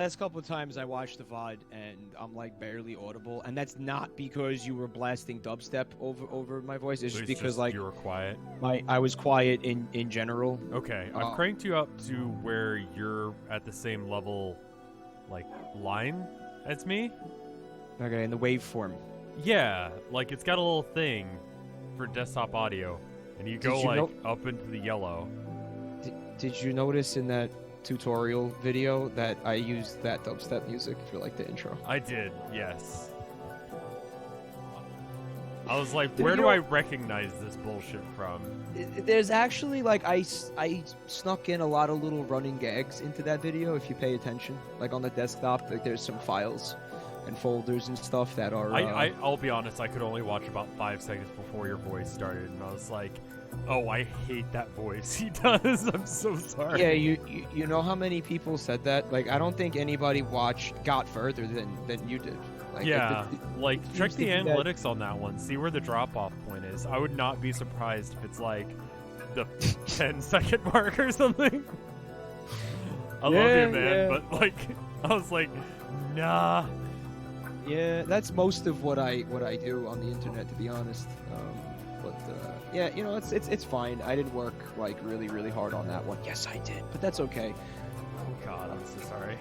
last couple of times I watched the VOD and I'm like barely audible, and that's not because you were blasting dubstep over my voice. It's just because like you were quiet. I was quiet in general. Okay, I've cranked you up to where you're at the same level, like line as me. Okay, in the waveform. Yeah, like it's got a little thing for desktop audio, and you go like up into the yellow. Did you notice in that tutorial video that I used that dubstep music for like the intro? I did, yes. I was like, where do I recognize this bullshit from? There's actually like I snuck in a lot of little running gags into that video if you pay attention. Like on the desktop, like there's some files and folders and stuff that are. I'll be honest, I could only watch about 5 seconds before your voice started, and I was like, oh, I hate that voice he does. I'm so sorry. Yeah, you know how many people said that? Like, I don't think anybody got further than you did. Like, yeah, like check the analytics on that one. See where the drop-off point is. I would not be surprised if it's like the 10-second mark or something. I love you, man, but like, I was like, nah. Yeah, that's most of what I do on the internet, to be honest. Yeah, you know, it's fine. I didn't work like really hard on that one. Yes, I did, but that's okay. Oh God, I'm so sorry.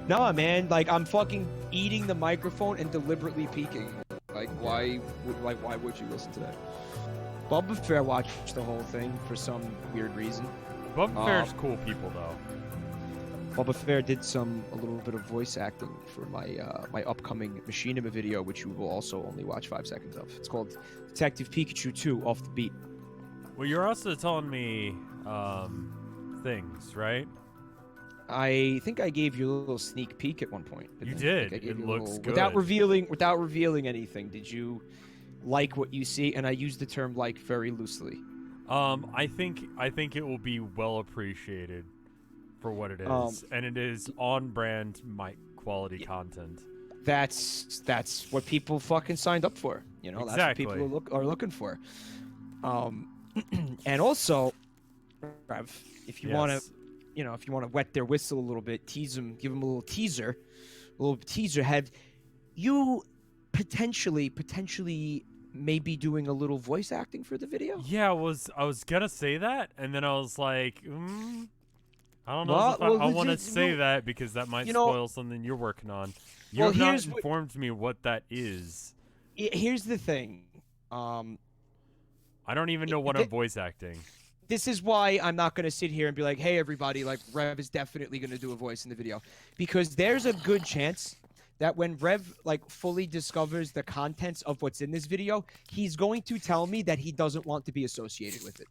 Nah, man, like I'm fucking eating the microphone and deliberately peeking. Like, why would you listen to that? Bubba Fair watched the whole thing for some weird reason. Bubba Fair's cool people though. Bubba Fair did a little bit of voice acting for my my upcoming Machinima video, which you will also only watch 5 seconds of. It's called Detective Pikachu 2 Off the Beat. Well, you're also telling me things, right? I think I gave you a little sneak peek at one point. You did. It looks good. Without revealing anything, did you like what you see? And I use the term "like" very loosely. I think it will be well appreciated for what it is, and it is on-brand mic quality content. That's what people fucking signed up for. You know, exactly. That's what people are looking for. And also, Rev, if you want to. You know, if you want to wet their whistle a little bit, tease them, give them a little teaser. Have you potentially maybe doing a little voice acting for the video? Yeah, I was gonna say that, and then I was like, I don't know if I want to say that because that might spoil something you're working on. You have not informed me what that is. Here's the thing. I don't even know what I'm voice acting. This is why I'm not going to sit here and be like, hey, everybody, like, Rev is definitely going to do a voice in the video. Because there's a good chance that when Rev, like, fully discovers the contents of what's in this video, he's going to tell me that he doesn't want to be associated with it.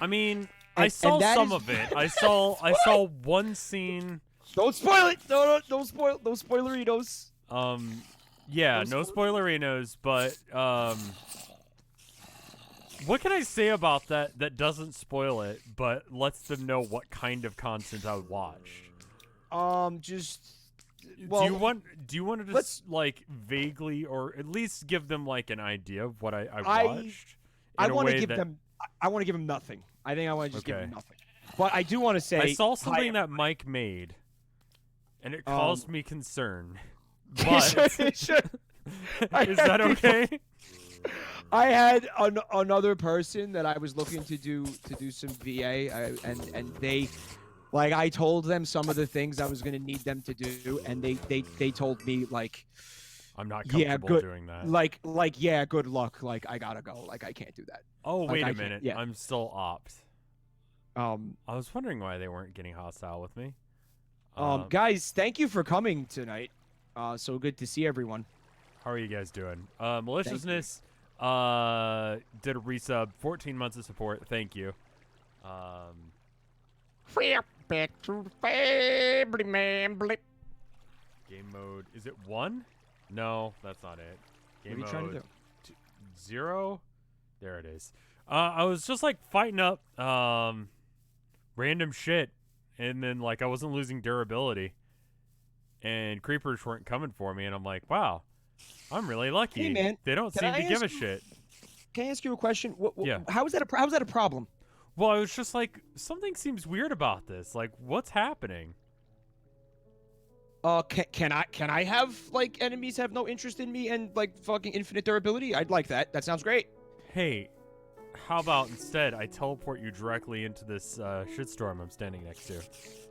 I mean, I saw some of it. I saw one scene. Don't spoil it! Don't spoil, no spoilerinos. Yeah, no spoilerinos, but, what can I say about that doesn't spoil it, but lets them know what kind of content I watched? Well, do you want to just like vaguely or at least give them like an idea of what I watched? I want to give them nothing. I think I want to just give them nothing. But I do want to say I saw something that Mike made, and it caused me concern. But is that okay? I had another person that I was looking to do some VA, and they, like, I told them some of the things I was gonna need them to do, and they told me like, I'm not comfortable doing that. Like yeah, good luck. Like I gotta go. Like I can't do that. Oh wait a minute. Yeah. I'm still opt. I was wondering why they weren't getting hostile with me. Guys, thank you for coming tonight. So good to see everyone. How are you guys doing? Maliciousness. Did a resub, 14 months of support. Thank you. Back to family, man. Blip. Game mode. Is it 1? No, that's not it. Game what are you mode. trying to do? 0. There it is. I was just like fighting up random shit, and then like I wasn't losing durability, and creepers weren't coming for me, and I'm like, wow. I'm really lucky. Hey, man, they don't seem to give a shit. Can I ask you a question? Yeah. How is that a problem? Well, I was just like, something seems weird about this. Like, what's happening? Can I have like enemies have no interest in me and like fucking infinite durability? I'd like that. That sounds great. Hey, how about instead I teleport you directly into this shitstorm I'm standing next to?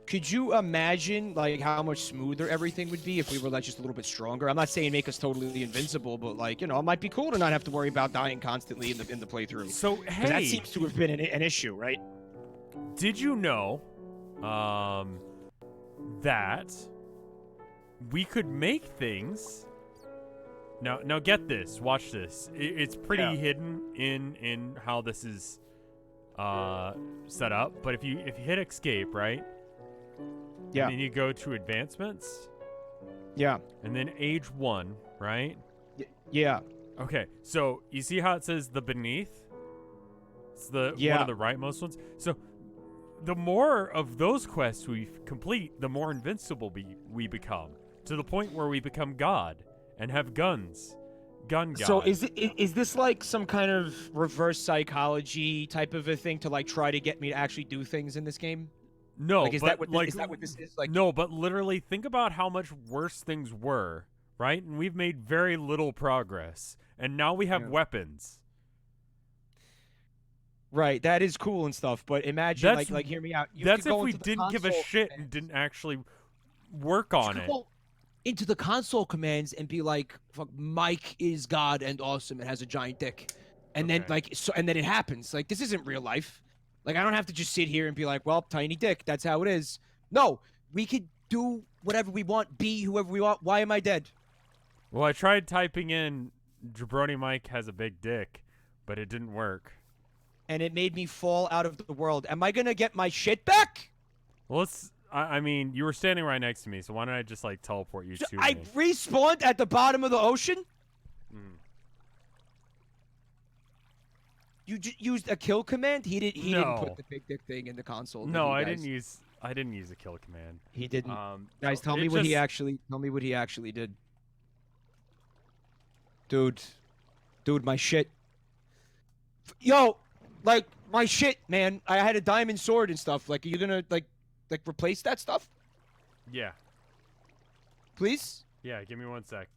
Could you imagine like how much smoother everything would be if we were like just a little bit stronger? I'm not saying make us totally invincible, but like, you know, it might be cool to not have to worry about dying constantly in the playthrough. So, 'Cause hey, that seems to have been an issue, right? did you know that we could make things? Now get this. Watch this. It's pretty hidden in how this is set up. But if you hit escape, right? Yeah. And then you go to advancements. Yeah. And then age 1, right? Yeah. Okay. So you see how it says the beneath? It's the one of the rightmost ones. So the more of those quests we complete, the more invincible we become, to the point where we become God and have guns. Gun God. So is this like some kind of reverse psychology type of a thing to like try to get me to actually do things in this game? No, like, is but that what like, is that what this is? Like, no, but literally think about how much worse things were, right? And we've made very little progress, and now we have weapons. Right, that is cool and stuff, but imagine like hear me out. That's if we didn't give a shit and didn't actually work on it. Go into the console commands and be like, "Fuck, Mike is God and awesome and has a giant dick," and then and then it happens. Like, this isn't real life. Like, I don't have to just sit here and be like, "Well, tiny dick, that's how it is." No, we could do whatever we want, be whoever we want. Why am I dead? Well, I tried typing in Jabroni Mike has a big dick, but it didn't work. And it made me fall out of the world. Am I gonna get my shit back? Well, I mean, you were standing right next to me, so why don't I just like teleport you to I me? respawned at the bottom of the ocean? You used a kill command? He didn't put the big dick thing in the console. No, I didn't use a kill command. He didn't. Guys, tell me what he actually did. Dude, my shit. Yo, like my shit, man. I had a diamond sword and stuff. Like, are you gonna like replace that stuff? Yeah. Please? Yeah, give me 1 sec.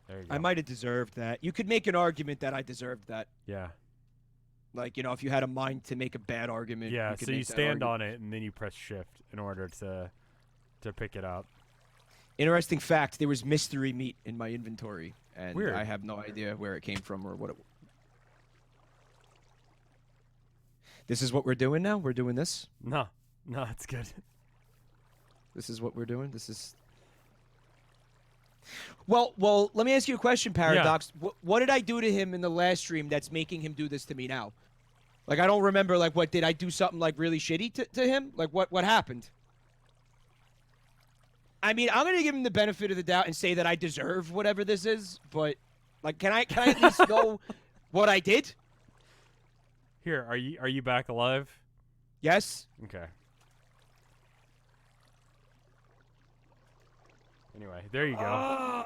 There you go. I might have deserved that. You could make an argument that I deserved that. Yeah. Like, you know, if you had a mind to make a bad argument. Yeah, so you stand on it and then you press shift in order to pick it up. Interesting fact, there was mystery meat in my inventory, and Weird. I have no idea where it came from or what it was. This is what we're doing now? We're doing this? No, it's good. This is what we're doing? This is... Well, let me ask you a question, Paradox. Yeah. What did I do to him in the last stream that's making him do this to me now? Like, I don't remember, like, what, did I do something, like, really shitty to him? Like, what happened? I mean, I'm going to give him the benefit of the doubt and say that I deserve whatever this is, but, like, can I at least know what I did? Here, are you back alive? Yes. Okay. Anyway, there you go.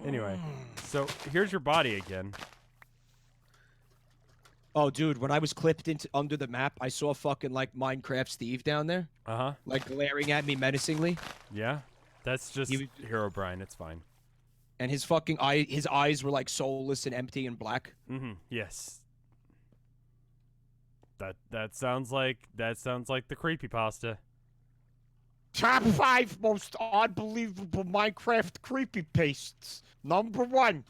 Anyway, so here's your body again. Oh, dude, when I was clipped into under the map, I saw fucking, like, Minecraft Steve down there. Uh-huh. Like, glaring at me menacingly. Yeah? That's just Herobrine. It's fine. And his fucking his eyes were, like, soulless and empty and black. Mm-hmm. Yes. That sounds like the creepypasta. Top 5 most unbelievable Minecraft creepypastes. Number 1.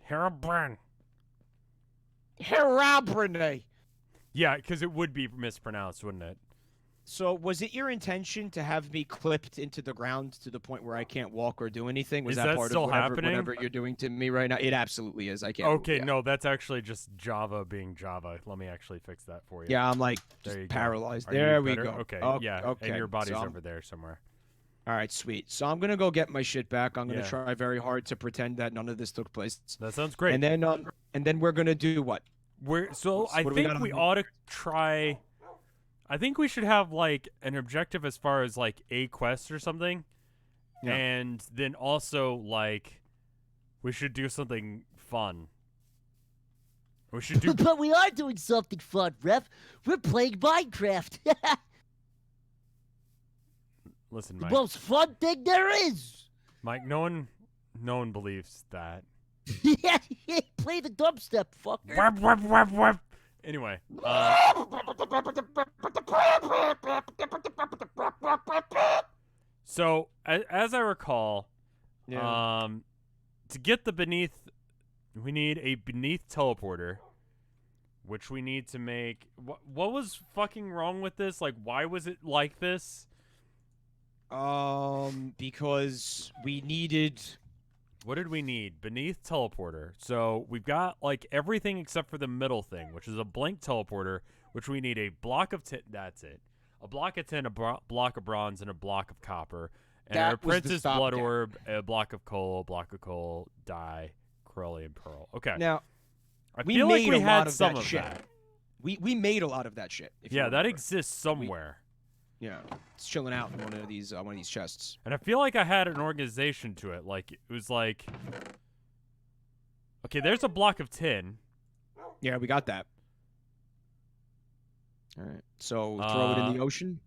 Herobrine. Herobrine. Yeah, because it would be mispronounced, wouldn't it? So, was it your intention to have me clipped into the ground to the point where I can't walk or do anything? Was that part still of whatever you're doing to me right now? It absolutely is. I can't. Okay, move, no, that's actually just Java being Java. Let me actually fix that for you. Yeah, I'm like paralyzed. There we go. Okay, yeah, okay. and your body's over there somewhere. All right, sweet. So I'm gonna go get my shit back. I'm gonna try very hard to pretend that none of this took place. That sounds great. And then we're gonna do what? I think we ought to try. I think we should have like an objective as far as like a quest or something, Yeah. And then also, like, we should do something fun. We should do... But we are doing something fun, Rev. We're playing Minecraft. Listen, The Mike. most fun thing there is. Mike, no one believes that. Yeah, play the dubstep, fucker. Web, web, web, web. Anyway, so as I recall, to get the beneath, we need a beneath teleporter, which we need to make. What was fucking wrong with this? Like, why was it like this? Because we needed. What did we need? Beneath teleporter. So we've got like everything except for the middle thing, which is a blank teleporter, which we need a block of tin. That's it. A block of tin, a block of bronze, and a block of copper. And That a was the princess stopgap. blood orb, a block of coal, dye, Corellian pearl. Okay. Now, I we feel like made we a lot had of some that of shit. that. We made a lot of that shit. If you Yeah, that remember. exists somewhere. Yeah, it's chilling out in one of these chests. And I feel like I had an organization to it. Like, it was like, okay, there's a block of tin. Yeah, we got that. All right, so throw it in the ocean.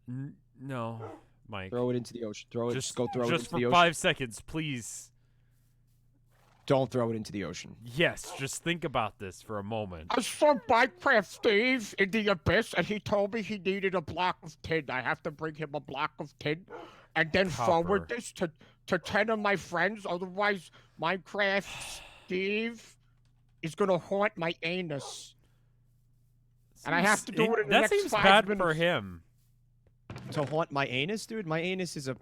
No, Mike. Throw it into the ocean. Throw it. Just go throw it just into the for ocean. 5 seconds, please. Don't throw it into the ocean. Yes, just think about this for a moment. I saw Minecraft Steve in the abyss, and he told me he needed a block of tin. I have to bring him a block of tin, and then forward Copper. this to 10 of my friends. Otherwise, Minecraft Steve is gonna haunt my anus, and I have to do it in the That next seems 5 bad minutes. for him. To haunt my anus, dude. My anus is a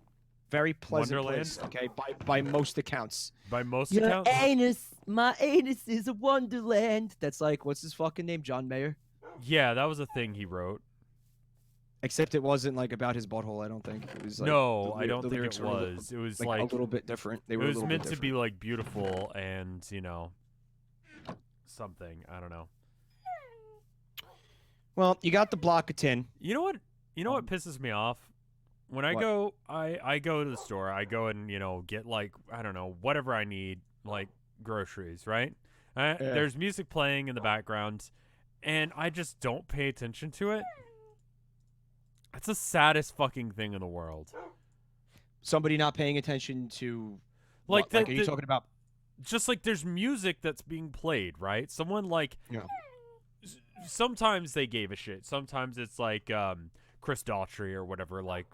very pleasant Wonderland? place. Okay, by most accounts. By most Your accounts. anus, my anus is a wonderland. That's like, what's his fucking name? John Mayer. Yeah, that was a thing he wrote. Except it wasn't like about his butthole. I don't think it was. Like, No, the I don't the think lyrics it were a little- was. It was like, like a little bit different. They were it a was little meant bit to be different. like beautiful and, you know, something. I don't know. Well, you got the block of tin. You know what? You know what pisses me off? When I What? go, I go to the store. I go and, you know, get like, I don't know, whatever I need, like groceries, right? There's music playing in the background, and I just don't pay attention to it. It's the saddest fucking thing in the world. Somebody not paying attention to. Like, what? Like, are you talking about? Just like there's music that's being played, right? Someone like, Yeah. Sometimes they gave a shit. Sometimes it's like Chris Daughtry or whatever. Like,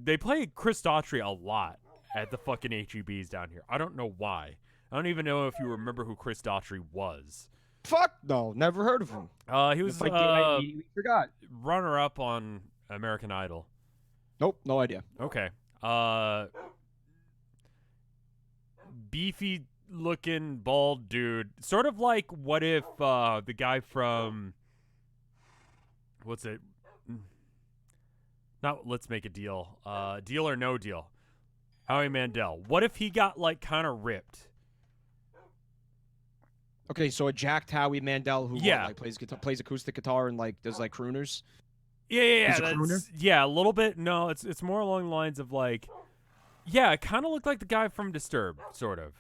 they play Chris Daughtry a lot at the fucking HEBs down here. I don't know why. I don't even know if you remember who Chris Daughtry was. Fuck no, never heard of him. He was If I did, I immediately forgot. runner-up on American Idol. Nope, no idea. Okay. Beefy looking bald dude. Sort of like what if the guy from what's it? Not Let's Make a Deal. Deal or No Deal. Howie Mandel. What if he got like kind of ripped? Okay, so a jacked Howie Mandel who what, Yeah. like plays acoustic guitar and like does like crooners. Yeah, He's a crooner? yeah, a little bit. No, it's more along the lines of like, yeah, it kind of looked like the guy from Disturbed, sort of.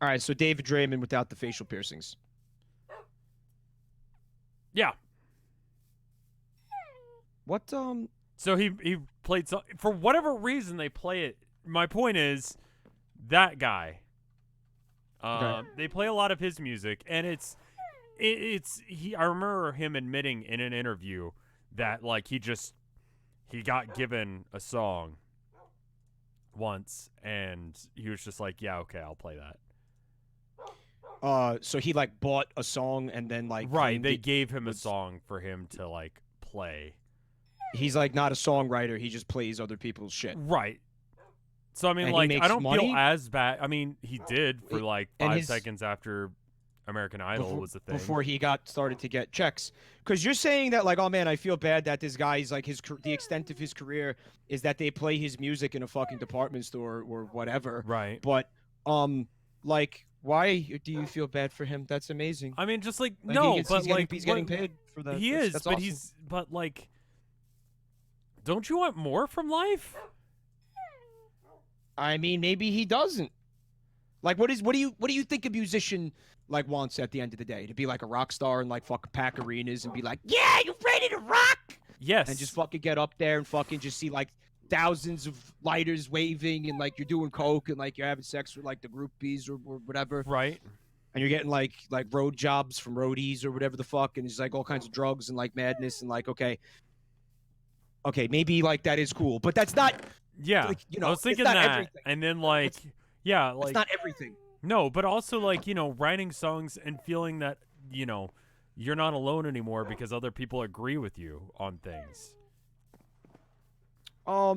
All right, so David Draymond without the facial piercings. Yeah. What So he played for whatever reason they play it. My point is that guy. Okay. They play a lot of his music, and it's he. I remember him admitting in an interview that like he got given a song once, and he was just like, yeah, okay, I'll play that. so he like bought a song and then like Right, claimed they it gave him a was- song for him to like play. He's like not a songwriter, he just plays other people's shit. Right. So I mean, And he like, I makes don't money? feel as bad. I mean, he did for like And 5 his- seconds after American Idol was the thing. Before he got started to get checks. Because you're saying that like, oh man, I feel bad that this guy's like the extent of his career is that they play his music in a fucking department store or whatever. Right. But like, why do you feel bad for him? That's amazing. I mean, just like, Like, no, he's but getting, like he's getting what- paid for that. He That's- is, that's but awesome. like, don't you want more from life? I mean, maybe he doesn't. Like, what do you think a musician like wants at the end of the day? To be like a rock star and like fucking pack arenas and be like, yeah, you ready to rock? Yes. And just fucking get up there and fucking just see like thousands of lighters waving and like you're doing coke and like you're having sex with like the groupies or whatever. Right. And you're getting like road jobs from roadies or whatever the fuck, and it's like all kinds of drugs and like madness and like okay, maybe like that is cool, but that's not. Yeah, like, I was thinking that, everything. And then like, yeah, like it's not everything. No, but also like writing songs and feeling that you're not alone anymore because other people agree with you on things.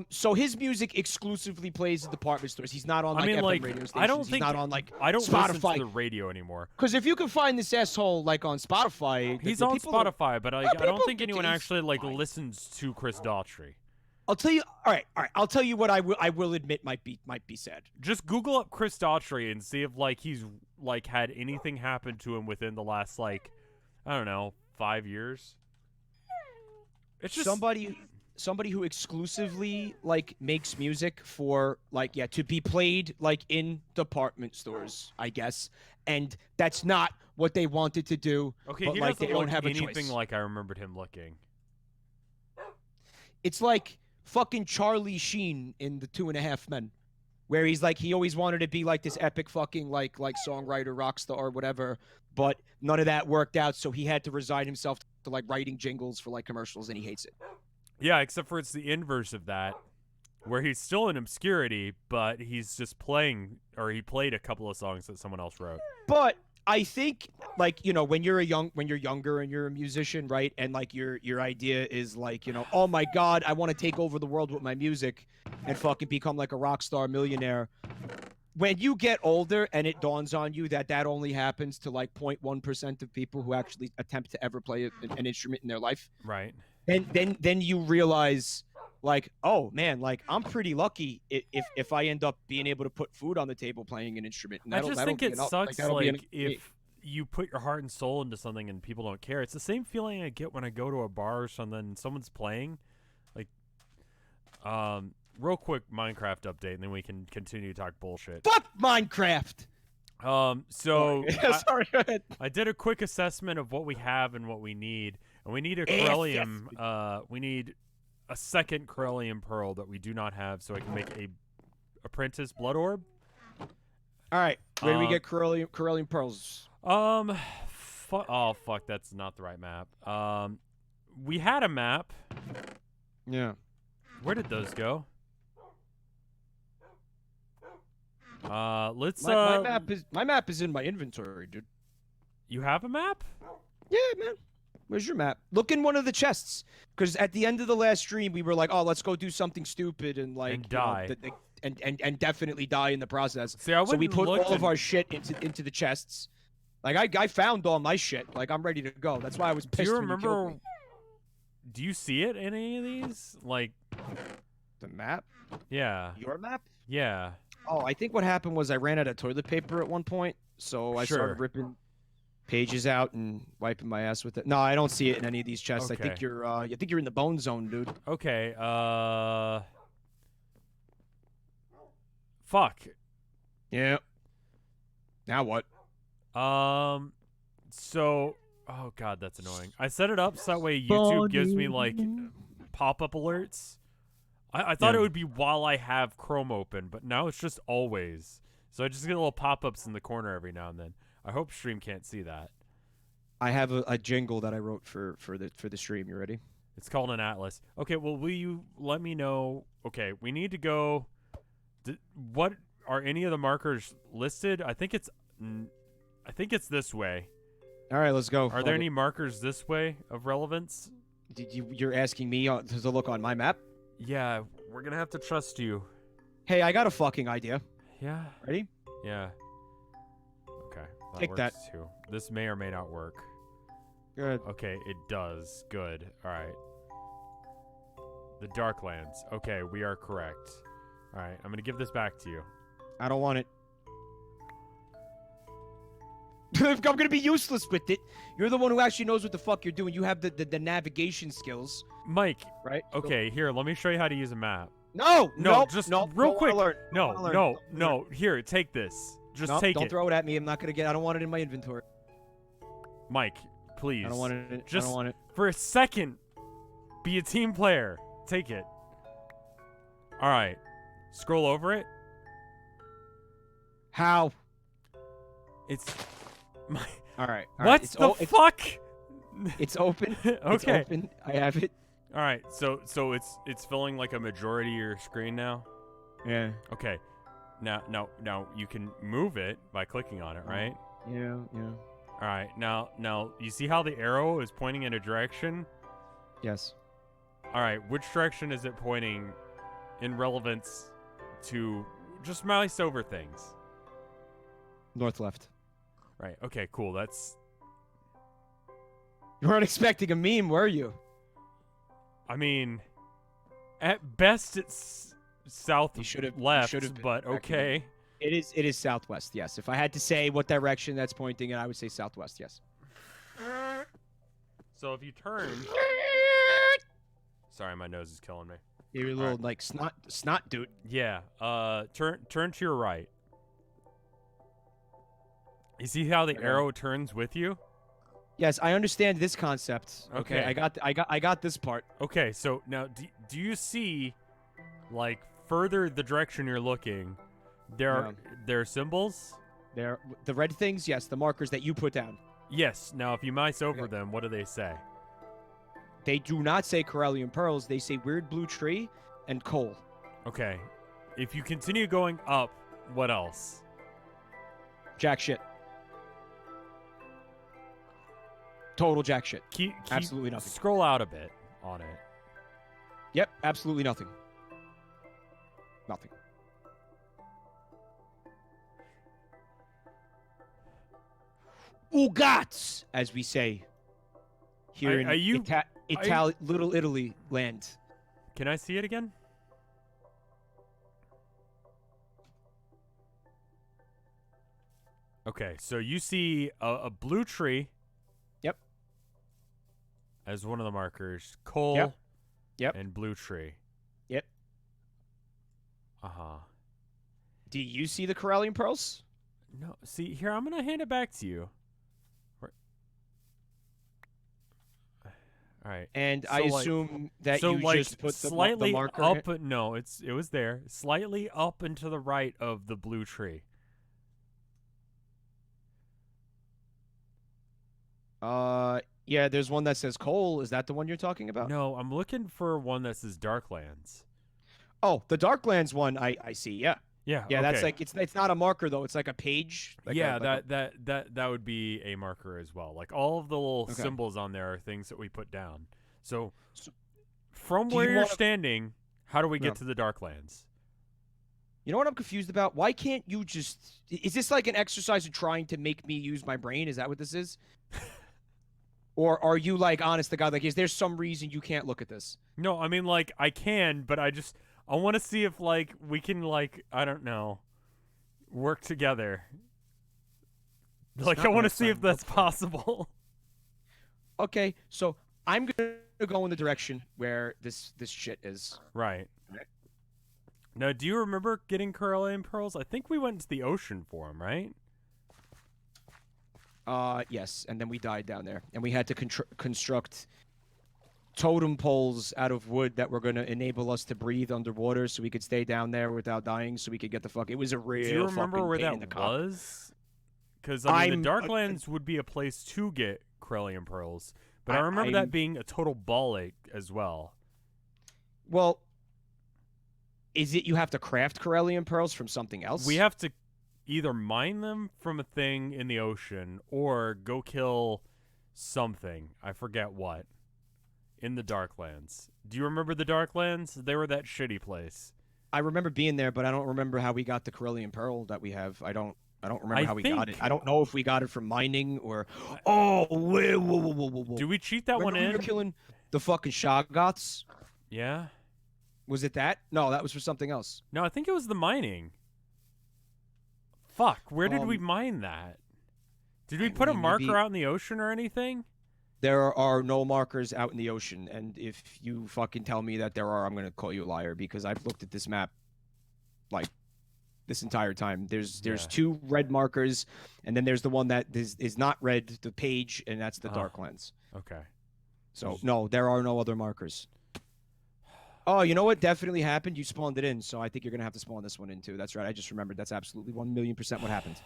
So his music exclusively plays at department stores. He's not on like FM radio stations. I don't He's think not on like I don't Spotify. listen to the radio anymore. Because if you can find this asshole like on Spotify, he's on Spotify, but I don't think anyone actually like listens to Chris Daughtry. I'll tell you. All right. I'll tell you what I will admit might be said. Just Google up Chris Daughtry and see if like he's like had anything happen to him within the last like I don't know 5 years. It's just somebody who exclusively like makes music for like to be played like in department stores, I guess, and that's not what they wanted to do. Okay, but, he like, doesn't they don't look have a anything choice. like I remembered him looking. It's like fucking Charlie Sheen in The 2.5 Men, where he's like he always wanted to be like this epic fucking like songwriter, rock star, or whatever, but none of that worked out, so he had to resign himself to like writing jingles for like commercials, and he hates it. Yeah, except for it's the inverse of that, where he's still in obscurity, but he's just playing, or he played a couple of songs that someone else wrote. But I think, like, when you're younger and you're a musician, right? And like your idea is like, oh my God, I want to take over the world with my music and fucking become like a rock star millionaire. When you get older and it dawns on you that only happens to like 0.1% of people who actually attempt to ever play an instrument in their life. Right. Then you realize, like, oh man, like I'm pretty lucky if I end up being able to put food on the table playing an instrument. And I just think it sucks if you put your heart and soul into something and people don't care. It's the same feeling I get when I go to a bar or something and someone's playing. Like, real quick Minecraft update, and then we can continue to talk bullshit. Fuck Minecraft. So sorry, go ahead. I did a quick assessment of what we have and what we need. And we need a Corellium. We need a second Corellium pearl that we do not have, so I can make a apprentice blood orb. All right, where do we get Corellium pearls? Oh fuck, that's not the right map. We had a map. Yeah. Where did those go? Let's. My map is in my inventory, dude. You have a map? Yeah, man. Where's your map? Look in one of the chests. Because at the end of the last stream, we were like, oh, let's go do something stupid and like die. And definitely die in the process. See, so we put all of our shit into the chests. Like I found all my shit. Like I'm ready to go. That's why I was pissed. Do you when you killed me. Do you see it in any of these? Like the map? Yeah. Your map? Yeah. Oh, I think what happened was I ran out of toilet paper at one point, so I started ripping pages out and wiping my ass with it. No, I don't see it in any of these chests. Okay. I think you're in the bone zone, dude. Okay. Fuck. Yeah. Now what? So, oh god, that's annoying. I set it up so that way YouTube gives me like pop-up alerts. I thought it would be while I have Chrome open, but now it's just always. So I just get little pop-ups in the corner every now and then. I hope stream can't see that. I have a jingle that I wrote for the stream. You ready? It's called an atlas. Okay, well, will you let me know? Okay, we need to go. What are any of the markers listed? I think it's this way. All right, let's go. Are there any markers this way of relevance? You're asking me to look on my map? Yeah, we're gonna have to trust you. Hey, I got a fucking idea. Yeah. Ready? Yeah. Okay. Take works that. Too. This may or may not work. Good. Okay, it does. Good. All right. The Darklands. Okay, we are correct. All right, I'm gonna give this back to you. I don't want it. I'm gonna be useless with it. You're the one who actually knows what the fuck you're doing. You have the navigation skills. Mike. Right? Okay, here, let me show you how to use a map. No, No, nope, just nope, real don't quick. wanna learn, don't No, wanna learn, no, don't wanna learn. no. Here, take this. Just Nope, take don't it. throw it at me. I'm not gonna get. I don't want it in my inventory. Mike, please. I don't want it. Just I don't want it. for a second, be a team player. Take it. All right. Scroll over it. How? It's my. All right. What the fuck? It's open. Okay. It's open. I have it. All right. So it's filling like a majority of your screen now. Yeah. Okay. Now you can move it by clicking on it, right? Yeah. All right. Now you see how the arrow is pointing in a direction? Yes. All right. Which direction is it pointing in relevance to just mouse over things? North left. Right. Okay, cool. That's You weren't expecting a meme, were you? I mean, at best it's south You should have left, been but back in okay. It is southwest. Yes. If I had to say what direction that's pointing in, I would say southwest. Yes. So if you turn Sorry, my nose is killing me. You're a little like snot dude. Yeah. Turn to your right. You see how the arrow turns with you? Yes, I understand this concept. Okay, Okay. I got this part. Okay, so now do you see like further the direction you're looking? There are symbols? There, the red things. Yes, the markers that you put down. Yes. Now if you mouse over them, what do they say? They do not say Corellian pearls. They say weird blue tree and coal. Okay. If you continue going up, what else? Jack shit. Total jack shit. Keep Absolutely nothing. Scroll out a bit on it. Yep, absolutely nothing. Nothing. Ugats, as we say here in Little Italy land. Can I see it again? Okay, so you see a blue tree. Yep. As one of the markers. Coal. Yep. Yep. And blue tree. Yep. Uh-huh. Do you see the Corellian pearls? No, see, here, I'm going to hand it back to you. All right. And So, I like- assume that so you like just put the slightly marker up. in. No, it was there. Slightly up and to the right of the blue tree. Yeah, there's one that says coal. Is that the one you're talking about? No, I'm looking for one that says Darklands. Oh, the Darklands one, I see. Yeah. Yeah. Yeah, that's okay. like it's not a marker though. It's like a page. Like yeah, a, that would be a marker as well. Like all of the little Okay. symbols on there are things that we put down. So from do where you you're wanna- standing, how do we get Yeah. to the Darklands? You know what I'm confused about? Why can't you just? Is this like an exercise in trying to make me use my brain? Is that what this is? Or are you like honest to God? Like, is there some reason you can't look at this? No, I mean like I can, but I want to see if like we can like I don't know work together. Like I not want to what see if I'm that's looking for. possible. Okay, so I'm gonna go in the direction where this shit is. Right. Right. Now, do you remember getting Corellian pearls? I think we went to the ocean for them, right? Yes, and then we died down there, and we had to construct totem poles out of wood that were gonna enable us to breathe underwater, so we could stay down there without dying, so we could get the fuck. It was a real. Do you remember fucking where pain in the that cock. was? Because I mean, the I'm- Darklands would be a place to get Corellian pearls, but I I- remember I'm- that being a total ball ache as well. Well, is it you have to craft Corellian pearls from something else? We have to either mine them from a thing in the ocean or go kill something. I forget what. In the Darklands. Do you remember the Darklands? They were that shitty place. I remember being there, but I don't remember how we got the Corellian pearl that we have. I don't remember how we got it. think- I don't know if we got it from mining or. Oh, wait, whoa. Do we cheat that one Remember we in? were killing the fucking Shoggoths? Yeah. Was it that? No, that was for something else. No, I think it was the mining. Fuck, where did we Um, mine that? Did we I put a mean, marker maybe- out in the ocean or anything? There are no markers out in the ocean, and if you fucking tell me that there are, I'm gonna call you a liar because I've looked at this map, like, this entire time. There's Yeah. 2 red markers, and then there's the one that is not red, the page, and that's the Darklands. Okay. So no, there are no other markers. Oh, you know what definitely happened? You spawned it in, so I think you're gonna have to spawn this one in too. That's right. I just remembered. That's absolutely 1,000,000% what happened.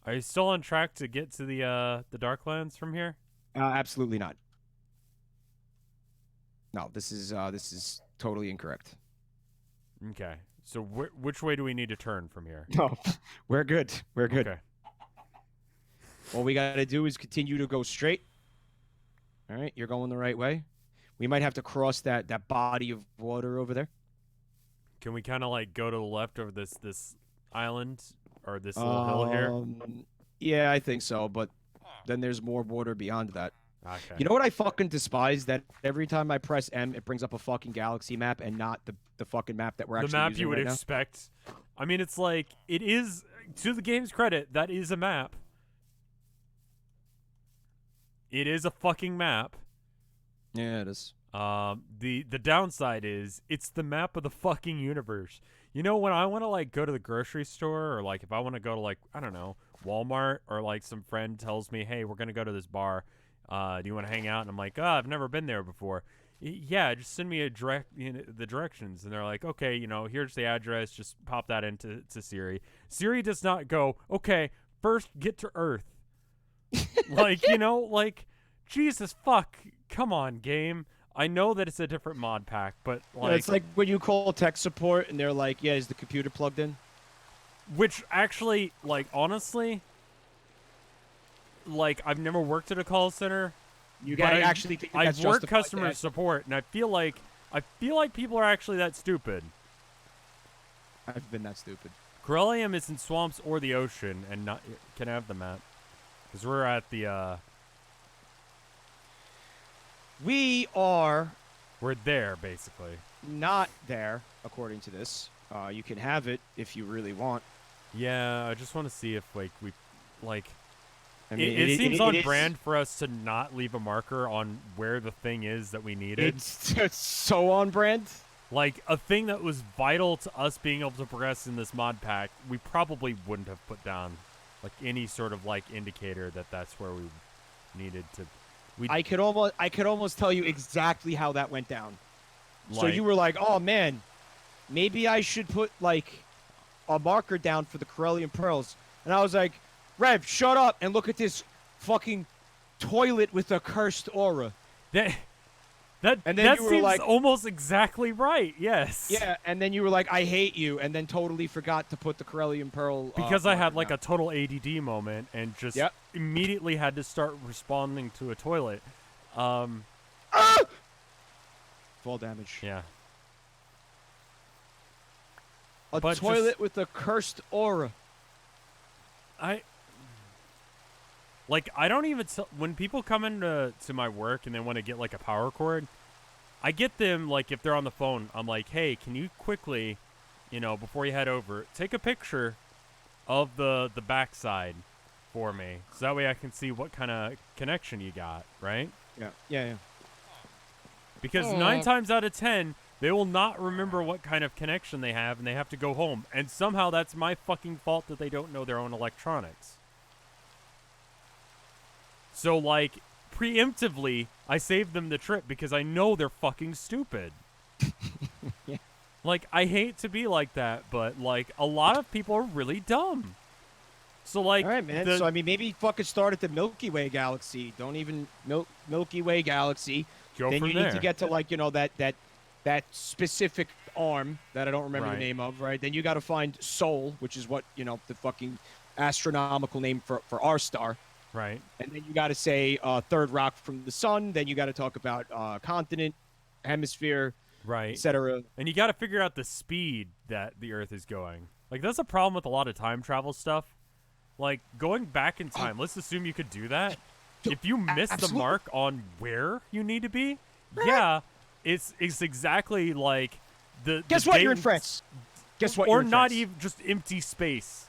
Are you still on track to get to the Darklands from here? Absolutely not. No, this is totally incorrect. Okay. So which way do we need to turn from here? No, we're good. We're good. Okay. All we gotta do is continue to go straight. All right, you're going the right way. We might have to cross that body of water over there. Can we kind of like go to the left over this island or this little hill here? Yeah, I think so, but then there's more water beyond that. Okay. You know what I fucking despise? That every time I press M, it brings up a fucking galaxy map and not the fucking map that we're actually the map using you would right now. expect. I mean, it's like it is, to the game's credit, that is a map. It is a fucking map. Yeah, it is. The downside is it's the map of the fucking universe. You know, when I want to like go to the grocery store, or like if I want to go to like, I don't know, Walmart, or like some friend tells me, hey, we're gonna go to this bar, do you want to hang out? And I'm like, I've never been there before. Yeah, just send me the directions. And they're like, okay, you know, here's the address, just pop that into Siri. Siri does not go, okay, first get to Earth. Like, you know, like, Jesus fuck, come on, game. I know that it's a different mod pack, but like... Yeah, it's like when you call tech support and they're like, yeah, is the computer plugged in? Which actually, like, honestly, like, I've never worked at a call center. You gotta actually think that that's I've worked justified customer that. support, and I feel like people are actually that stupid. I've been that stupid. Corellium is in swamps or the ocean, and not... Can I have the map? Because we're at the, We're there, basically. Not there, according to this. You can have it if you really want. Yeah, I just want to see if, like, we... Like... I mean, it seems on is- brand for us to not leave a marker on where the thing is that we needed. It's so on brand. Like, a thing that was vital to us being able to progress in this mod pack, we probably wouldn't have put down, like, any sort of, like, indicator that that's where we needed to... I could almost tell you exactly how that went down. So Like- you were like, oh, man, maybe I should put, like, a marker down for the Corellian Pearls. And I was like, Rev, shut up and look at this fucking toilet with a cursed aura. That And then you were seems like- almost exactly right, yes. Yeah, and then you were like, I hate you, and then totally forgot to put the Corellian Pearl. Because I had, marker like, down. a total ADD moment and just Yep. immediately had to start responding to a toilet. Fall damage. Yeah. A But toilet with a cursed aura. I don't even when people come into my work and they want to get like a power cord, I get them like if they're on the phone, I'm like, hey, can you quickly, you know, before you head over, take a picture of the backside for me, so that way I can see what kind of connection you got, right? Yeah. Because 9 times out of 10, they will not remember what kind of connection they have, and they have to go home. And somehow that's my fucking fault that they don't know their own electronics. So, like, preemptively, I saved them the trip because I know they're fucking stupid. Yeah. Like, I hate to be like that, but, like, a lot of people are really dumb. So, like... All right, man. So, I mean, maybe fucking start at the Milky Way galaxy. Don't even... Milky Way galaxy. Go then from you there. need to get to, like, you know, that specific arm that I don't remember Right. the name of, right? Then you got to find Sol, which is what, you know, the fucking astronomical name for our star. Right. And then you got to say third rock from the sun. Then you got to talk about continent, hemisphere, Right. etc. And you got to figure out the speed that the Earth is going. Like, that's a problem with a lot of time travel stuff. Like, going back in time, let's assume you could do that. If you miss the absolutely. mark on where you need to be, yeah, it's exactly like the... Guess the what? date You're in and- France. Guess what? Or You're in not France. even just empty space.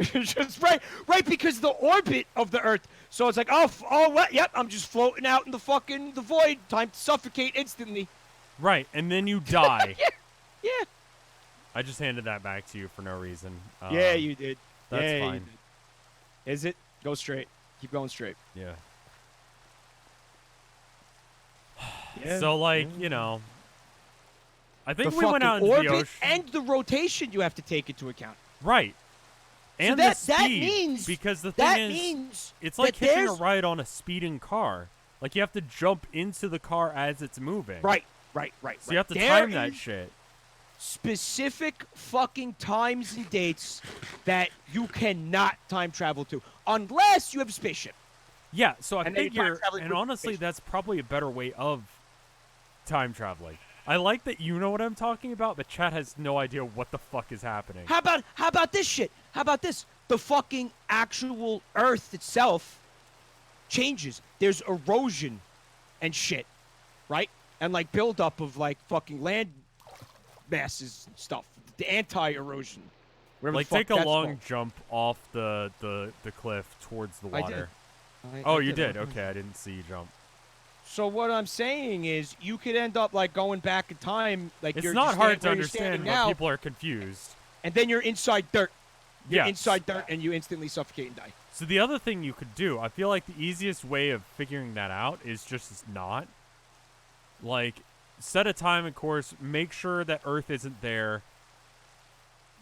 Just right, because the orbit of the Earth So it's like, oh, what? Yep, I'm just floating out in the void. Time to suffocate instantly. Right, and then you die. Yeah. I just handed that back to you for no reason. Yeah, you did. That's yeah, fine. You did. Is it? Go straight. Keep going straight. Yeah. Yeah. So, like, you know, I think The we went fucking out into orbit the ocean. and the rotation you have to take into account. Right. And that- the that speed, means- because the That thing is, means it's like that hitching a there's- ride on a speeding car. Like, you have to jump into the car as it's moving. Right. So you have to There time that is shit. Specific fucking times and dates that you cannot time travel to unless you have a spaceship. Yeah, so I And then you time figure, travel and with honestly, spaceship. that's probably a better way of time traveling. I like that you know what I'm talking about, but chat has no idea what the fuck is happening. How about this shit? How about this? The fucking actual Earth itself changes. There's erosion and shit, right? And like buildup of like fucking land masses and stuff. The anti-erosion. Whatever Like, the fuck take a that's long called. jump off the cliff towards the I water. did. Oh, you did? Okay, I didn't see you jump. So what I'm saying is, you could end up like going back in time, like It's you're not just hard to where you're understand, standing but now, people are confused. and then you're inside dirt. You're Yeah. inside dirt, and you instantly suffocate and die. So the other thing you could do, I feel like the easiest way of figuring that out is just not. Like, set a time and course, make sure that Earth isn't there,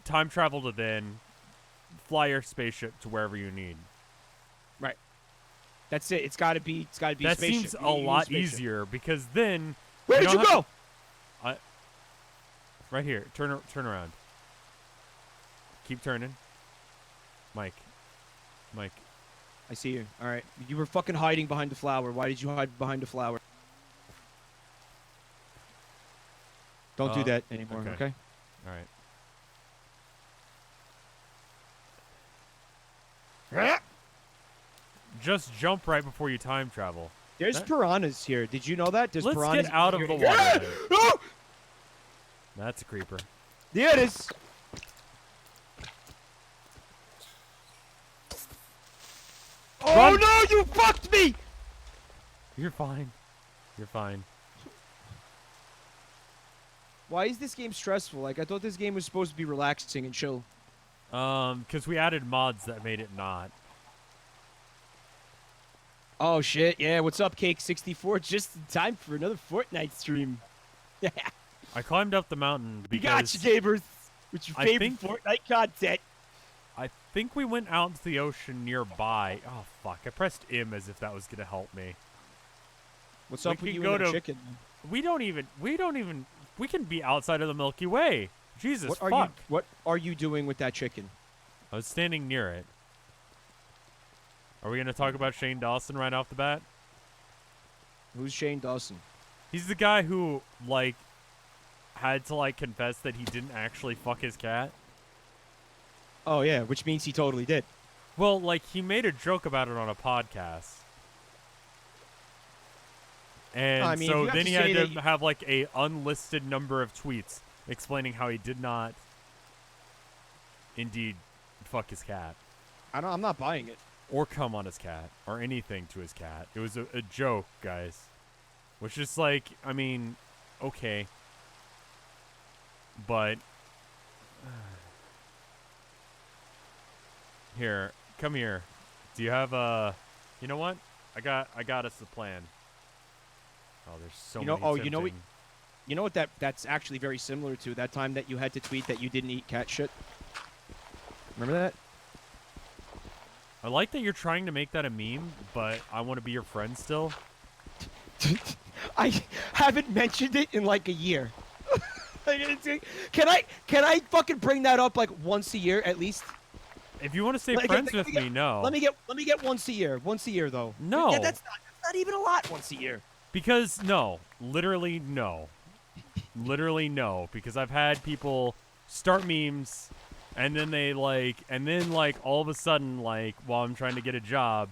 time travel to then, fly your spaceship to wherever you need. Right. That's it. It's got to be. It's got to be. That spaceship. seems You a need lot spaceship. easier because then Where did don't you have go? right here, turn around. Keep turning. Mike. I see you. All right. You were fucking hiding behind the flower. Why did you hide behind the flower? Don't do that anymore. okay. Okay. All right. Just jump right before you time travel. There's That- piranhas here. Did you know that? There's Let's piranhas get out of here. the water. Yeah! then. Oh! That's a creeper. There it is. Oh Run. no! You fucked me. You're fine. You're fine. Why is this game stressful? Like, I thought this game was supposed to be relaxing and chill. Because we added mods that made it not. Oh shit! Yeah, what's up, Cake64? Just in time for another Fortnite stream. Yeah, I climbed up the mountain you because got you, gamers. What's your I favorite think- Fortnite content? I think we went out into the ocean nearby. Oh fuck! I pressed M as if that was gonna help me. What's We up with could you go and the to- chicken? We don't even. We can be outside of the Milky Way. Jesus What fuck! are you? What are you doing with that chicken? I was standing near it. Are we gonna talk about Shane Dawson right off the bat? Who's Shane Dawson? He's the guy who like had to like confess that he didn't actually fuck his cat. Oh yeah, which means he totally did. Well, like he made a joke about it on a podcast. And I mean, if so you have then to he say had that to you- have like a unlisted number of tweets explaining how he did not indeed fuck his cat I'm not buying it. or come on his cat or anything to his cat. It was a joke, guys. Which is like, I mean, okay. But here, come here. Do you have a? You know what? I got us a plan. Oh, there's so You know- many. oh, you know what- tempting- You know what? That's actually very similar to that time that you had to tweet that you didn't eat cat shit. Remember that? I like that you're trying to make that a meme, but I want to be your friend still. I haven't mentioned it in like a year. Can I fucking bring that up like once a year at least? If you want to stay Like, friends let with me me, no. Let me get once a year. Once a year though. No. Yeah, that's not even a lot once a year. Because no, literally no. Literally no, because I've had people start memes and then they like all of a sudden like while I'm trying to get a job,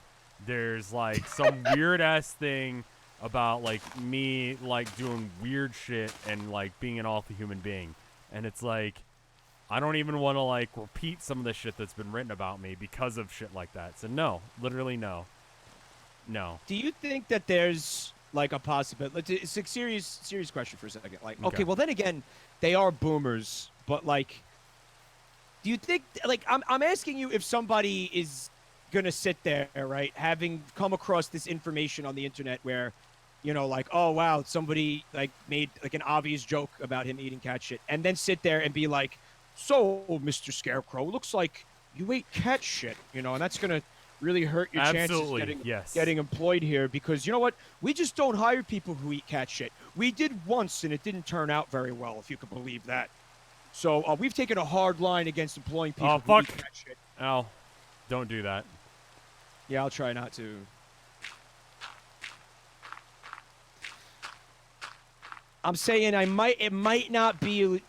there's like some weird ass thing about like me like doing weird shit and like being an awful human being. And it's like I don't even want to like repeat some of the shit that's been written about me because of shit like that. So no, literally no. No. Do you think that there's like a possibility? It's a serious question for a second. Like, okay, well then again, they are boomers, but like, do you think like I'm asking you if somebody is gonna sit there, right, having come across this information on the internet where, you know, like, oh wow, somebody like made like an obvious joke about him eating cat shit, and then sit there and be like, so Mr. Scarecrow, looks like you ate cat shit, you know, and that's gonna really hurt your chances getting employed here, because you know what, we just don't hire people who eat cat shit. We did once and it didn't turn out very well, if you could believe that. So we've taken a hard line against employing people who eat cat shit. Al, don't do that. Yeah, I'll try not to. I'm saying it might not be a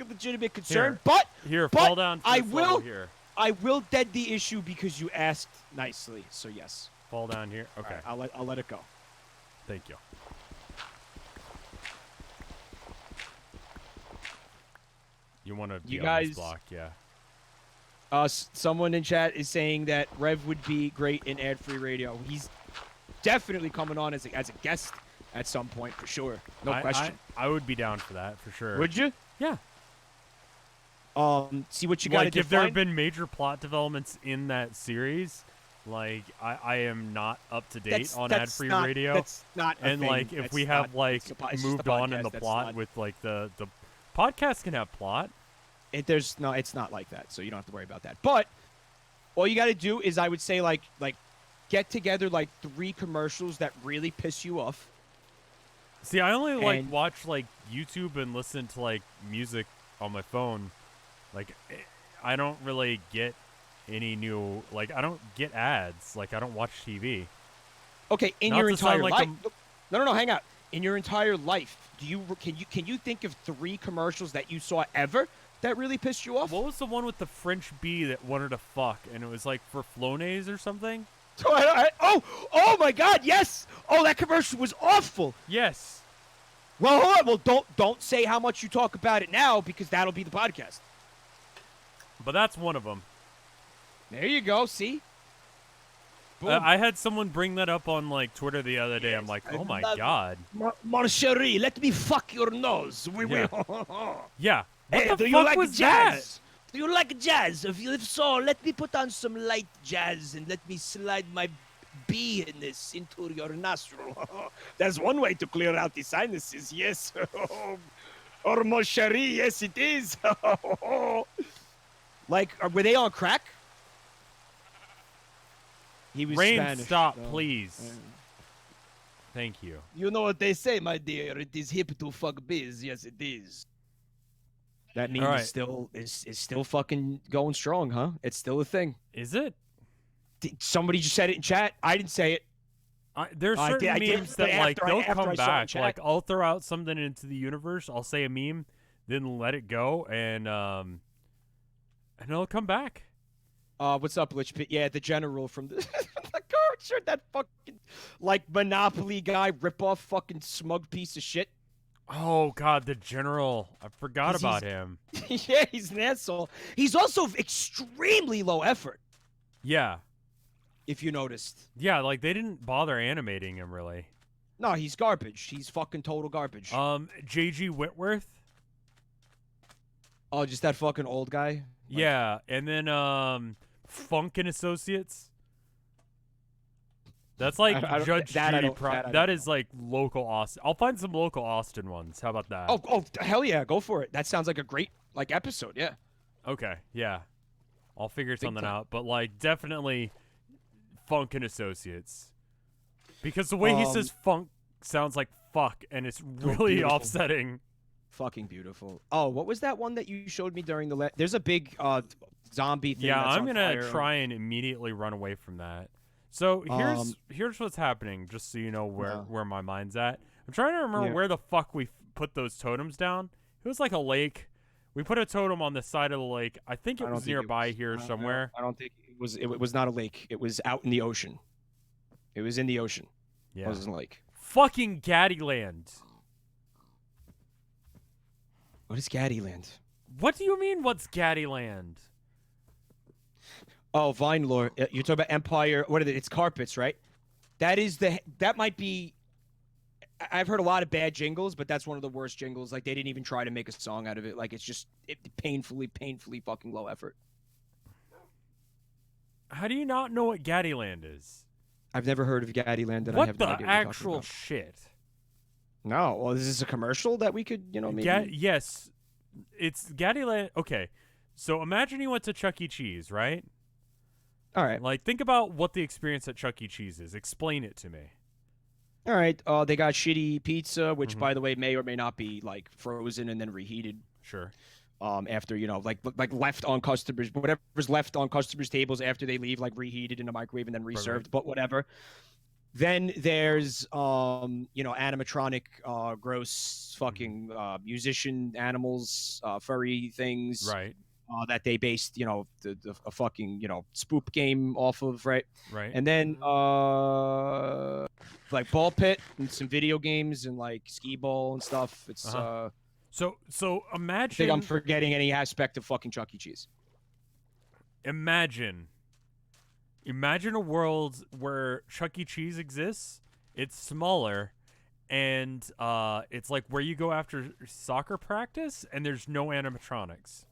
legitimate concern, but fall down. I will dead the issue because you asked nicely. So yes. Fall down here. Okay. Right, I'll let it go. Thank you. You want to be on this block, yeah. Someone in chat is saying that Rev would be great in ad-free radio. He's definitely coming on as a guest at some point, for sure. No question. I would be down for that, for sure. Would you? Yeah. See what you got to define. If there have been major plot developments in that series, like, I am not up to date on ad-free radio. That's not a and, thing. like, if we have, like, moved on in the plot with, like, the podcast can have plot. It's not like that, so you don't have to worry about that. But all you got to do is, I would say, like get together like 3 commercials that really piss you off. See, I only like watch like YouTube and listen to like music on my phone. Like, I don't really get any new, like, I don't get ads. Like, I don't watch TV. Okay, in Not your to entire sound life. like No, hang out. In your entire life, can you think of 3 commercials that you saw ever that really pissed you off? What was the one with the French bee that wanted to fuck, and it was like for Flonase or something? Oh my God, yes! Oh, that commercial was awful. Yes. Well, hold on. Well, don't say how much you talk about it now, because that'll be the podcast. But that's one of them. There you go. See. I had someone bring that up on like Twitter the other day. I'm like, oh my God. Mon chéri, let me fuck your nose. Yeah. Hey, What the do fuck you like was jazz? Do you like jazz? If so, let me put on some light jazz and let me slide my bee-ness into your nostril. That's one way to clear out the sinuses, yes. Or mon chéri, yes it is. Like, were they on crack? He was Rain, Spanish, stop, so. please. Thank you. You know what they say, my dear. It is hip to fuck bees. Yes, it is. That meme is still fucking going strong, huh? It's still a thing. Is it? Somebody just said it in chat. I didn't say it. There's certain memes that like they'll come back. Like, I'll throw out something into the universe. I'll say a meme, then let it go, and it'll come back. What's up, Lich Pit? Yeah, the general from the caricature, that fucking like Monopoly guy, ripoff, fucking smug piece of shit. Oh God, the general! I forgot about him. Yeah, he's an asshole. He's also extremely low effort. Yeah. If you noticed. Yeah, like they didn't bother animating him really. No, he's garbage. He's fucking total garbage. J.G. Whitworth. Oh, just that fucking old guy. Like, yeah, and then Funk and Associates. That's like Judge Judy. That is like local Austin. I'll find some local Austin ones. How about that? Oh, hell yeah, go for it. That sounds like a great like episode. Yeah. Okay, yeah, I'll figure something out. But like, definitely Funk and Associates, because the way he says funk sounds like fuck, and it's really offsetting. Fucking beautiful. Oh, what was that one that you showed me during the? There's a big zombie thing. Yeah, that's I'm on gonna fire. try and immediately run away from that. So here's what's happening, just so you know where my mind's at. I'm trying to remember where the fuck we put those totems down. It was like a lake. We put a totem on the side of the lake. I think it was nearby here somewhere. I don't think it was. It was not a lake. It was out in the ocean. It was in the ocean. Yeah. It wasn't a lake. Fucking Gaddyland. What is Gaddyland? What do you mean, what's Gaddyland? Oh, Vine Lore. You're talking about Empire. What are they? It's carpets, right? that might be. I've heard a lot of bad jingles, but that's one of the worst jingles. Like, they didn't even try to make a song out of it. Like, it's just painfully fucking low effort. How do you not know what Gaddyland is? I've never heard of Gaddyland, and I What have the no idea what you're talking actual about. shit? No, well, is this a commercial that we could, maybe? Yes, it's Gaddyland. Okay, so imagine you went to Chuck E. Cheese, right? All right. Like, think about what the experience at Chuck E. Cheese is. Explain it to me. All right. They got shitty pizza, which, by the way, may or may not be like frozen and then reheated. Sure. After like left on customers, whatever's left on customers' tables after they leave, like reheated in a microwave and then reserved. Right. But whatever. Then there's animatronic, gross fucking musician animals, furry things. Right. That they based, a fucking, spoop game off of, right? Right. And then, like ball pit and some video games and like skee ball and stuff. It's So imagine. I think I'm forgetting any aspect of fucking Chuck E. Cheese. Imagine a world where Chuck E. Cheese exists. It's smaller, and it's like where you go after soccer practice, and there's no animatronics.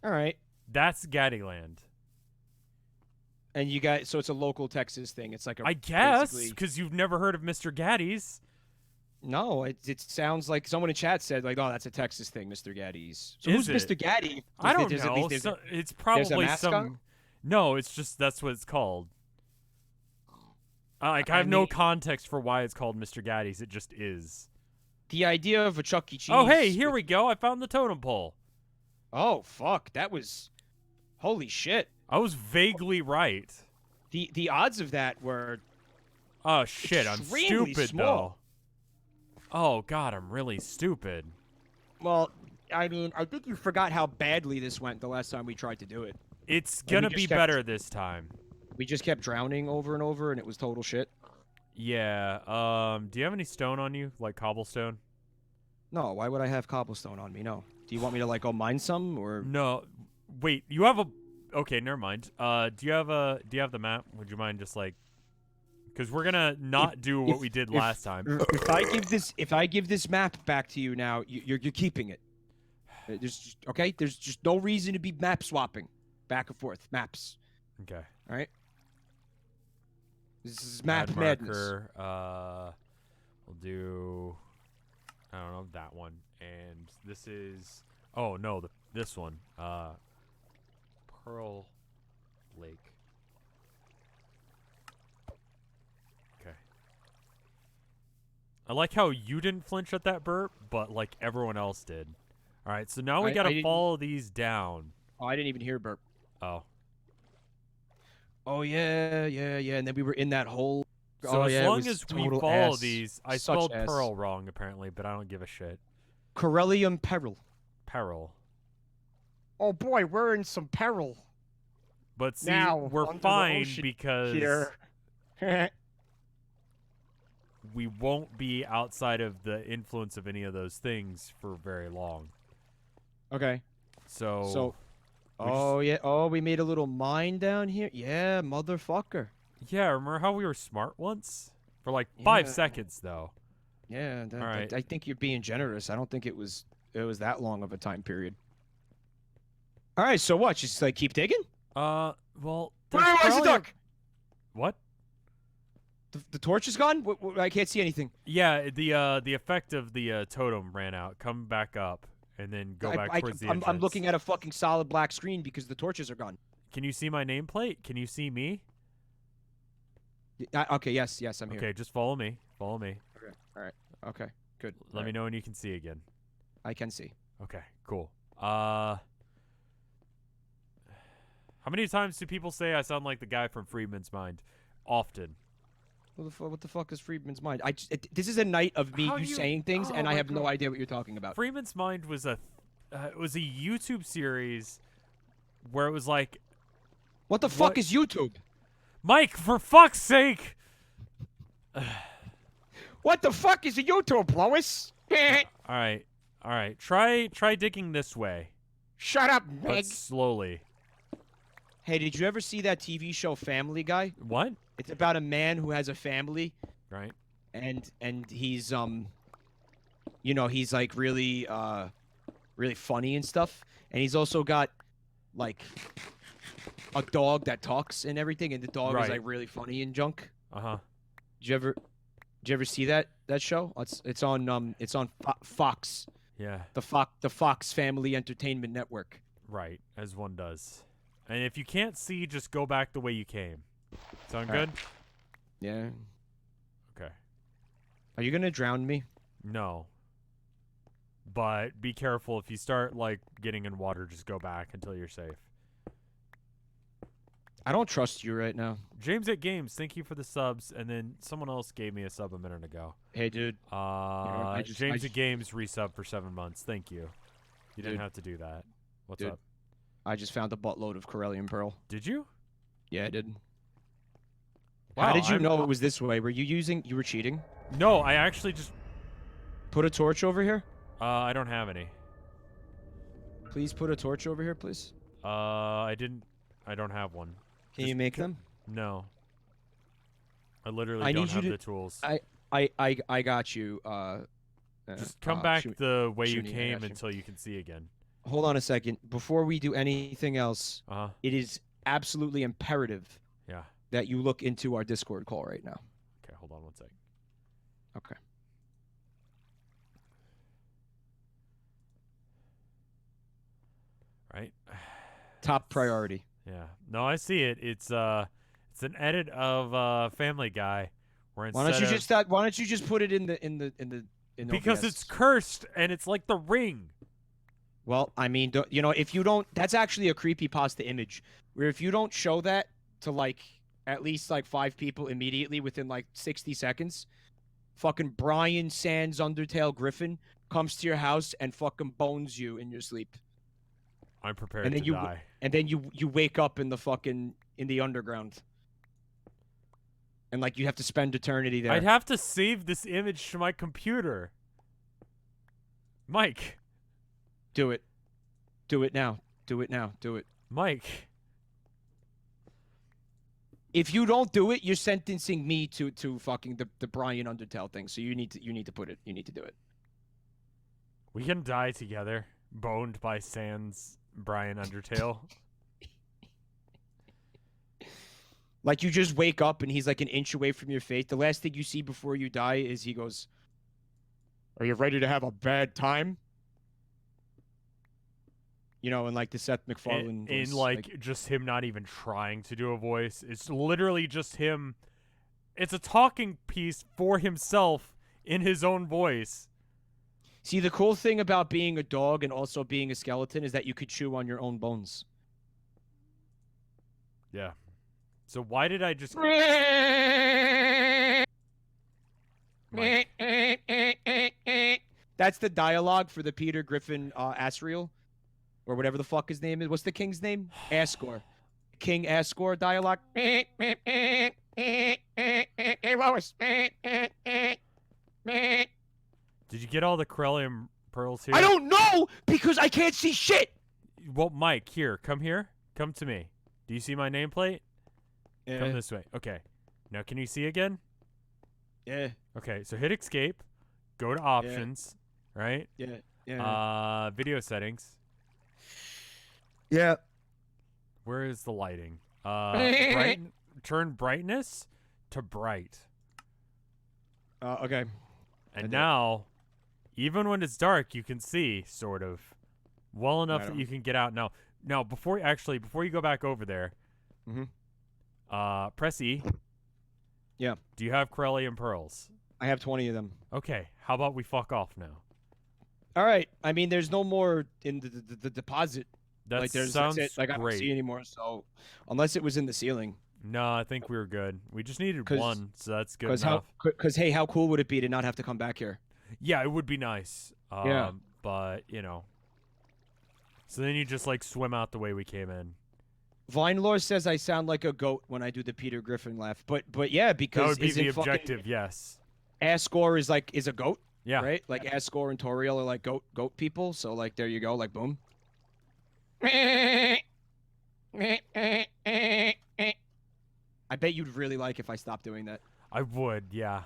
All right. That's Gaddyland. And you got, so it's a local Texas thing. It's like I guess, because you've never heard of Mr. Gaddy's. No, it sounds like someone in chat said, like, oh, that's a Texas thing, Mr. Gaddy's. So Is who's Mr. Gaddy? I don't know. It's probably some. No, it's just that's what it's called. I have no context for why it's called Mr. Gaddy's. It just is. The idea of a Chuck E. Cheese. Oh, hey, here we go. I found the totem pole. Oh, fuck. That was... Holy shit. I was vaguely right. The odds of that were... Oh, shit. I'm stupid, small. though. Oh, God, I'm really stupid. Well, I mean, I think you forgot how badly this went the last time we tried to do it. It's gonna be better this time. We just kept drowning over and over, and it was total shit. Yeah. Do you have any stone on you, like cobblestone? No. Why would I have cobblestone on me? No. Do you want me to like go mine some or? No. Wait. You have a. Okay. Never mind. Do you have the map? Would you mind just like? Because we're gonna not do what we did last time. If I give this map back to you now, you're keeping it. There's just no reason to be map swapping. Back and forth maps. Okay. All right. This is map madness. We'll do. I don't know that one, and this is. Oh no, this one. Pearl Lake. Okay. I like how you didn't flinch at that burp, but like everyone else did. All right, so now we gotta follow these down. Oh, I didn't even hear burp. Oh. Oh yeah, and then we were in that hole. So as long as we follow these, I spelled ass. pearl wrong apparently, but I don't give a shit. Corellium peril. Peril. Oh boy, we're in some peril. But see, now, we're fine because here. we won't be outside of the influence of any of those things for very long. Okay. So. Oh yeah. Oh, we made a little mine down here. Yeah, motherfucker. Yeah, remember how we were smart once? For like 5 seconds, though. Yeah. All right. I think you're being generous. I don't think it was that long of a time period. All right. So what? Just like keep digging? Well. Where was the duck? What? The torch is gone. I can't see anything. Yeah. The effect of the totem ran out. Come back up. And then go back towards the entrance. I'm looking at a fucking solid black screen because the torches are gone. Can you see my nameplate? Can you see me? Okay, yes, I'm here. Okay, just follow me. Follow me. Okay, all right. Okay, good. Let me know when you can see again. I can see. Okay, cool. How many times do people say I sound like the guy from Friedman's Mind? Often. What the fuck is Friedman's Mind? This is a night of me saying things, and I have no idea what you're talking about. Friedman's Mind was a YouTube series where it was like, what the fuck is YouTube? Mike, for fuck's sake! What the fuck is a YouTube, Lois? All right. Try digging this way. Shut up, but Meg. slowly. Hey, did you ever see that TV show Family Guy? What? It's about a man who has a family, Right. and he's you know, he's like really really funny and stuff, and he's also got like a dog that talks and everything, and the dog is like really funny and junk. Uh-huh. Did you ever see that show? It's on Fox. Yeah. The Fox Family Entertainment Network. Right, as one does. And if you can't see, just go back the way you came. Sound All right. good? Yeah. Okay. Are you gonna drown me? No. But be careful. If you start, like, getting in water, just go back until you're safe. I don't trust you right now. James at Games, thank you for the subs. And then someone else gave me a sub a minute ago. Hey, dude. James at Games resub for 7 months. Thank you. You didn't have to do that. What's Dude. up? I just found a buttload of Corellian Pearl. Did you? Yeah, I did. Wow, How did you know it was this way? Were you were cheating? No, I actually just... Put a torch over here? I don't have any. Please put a torch over here, please. I don't have one. Can you make them? No. I literally I don't need you have to- the tools. I got you. Just come back shoot- the way you Shuni, I came got you. until you can see again. Hold on a second. Before we do anything else, Uh-huh. it is absolutely imperative Yeah. that you look into our Discord call right now. Okay, hold on one sec. Okay. Right? Top priority. Yeah. No, I see it. It's an edit of Family Guy where instead Why don't of, you just put it in the because OBS? it's cursed and it's like the ring. Well, I mean, you know, if you don't, that's actually a creepypasta image. Where if you don't show that to like at least like 5 people immediately within like 60 seconds, fucking Brian Sands Undertale Griffin comes to your house and fucking bones you in your sleep, I'm prepared and then to you die. and then you wake up in the underground, and like you have to spend eternity there. I'd have to save this image to my computer. Mike. Do it. Do it now. Do it now. Do it. Mike. If you don't do it, you're sentencing me to fucking the Brian Undertale thing. So you need to put it. You need to do it. We can die together, boned by Sans Brian Undertale. Like you just wake up and he's like an inch away from your face. The last thing you see before you die is he goes, "Are you ready to have a bad time?" You know, and like the Seth MacFarlane voice, in like just him not even trying to do a voice. It's literally just him. It's a talking piece for himself in his own voice. See, the cool thing about being a dog and also being a skeleton is that you could chew on your own bones. Yeah. So why did I just... Mike. That's the dialogue for the Peter Griffin Asriel, or whatever the fuck his name is. What's the king's name? Asgore. King Asgore dialogue. Hey, Lois. Did you get all the Corellium pearls here? I don't know because I can't see shit. Well, Mike, here. Come here. Come to me. Do you see my nameplate? Yeah. Come this way. Okay. Now, can you see again? Yeah. Okay, so hit escape. Go to options. Right? Yeah. Yeah. Video settings. Yeah. Where is the lighting? Turn brightness to bright. Okay. And now, even when it's dark, you can see, sort of, well enough that you can get out. Now, before you go back over there, press E. Yeah. Do you have Corellium pearls? I have 20 of them. Okay, how about we fuck off now? All right. I mean, there's no more in the deposit. That like, sounds that's it. Like, I don't great. see anymore. So, unless it was in the ceiling. No, I think we were good. We just needed 'Cause- one, so that's good enough. Because hey, how cool would it be to not have to come back here? Yeah, it would be nice. Yeah. But, you know. So then you just, like, swim out the way we came in. Vinelore says I sound like a goat when I do the Peter Griffin laugh. But yeah, because That would be isn't the fucking objective, yes. Asgore is a goat, Yeah. right? Like Asgore and Toriel are like goat people. So like there you go, like boom. I bet you'd really like if I stopped doing that. I would, yeah.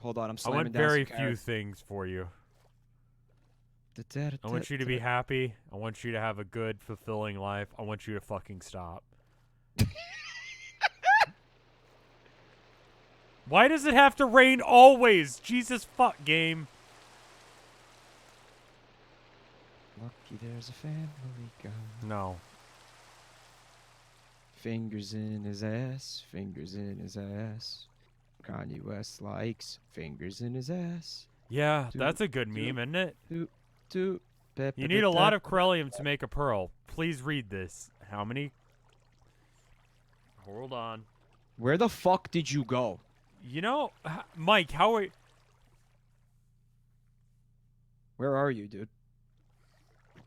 Hold on, I'm I slamming want down very some few carrots. things for you. I want you to be happy. I want you to have a good, fulfilling life. I want you to fucking stop. Why does it have to rain always? Jesus fuck, game. Lucky there's a family guy. No. Fingers in his ass, fingers in his ass. Kanye West likes fingers in his ass. Yeah, that's a good meme, isn't it? You need a lot of Corellium to make a pearl. Please read this. How many? Hold on. Where the fuck did you go? You know, Mike, how are... Where are you, dude?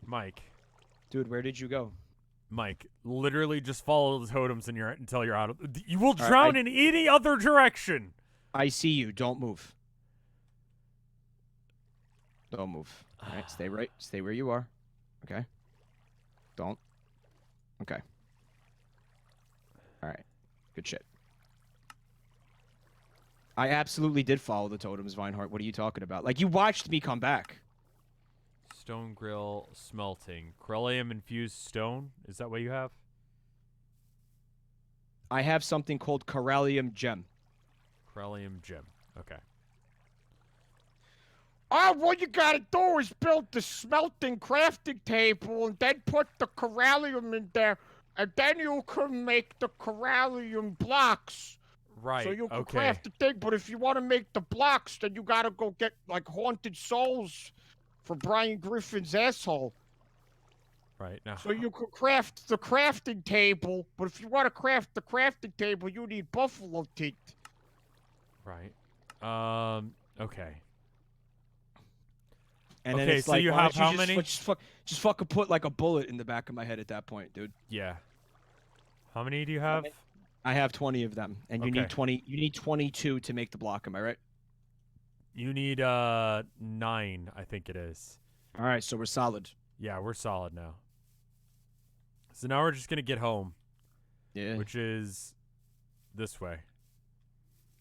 Mike. Dude, where did you go? Mike, literally just follow the totems until you're out of... You will right, drown in any other direction. I see you. Don't move. Don't move. All right, stay where you are. Okay. Don't. Okay. All right. Good shit. I absolutely did follow the totems, Vinehart. What are you talking about? Like, you watched me come back. Stone grill smelting. Corellium infused stone? Is that what you have? I have something called Corellium Gem. Corellium gem. Okay. Oh, what you gotta do is build the smelting crafting table and then put the corallium in there, and then you can make the corallium blocks. Right, So you can okay. craft the thing, but if you want to make the blocks, then you gotta go get, like, haunted souls for Brian Griffin's asshole. Right, now. So you could craft the crafting table, but if you want to craft the crafting table, you need buffalo teeth. Right. Okay. And then Okay, it's so like, you why have don't how you many? Just fucking put like a bullet in the back of my head at that point, dude. Yeah. How many do you have? I have 20 of them, and you Okay. need 20. You need 22 to make the block. Am I right? You need 9, I think it is. All right, so we're solid. Yeah, we're solid now. So now we're just gonna get home, Yeah. which is this way.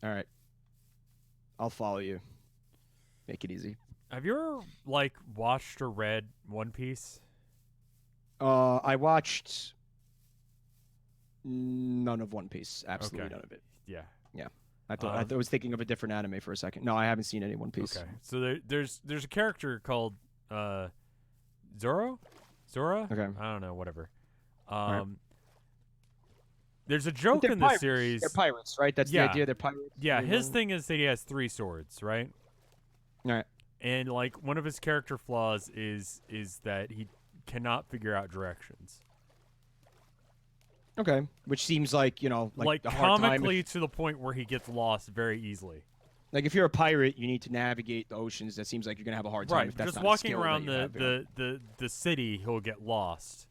All right. I'll follow you. Make it easy. Have you ever like watched or read One Piece? I watched none of One Piece. Absolutely Okay. none of it. Yeah. I was thinking of a different anime for a second. No, I haven't seen any One Piece. Okay. So there's a character called Zoro? Zora? Okay. I don't know, whatever. Right. There's a joke They're in the pirates. series. They're pirates, right? That's Yeah. the idea. They're pirates. Yeah, his thing is that he has 3 swords, right? All right. And like one of his character flaws is that he cannot figure out directions. Okay. Which seems like, Like a hard time. comically to the point where he gets lost very easily. Like if you're a pirate, you need to navigate the oceans. That seems like you're gonna have a hard time. Right, If that's just not a walking skill around that you have, the city, he'll get lost.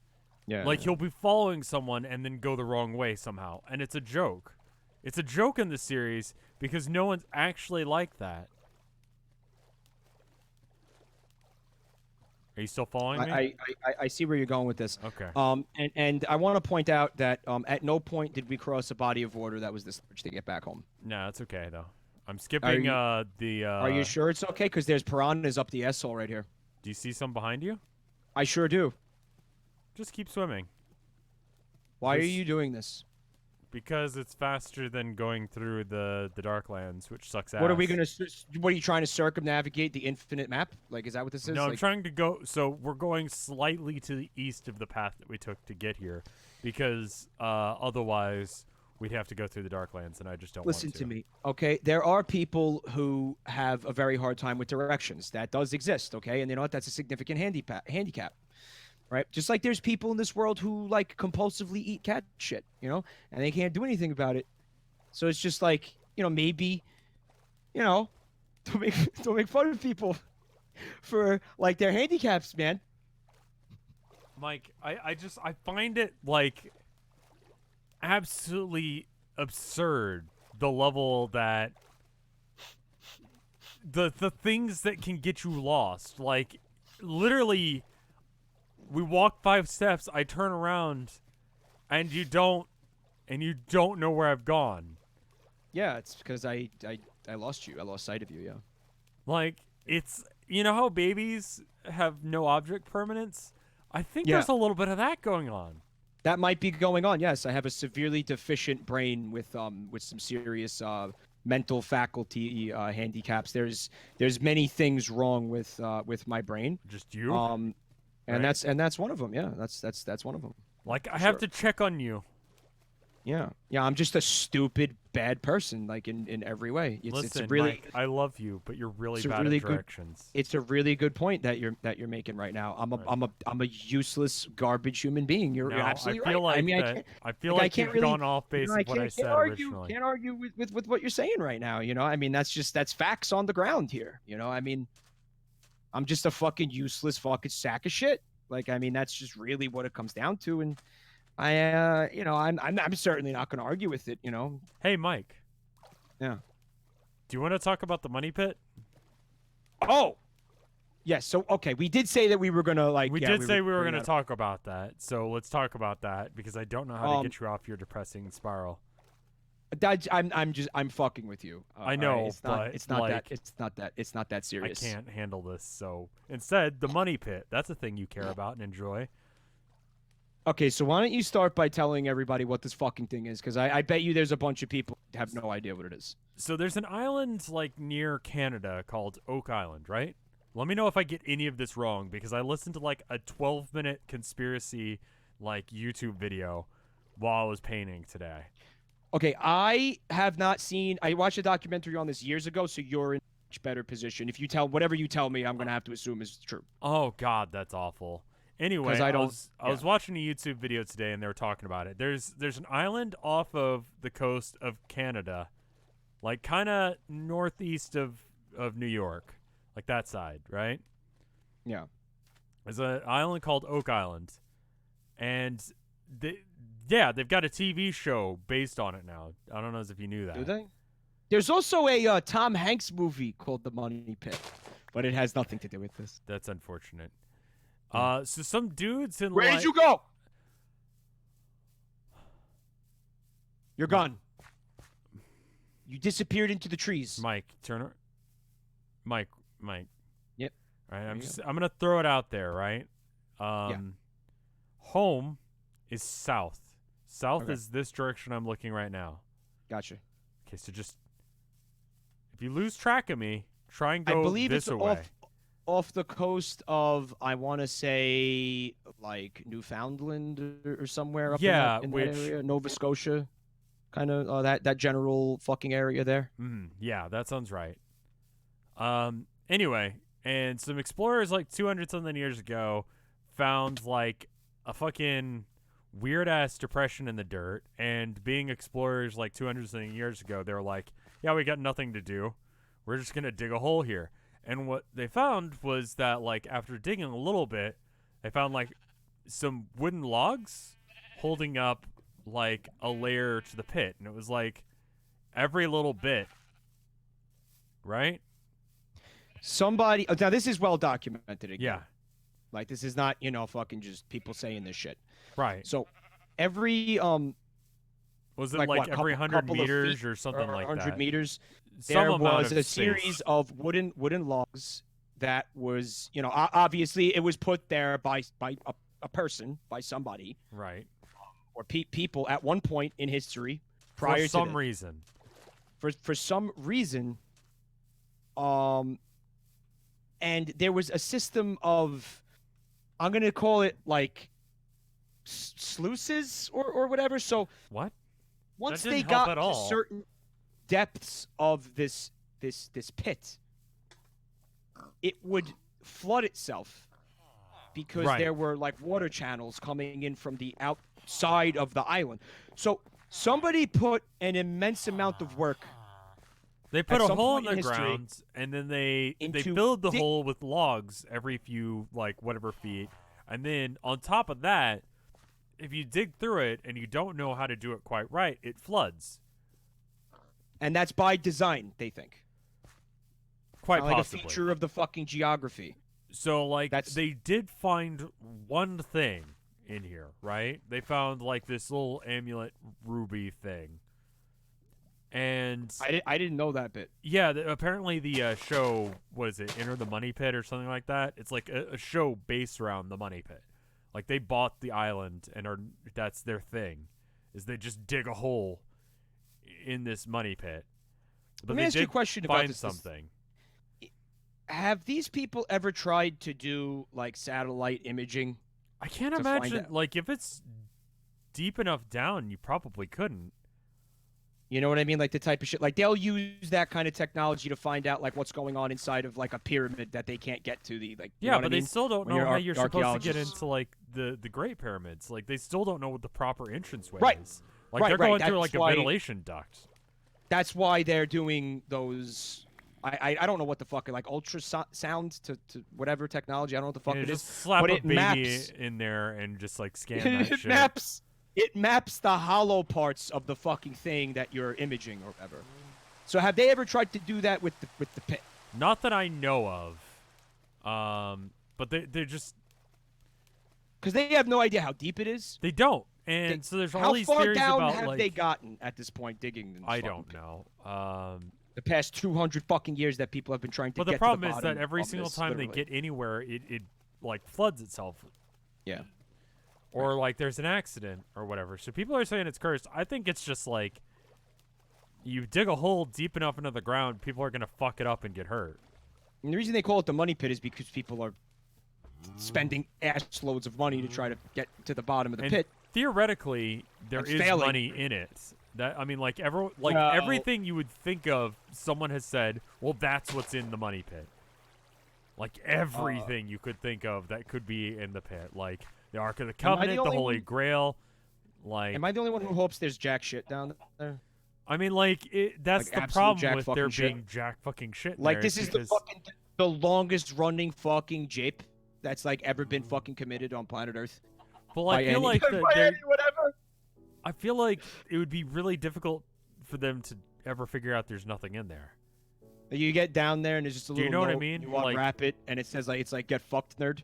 yeah. Like he'll be following someone and then go the wrong way somehow, and it's a joke. It's a joke in the series because no one's actually like that. Are you still following me? I see where you're going with this. Okay. And I want to point out that at no point did we cross a body of water that was this large to get back home. No, it's okay though. I'm skipping the. Are you sure it's okay? Because there's piranhas up the asshole right here. Do you see some behind you? I sure do. Just keep swimming. Why are This- you doing this? Because it's faster than going through the Darklands, which sucks ass. What are we gonna? What are you trying to circumnavigate the infinite map? Like, is that what this is? No, I'm Like, trying to go. So we're going slightly to the east of the path that we took to get here, because otherwise we'd have to go through the Darklands, and I just don't Listen want to me, okay? There are people who have a very hard time with directions. That does exist, okay? And you know what? That's a significant handicap, right? Just like there's people in this world who like compulsively eat cat shit, and they can't do anything about it. So it's just like, maybe, don't make fun of people for like their handicaps, man. Mike, I find it like absolutely absurd the level that the things that can get you lost. Like literally We walk 5 steps. I turn around, and you don't know where I've gone. Yeah, it's because I lost you. I lost sight of you. Yeah. Like, it's, you know how babies have no object permanence? I think Yeah. there's a little bit of that going on. That might be going on. Yes, I have a severely deficient brain with some serious mental faculty handicaps. There's many things wrong with my brain. Just you? And right? that's one of them. Yeah, that's one of them. Like, I have to check on you. Yeah, I'm just a stupid bad person, like in every way. Listen, it's a really, Mike, I love you, but you're really bad really at directions. It's a really good point that you're making right now. I'm a useless garbage human being. You're absolutely I feel right. Like I mean, I feel like can't you've really, gone off base of what I said originally. Can't argue with what you're saying right now. You know, I mean, that's facts on the ground here. You know, I mean, I'm just a fucking useless fucking sack of shit. Like, I mean, that's just really what it comes down to. And I'm certainly not going to argue with it. You know. Hey, Mike. Yeah. Do you want to talk about the money pit? Oh. Yes. So okay, we did say that we were gonna We did say we were gonna talk about that. So let's talk about that because I don't know how to get you off your depressing spiral. I'm fucking with you. I know, it's but it's not like, it's not that serious. I can't handle this. So instead, the money pit. That's a thing you care about and enjoy. Okay, so why don't you start by telling everybody what this fucking thing is? Because I bet you there's a bunch of people who have no idea what it is. So there's an island like near Canada called Oak Island, right? Let me know if I get any of this wrong because I listened to like a 12-minute conspiracy like YouTube video while I was painting today. Okay, I have not seen. I watched a documentary on this years ago, so you're in a much better position. If you tell whatever you tell me, I'm gonna have to assume is true. Oh God, that's awful. Anyway, I was watching a YouTube video today and they were talking about it. There's an island off of the coast of Canada, like kind of northeast of New York, like that side, right? Yeah. There's an island called Oak Island, and they've got a TV show based on it now. I don't know if you knew that. Do they? There's also a Tom Hanks movie called The Money Pit, but it has nothing to do with this. That's unfortunate. So some dudes in Where did you go? You're gone. You disappeared into the trees. Mike, Turner. Mike. Yep. All right, I'm gonna throw it out there, right? Home is south. South is this direction I'm looking right now. Gotcha. Okay, so just if you lose track of me, try and go I believe this it's away. Off the coast of, I want to say, like Newfoundland or somewhere up in that area, Nova Scotia, kind of that general fucking area there. Yeah, that sounds right. Anyway, and some explorers like 200 something years ago found like a fucking weird ass depression in the dirt, and being explorers like 200 something years ago, they were like, yeah, we got nothing to do. We're just gonna dig a hole here. And what they found was that, like, after digging a little bit, they found, like, some wooden logs holding up, like, a layer to the pit. And it was, like, every little bit. Right? Somebody... Now, this is well documented again. Yeah. Like, this is not, fucking just people saying this shit. Right. So, every... was it, like every 100 meters or something like that? 100 meters... Some there amount was of a space. series of wooden logs that was, obviously it was put there by a person, by somebody, right, or people at one point in history prior for some to reason. For some reason, and there was a system of, I'm gonna call it like sluices or whatever. So what? Once that they didn't help got at to all. certain depths of this pit, it would flood itself because there were like water channels coming in from the outside of the island. So somebody put an immense amount of work. They put a hole in the ground, and then they filled the hole with logs every few, like, whatever feet. And then on top of that, if you dig through it and you don't know how to do it quite right, it floods. And that's by design, they think. Quite like possibly. a feature of the fucking geography. So, like, That's- they did find one thing in here, right? They found, like, this little amulet ruby thing. And I didn't know that bit. yeah, apparently the show, what is it, Enter the Money Pit or something like that? It's like a show based around the Money Pit. Like, they bought the island and that's their thing, is they just dig a hole in this money pit. But Let me they ask you a did question about find this. something. Have these people ever tried to do like satellite imaging? I can't to find imagine, out? like, if it's deep enough down, you probably couldn't. You know what I mean? Like the type of shit. Like they'll use that kind of technology to find out like what's going on inside of like a pyramid that they can't get to. The like. You Yeah, know what but I they mean? still don't When know you're how you're supposed to get archaeologists. into, like, the Great Pyramids. Like, they still don't know what the proper entranceway Right. is. Like, Right, they're right. going through, That's like, a why- ventilation duct. That's why they're doing those. I don't know what the fuck like ultrasound to whatever technology. I don't know what the fuck Yeah, it just is. slap but a it baby maps- in there and just, like, scan that it shit. maps. It maps the hollow parts of the fucking thing that you're imaging or whatever. So have they ever tried to do that with the pit? Not that I know of. But they're just... Because they have no idea how deep it is. They don't. And so there's all How these far theories down about, have like... they gotten at this point digging? This I fucking don't pit? know. The past 200 fucking years that people have been trying to But get the problem to the is bottom that every of single this, time they literally. get anywhere, it like floods itself. Yeah. Or like there's an accident or whatever. So people are saying it's cursed. I think it's just like you dig a hole deep enough into the ground, people are gonna fuck it up and get hurt. And the reason they call it the money pit is because people are spending ass loads of money to try to get to the bottom of the And pit. theoretically, there It's is failing. money in it. That I mean, like No. everything you would think of, someone has said, well, that's what's in the money pit. Like everything you could think of that could be in the pit, like the Ark of the Am I the Covenant, the only Holy one- Grail. Like, Am I the only one who hopes there's jack shit down there? I mean, like that's Like the absolute problem jack with fucking there shit? being jack fucking shit. in Like there this is because the longest running fucking jape that's like ever been fucking committed on planet Earth. Well, I by feel any- like by any whatever. I feel like it would be really difficult for them to ever figure out there's nothing in there. You get down there and there's just a Do you little know what I note, mean? You Like- unwrap it and it says like it's like get fucked, nerd.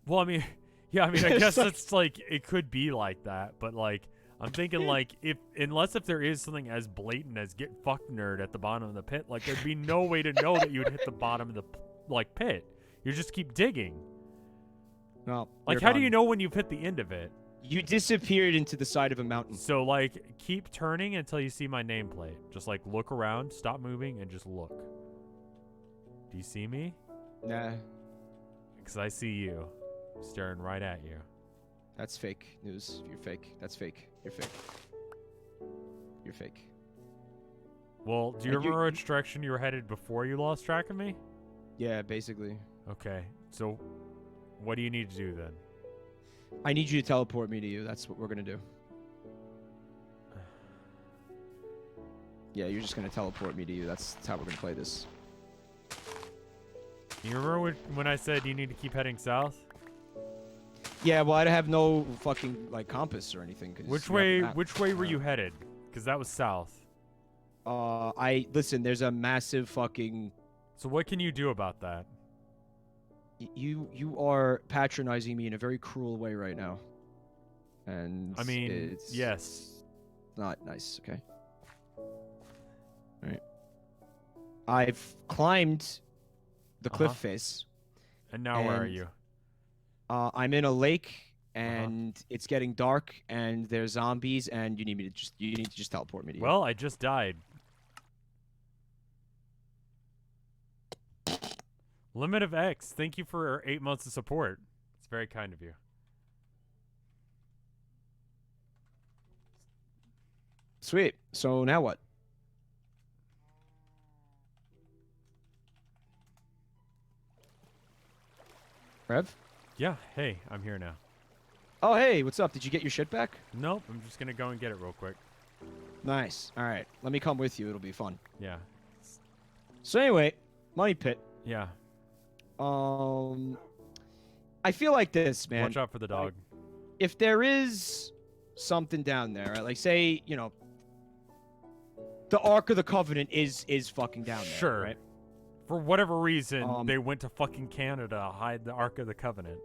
Well, I mean, yeah, I mean, I It's guess like- it's like it could be like that, but like I'm thinking like unless there is something as blatant as get fucked nerd at the bottom of the pit, like there'd be no way to know that you would hit the bottom of the like pit. You just keep digging. No. Like you're how do gone. you know when you've hit the end of it? You disappeared into the side of a mountain. So like keep turning until you see my nameplate. Just like look around, stop moving, and just look. Do you see me? Nah, Because I see you staring right at you. that's fake news. You're fake. That's fake. You're fake. You're fake. Well, do you And you- remember which direction you were headed before you lost track of me? Yeah, basically. Okay, so what do you need to do then? I need you to teleport me to you. That's what we're gonna do. Yeah, you're just gonna teleport me to you. That's how we're gonna play this. You remember when I said you need to keep heading south? Yeah, well, I have no fucking like compass or anything. 'Cause Which you have way? the map. Which way were you headed? Because that was south. I listen. There's a massive fucking. So what can you do about that? You are patronizing me in a very cruel way right now. And I mean, it's yes. not nice. Okay. All right. I've climbed the cliff Uh-huh. face. And now where are and- you? I'm in a lake, and it's getting dark, and there's zombies, and you need to just teleport me to you. Well, I just died. Limit of X. Thank you for 8 months of support. It's very kind of you. Sweet. So now what? Rev? Yeah. Hey, I'm here now. Oh, hey, what's up? Did you get your shit back? Nope. I'm just gonna go and get it real quick. Nice. All right. Let me come with you. It'll be fun. Yeah. So anyway, money pit. Yeah. I feel like this, man. Watch out for the dog. If there is something down there, right? Like say, you know, the Ark of the Covenant is fucking down there, Sure. right? For whatever reason, they went to fucking Canada to hide the Ark of the Covenant.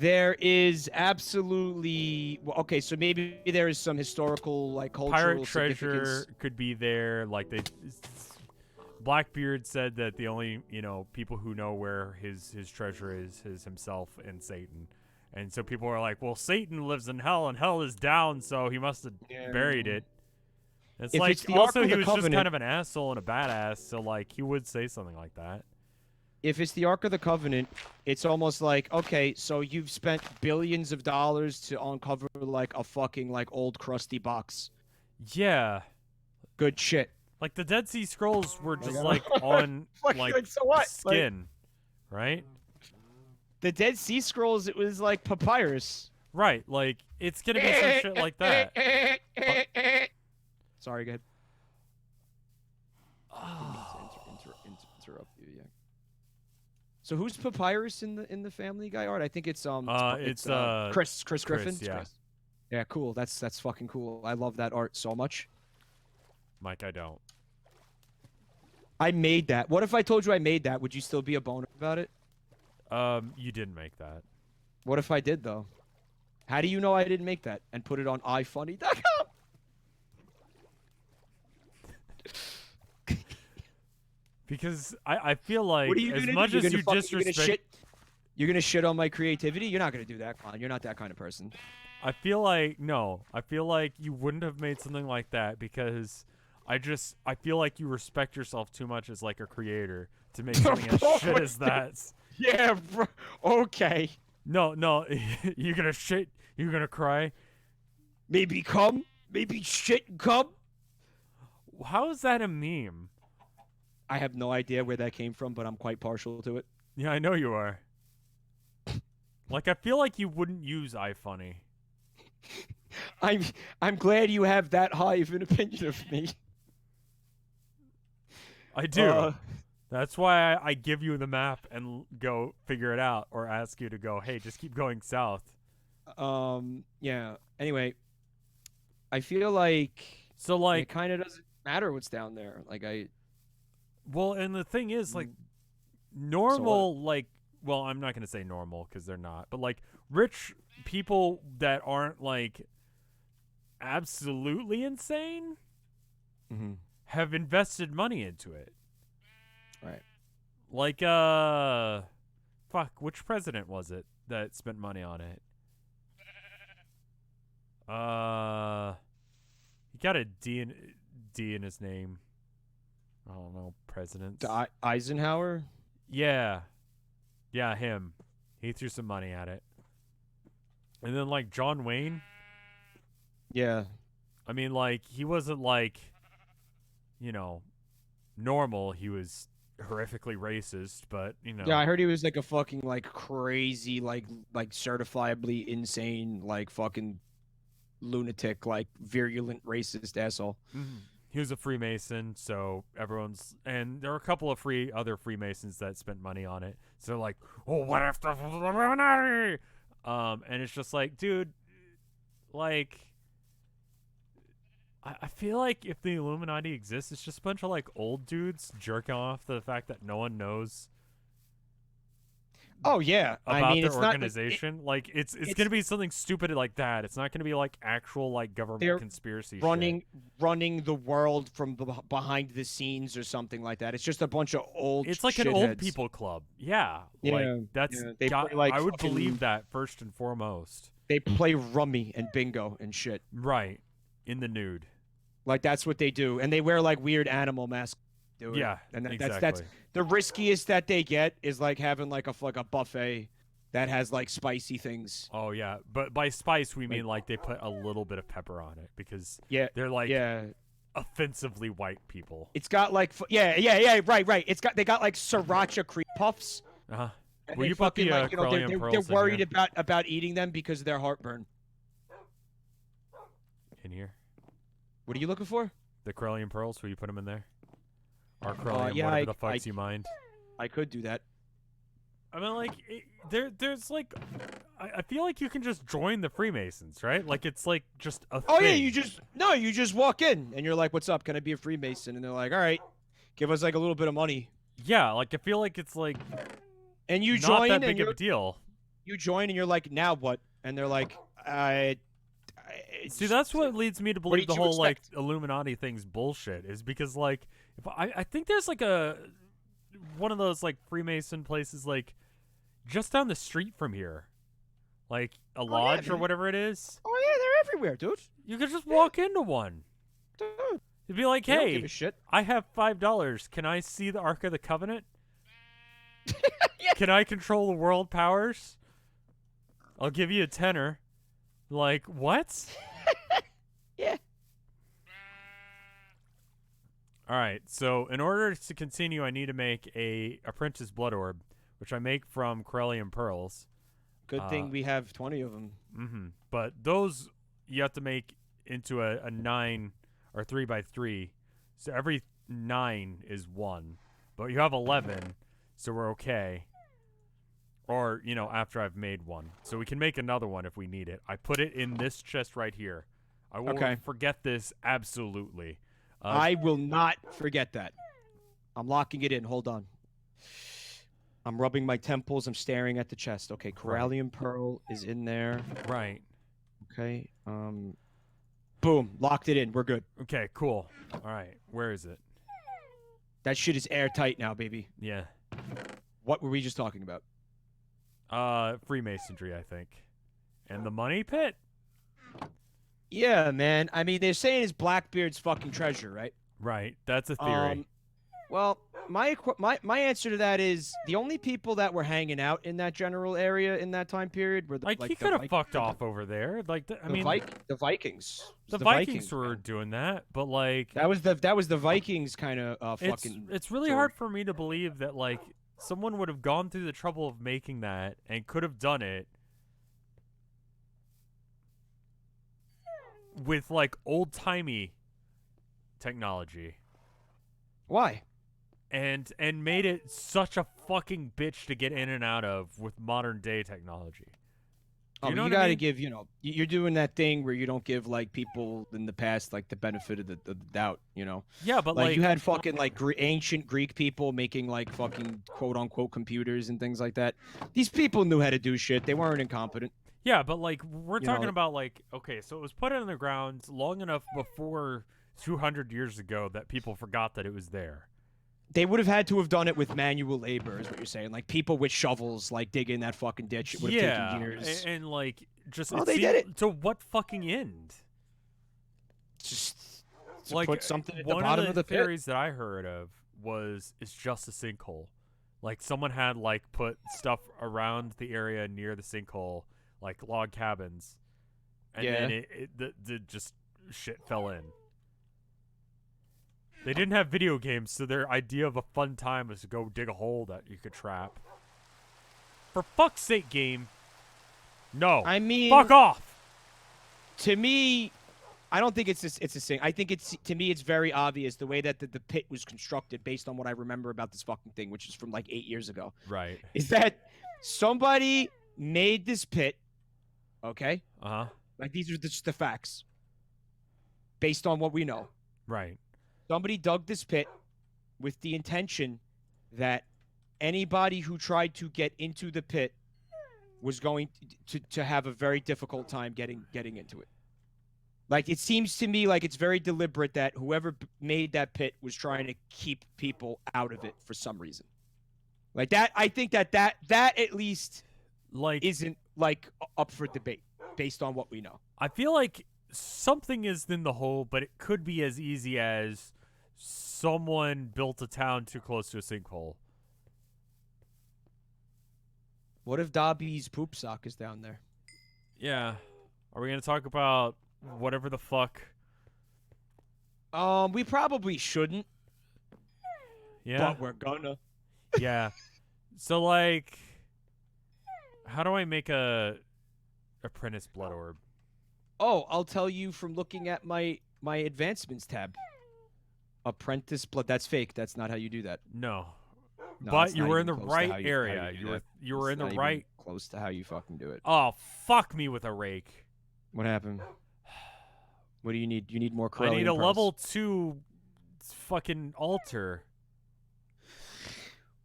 There is absolutely okay. So maybe there is some historical, like cultural Pirate significance. treasure could be there. Like Blackbeard said that the only people who know where his treasure is himself and Satan, and so people are like, well, Satan lives in hell and hell is down, so he must have buried it. It's If like it's the also Ark of he the was just Covenant- kind of an asshole and a badass, so like he would say something like that. If it's the Ark of the Covenant, it's almost like, okay, so you've spent billions of dollars to uncover like a fucking like old crusty box. Yeah. Good shit. Like the Dead Sea Scrolls were just like on like so what? skin, right? The Dead Sea Scrolls, it was like papyrus. Right, like it's gonna be some shit like that. Sorry, go ahead. Oh. Interrupt you, yeah. So who's papyrus in the Family Guy art? I think it's Chris Griffin. Yeah. Chris. Yeah, cool. That's fucking cool. I love that art so much. Mike, I don't. I made that. What if I told you I made that? Would you still be a boner about it? You didn't make that. What if I did though? How do you know I didn't make that and put it on ifunny.com? Because I feel like What are you as gonna much do? as you disrespect, You're gonna shit on my creativity? You're not gonna do that, Con. You're not that kind of person. I feel like you wouldn't have made something like that because I feel like you respect yourself too much as like a creator to make something as shit as that. Yeah, bro. Okay. No, you're gonna shit. You're gonna cry. Maybe come. Maybe shit and come. How is that a meme? I have no idea where that came from, but I'm quite partial to it. Yeah, I know you are. Like, I feel like you wouldn't use iFunny. I'm glad you have that high of an opinion of me. I do. That's why I give you the map and go figure it out, or ask you to go, hey, just keep going south. Yeah. Anyway, I feel like it it kind of doesn't matter what's down there. Well, and the thing is, like, normal, well, I'm not gonna say normal because they're not, but like rich people that aren't like absolutely insane have invested money into it. Right. Like, which president was it that spent money on it? He got a D in his name. I don't know, presidents. Eisenhower? Yeah, him. He threw some money at it. And then, like, John Wayne. Yeah. I mean, like, he wasn't, like, normal. He was horrifically racist, but, Yeah, I heard he was, like, a fucking, like, crazy, like certifiably insane, like, fucking lunatic, like, virulent racist asshole. Mm-hmm. He was a Freemason, so and there were a couple of other Freemasons that spent money on it. So they're like, oh, what if the Illuminati? And it's just like, dude, like, I feel like if the Illuminati exists, it's just a bunch of like old dudes jerking off to the fact that no one knows. Oh yeah, about their it's organization. It's gonna be something stupid like that. It's not gonna be like actual like government conspiracy running the world from behind the scenes or something like that. It's just a bunch of old. It's like an old people club. Yeah, I would believe that first and foremost. They play rummy and bingo and shit. Right, in the nude. Like that's what they do, and they wear like weird animal masks. Yeah, and exactly. That's the riskiest that they get is like having like a buffet that has like spicy things. Oh yeah, but by spice we mean like they put a little bit of pepper on it because they're like offensively white people. It's got like right. They got like sriracha cream puffs. Will you put the they're worried about eating them because of their heartburn. In here. What are you looking for? The Corellian pearls. Will you put them in there? Or Corellian, whatever the fucks you mind. I could do that. I mean, like, there's like, I feel like you can just join the Freemasons, right? Like, it's like just a thing. Oh yeah, you just walk in and you're like, "What's up? Can I be a Freemason?" And they're like, "All right, give us like a little bit of money." Yeah, like I feel like it's like And you not join, that and big of you're, a deal. you join, and you're like, now what? And they're like, See, that's what leads me to what believe did the you whole like expect? Illuminati thing's bullshit. Is because like if I think there's like one of those like Freemason places like just down the street from here, like a lodge or man. whatever it is. Oh yeah, they're everywhere, dude. You could just walk into one. Dude, You'd be like, they don't give hey, a shit. I have $5. Can I see the Ark of the Covenant? Yeah. Can I control the world powers? I'll give you a tenner. Like, what? Yeah. All right, so in order to continue, I need to make a Apprentice Blood Orb, which I make from Corellium Pearls. Good thing we have 20 of them. Mm-hmm. But those you have to make into a 9 or 3x3. So every 9 is 1. But you have 11, so we're okay. Or, you know, after I've made one. So we can make another one if we need it. I put it in this chest right here. I won't forget this absolutely. I will not forget that. I'm locking it in. Hold on. I'm rubbing my temples. I'm staring at the chest. Okay, Corallium Pearl is in there. Right. Okay. Boom. Locked it in. We're good. Okay, cool. All right. Where is it? That shit is airtight now, baby. Yeah. What were we just talking about? Freemasonry, I think. And the money pit? Yeah, man. I mean, they're saying it's Blackbeard's fucking treasure, right? Right. That's a theory. Well, my answer to that is the only people that were hanging out in that general area in that time period were the, like he could have fucked off over there. Like I mean, the Vikings. The Vikings were doing that, but like that was the Vikings kind of fucking. It's really hard for me to believe that like someone would have gone through the trouble of making that and could have done it with like old-timey technology. Why? And made it such a fucking bitch to get in and out of with modern day technology. You gotta give, you're doing that thing where you don't give like people in the past like the benefit of the doubt, Yeah, but like you had fucking like ancient Greek people making like fucking quote unquote computers and things like that. These people knew how to do shit. They weren't incompetent. Yeah, but like we're talking about like okay, so it was put in the ground long enough before 200 years ago that people forgot that it was there. They would have had to have done it with manual labor, is what you're saying. Like people with shovels, like digging that fucking ditch. It would have taken years. And like just they did it. To what fucking end? Just to like put something at the one bottom of of the the pit. theories that I heard of was it's just a sinkhole. Like someone had like put stuff around the area near the sinkhole, like log cabins, and then the just shit fell in. They didn't have video games, so their idea of a fun time was to go dig a hole that you could trap. For fuck's sake, game. No. I mean, fuck off. To me, I don't think it's a thing. I think to me it's very obvious the way that the pit was constructed based on what I remember about this fucking thing, which is from like 8 years ago. Right. Is that somebody made this pit, okay? Uh-huh. Like these are just the facts based on what we know. Right. Somebody dug this pit with the intention that anybody who tried to get into the pit was going to have a very difficult time getting into it. Like, it seems to me like it's very deliberate that whoever made that pit was trying to keep people out of it for some reason. Like that, I think that at least like isn't like up for debate based on what we know. I feel like something is in the hole, but it could be as easy as someone built a town too close to a sinkhole. What if Dobby's poop sock is down there? Yeah. Are we going to talk about whatever the fuck? We probably shouldn't. Yeah. But we're gonna. Yeah. So, like, how do I make a Apprentice Blood Orb? Oh, I'll tell you from looking at my advancements tab. Apprentice Blood. That's fake. That's not how you do that. No. No, but you were in the right area. You were in the right. Close to how you fucking do it. Oh, fuck me with a rake. What happened? What do you need? You need more Corellium I need a pearls. level 2 fucking altar.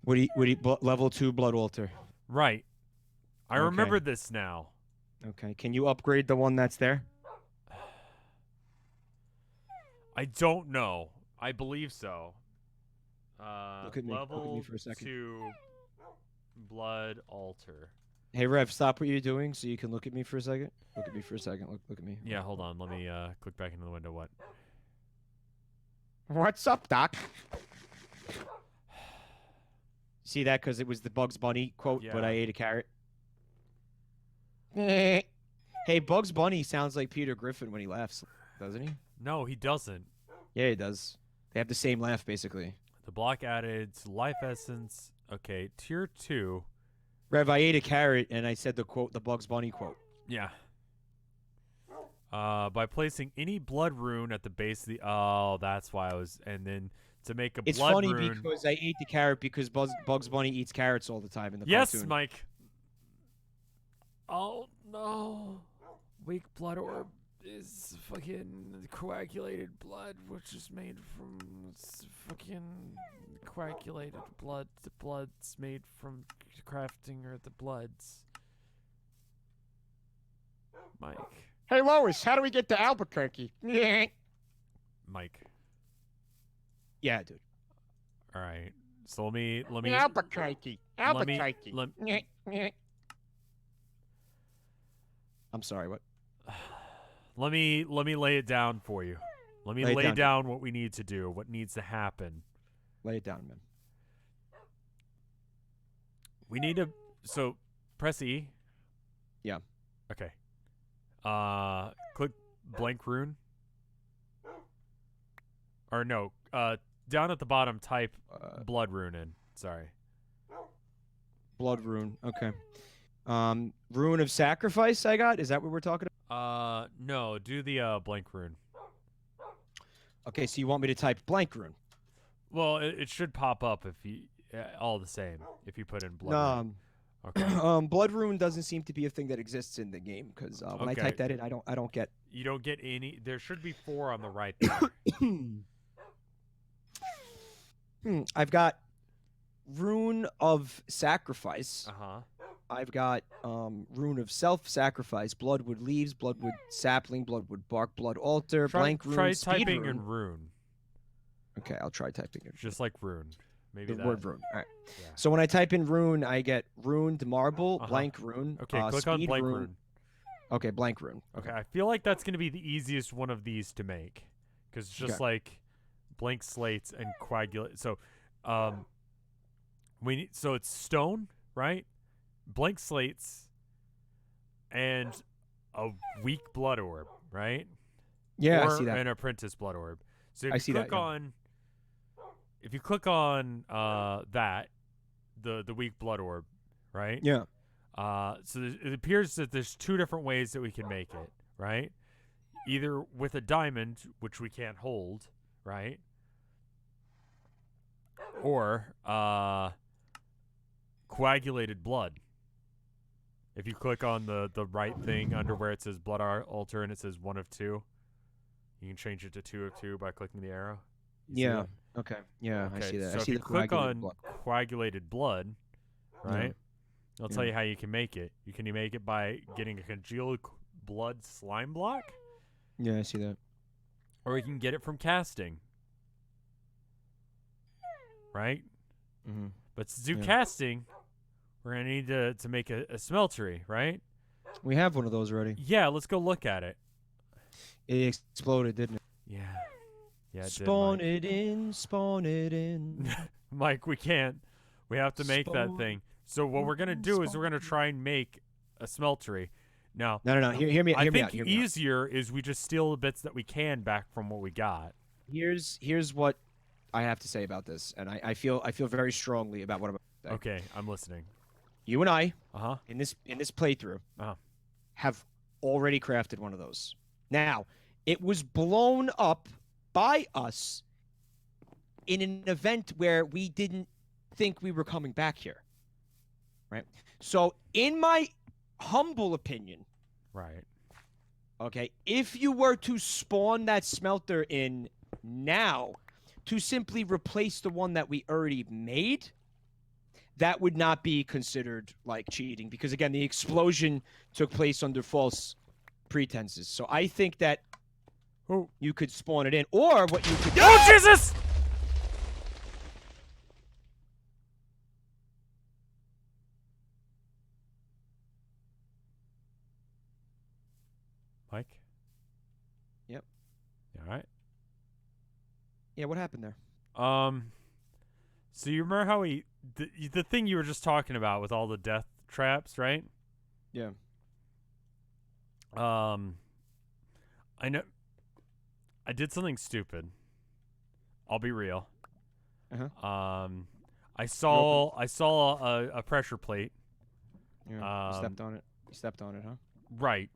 Level 2 blood altar. Right. I Okay. remember this now. Okay. Can you upgrade the one that's there? I don't know. I believe so. Look at me. Look at me Level for a second. 2 blood altar. Hey, Rev, stop what you're doing so you can look at me for a second. Look at me for a second. Look at me. Yeah, hold on. Let me click back into the window. What? What's up, Doc? See that? Because it was the Bugs Bunny quote, but I Yeah. ate a carrot. Hey, Bugs Bunny sounds like Peter Griffin when he laughs, doesn't he? No, he doesn't. Yeah, he does. They have the same laugh, basically. The block added to life essence. Okay, tier 2. Rev, I ate a carrot, and I said the quote, the Bugs Bunny quote. Yeah. By placing any blood rune at the base of the... Oh, that's why I was... And then to make a It's blood funny rune... because I ate the carrot because Bugs Bunny eats carrots all the time in the Yes, cartoon. Mike. Oh, no. Weak blood orb is fucking coagulated blood, which is made from fucking coagulated blood. The blood's made from crafting or the bloods. Mike. Hey, Lois, how do we get to Albuquerque? Mike. Yeah, dude. All right. So let me Albuquerque. Albuquerque. I'm sorry, what? let me lay it down for you. Let me lay down. down what we need to do, what needs to happen. Lay it down, man. We need to so press E. Yeah. Okay. Click blank rune. Or no, down at the bottom type blood rune in. Sorry. Blood rune. Okay. Rune of sacrifice I got? Is that what we're talking about? No, do the blank rune. Okay, so you want me to type blank rune? Well, it should pop up if you all the same if you put in blood rune. Okay. Blood rune doesn't seem to be a thing that exists in the game because when I type that in, I don't get. You don't get any. There should be 4 on the right there. I've got rune of sacrifice. Uh-huh. I've got rune of self-sacrifice, bloodwood leaves, bloodwood sapling, bloodwood bark, blood altar, blank rune, Try speed typing rune. in rune. Okay, I'll try typing in Just like rune. Maybe the that. word rune. All right. Yeah. So when I type in rune, I get runed marble, blank rune. Okay, click on speed blank rune. Okay, blank rune. Okay, I feel like that's going to be the easiest one of these to make. Because it's just like blank slates and coagulate. So, so it's stone, right? Blank slates and a weak blood orb, right? Yeah, or I see that. An apprentice blood orb. So if I you see click that, yeah. on if you click on that, the weak blood orb, right? Yeah. So it appears that there's 2 different ways that we can make it, right? Either with a diamond, which we can't hold, right? Or coagulated blood. If you click on the right thing under where it says blood altar and it says 1 of 2, you can change it to 2 of 2 by clicking the arrow. You see Yeah. that? Okay. Yeah, Okay, I see that. So I if see you the click on blood. coagulated blood, right? I'll tell Yeah. you how you can make it. You can make it by getting a congealed blood slime block, Yeah, I see that. or you can get it from casting, right? Mm-hmm. But to do Yeah. casting, we're gonna need to make a smeltery, right? We have one of those already. Yeah, let's go look at it. It exploded, didn't it? Yeah. Yeah, it Spawn did, it in, spawn it in. Mike. Mike, we can't. We have to make that Spawn- thing. So what we're gonna do is we're gonna try and make a smeltery. Now, No. Hear me I out. think Hear me out. easier is we just steal the bits that we can back from what we got. Here's what I have to say about this, and I feel very strongly about what I'm about to say. Okay, I'm listening. You and I, Uh-huh. in this playthrough, Uh-huh. have already crafted one of those. Now, it was blown up by us in an event where we didn't think we were coming back here. Right? So, in my humble opinion, Right. okay, if you were to spawn that smelter in now to simply replace the one that we already made, that would not be considered like cheating because again, the explosion took place under false pretenses. So I think that you could spawn it in, or what you could. Oh Jesus! Mike? Yep. You all right? Yeah, what happened there? So you remember how the thing you were just talking about with all the death traps, right? Yeah. I know I did something stupid. I'll be real. I saw a pressure plate. Yeah. You stepped on it. You stepped on it, huh? Right.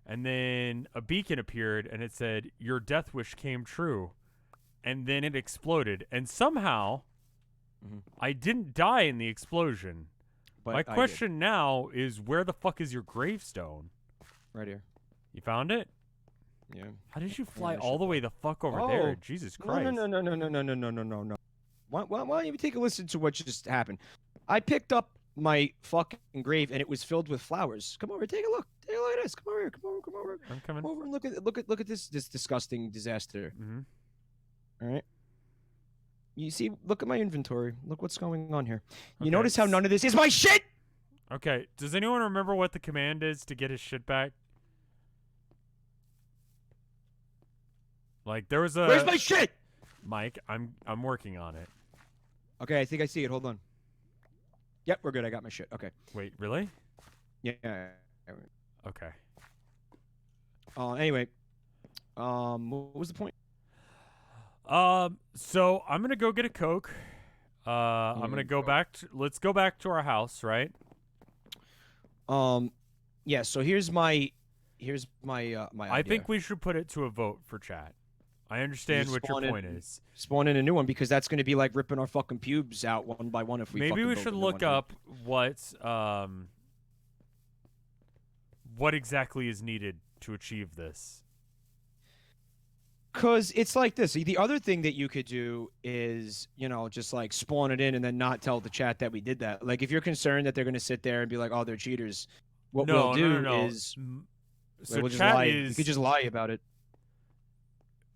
And then a beacon appeared and it said, "Your death wish came true." And then it exploded. And somehow, I didn't die in the explosion. But my question now is, where the fuck is your gravestone? Right here. You found it? Yeah. How did you fly all the way the fuck over there? Jesus Christ. No. Why don't you take a listen to what just happened? I picked up my fucking grave and it was filled with flowers. Come over, take a look. Take a look at this. Come over here. Come over. I'm coming. Come over and look at this disgusting disaster. All right. You see, look at my inventory. Look what's going on here. You notice how none of this is my shit? Okay. Does anyone remember what the command is to get his shit back? Like there was a. Where's my shit? Mike, I'm working on it. Okay, I think I see it. Hold on. Yep, we're good. I got my shit. Okay. Wait, really? Yeah. Okay. Anyway, what was the point? So I'm gonna go get a Coke. I'm gonna go back. Let's go back to our house, right? Yeah. So here's my my. I think we should put it to a vote for chat. I understand what your point is. Spawn in a new one because that's going to be like ripping our fucking pubes out one by one if we. Maybe we should look up what exactly is needed to achieve this. Because it's like this. The other thing that you could do is, just like spawn it in and then not tell the chat that we did that. Like if you're concerned that they're going to sit there and be like, "Oh, they're cheaters," what we'll do is, so we'll chat you could just lie about it.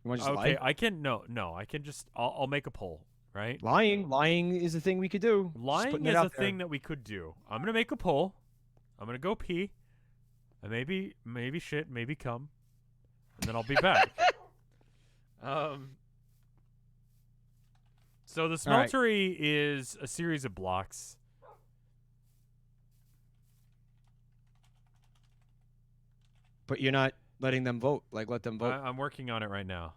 You want to just lie? I can no. I can just. I'll make a poll. Right? Lying is a thing we could do. Lying is a thing that we could do. I'm gonna make a poll. I'm gonna go pee, and maybe shit, maybe come, and then I'll be back. So the smeltery is a series of blocks. But you're not letting them vote. Like, let them vote. I'm working on it right now.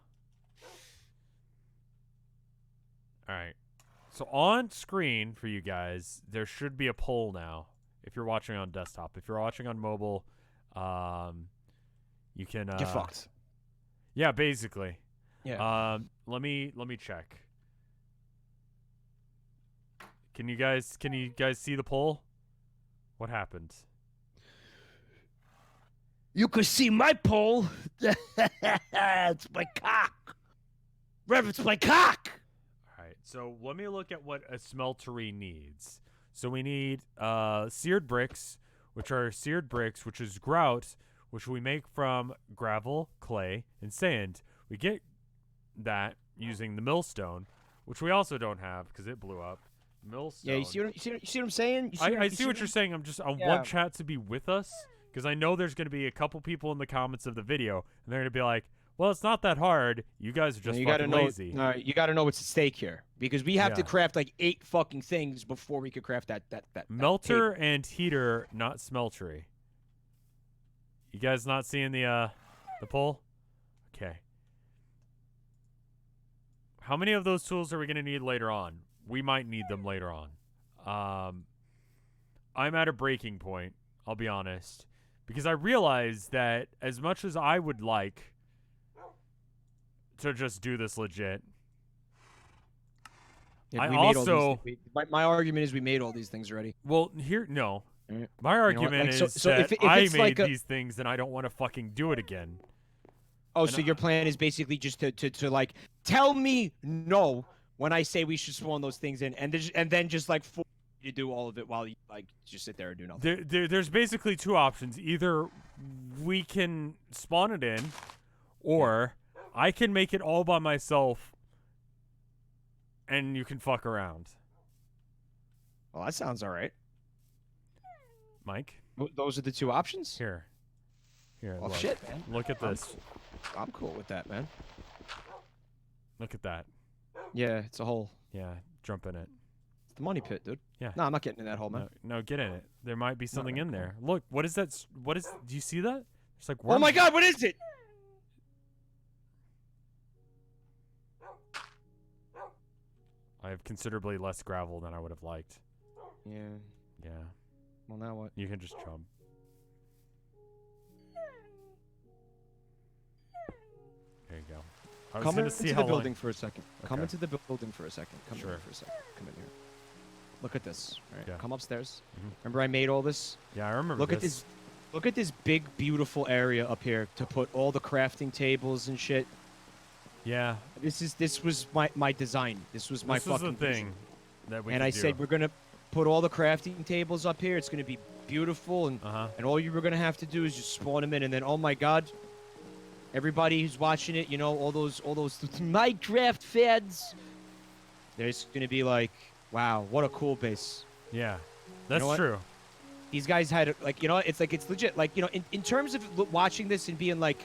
All right. So on screen for you guys, there should be a poll now. If you're watching on desktop, if you're watching on mobile, you can get fucked. Yeah, basically. Yeah. Let me check. Can you guys see the poll? What happened? You could see my pole. It's my cock. Rev, it's my cock. All right. So let me look at what a smeltery needs. So we need seared bricks, which is grout, which we make from gravel, clay, and sand. We get that using the millstone, which we also don't have because it blew up. Millstone. Yeah, you see what I'm saying? I see what you're saying. I'm just, I want chat to be with us because I know there's going to be a couple people in the comments of the video, and they're going to be like, well, it's not that hard. You guys are just fucking lazy. All right, you got to know what's at stake here because we have to craft like 8 fucking things before we could craft that melter and heater, not smeltery. You guys not seeing the poll? Okay. How many of those tools are we going to need later on? We might need them later on. I'm at a breaking point, I'll be honest, because I realize that as much as I would like to just do this legit, my argument is we made all these things already. Well, no. My argument is that I made these things and I don't want to fucking do it again. Oh, so your plan is basically just to like tell me no when I say we should spawn those things in, and then just like you do all of it while you like just sit there and do nothing. There's basically two options. Either we can spawn it in, or I can make it all by myself, and you can fuck around. Well, that sounds all right. Mike? Those are the two options? Here. Oh, Look. shit, man. Look at this. I'm cool with that, man. Look at that. Yeah, it's a hole. Yeah, jump in it. It's the money pit, dude. Yeah. No, I'm not getting in that hole, man. No, get in it. There might be something in okay. there. Look, what is that? Do you see that? It's like Oh my god, what is it? I have considerably less gravel than I would have liked. Yeah. Yeah. Well, now what? You can just jump. There you go. I was Come gonna into see the how building for a second. Come Okay. into the building for a second. Come in Sure. here for a second. Come in here. Look at this. Right. Yeah. Come upstairs. Mhm. Remember I made all this? Yeah, I remember. Look at this. Look at this big, beautiful area up here to put all the crafting tables and shit. Yeah. This was my design. This was my This was fucking the vision. thing that we And could I do. said we're gonna put all the crafting tables up here. It's gonna be beautiful, and all you were gonna have to do is just spawn them in, and then oh my god, everybody who's watching it, you know, all those MikeRevt fans, they're just gonna be like, wow, what a cool base. Yeah, that's know what? true. These guys had like, you know, it's like it's legit. Like, you know, in terms of watching this and being like,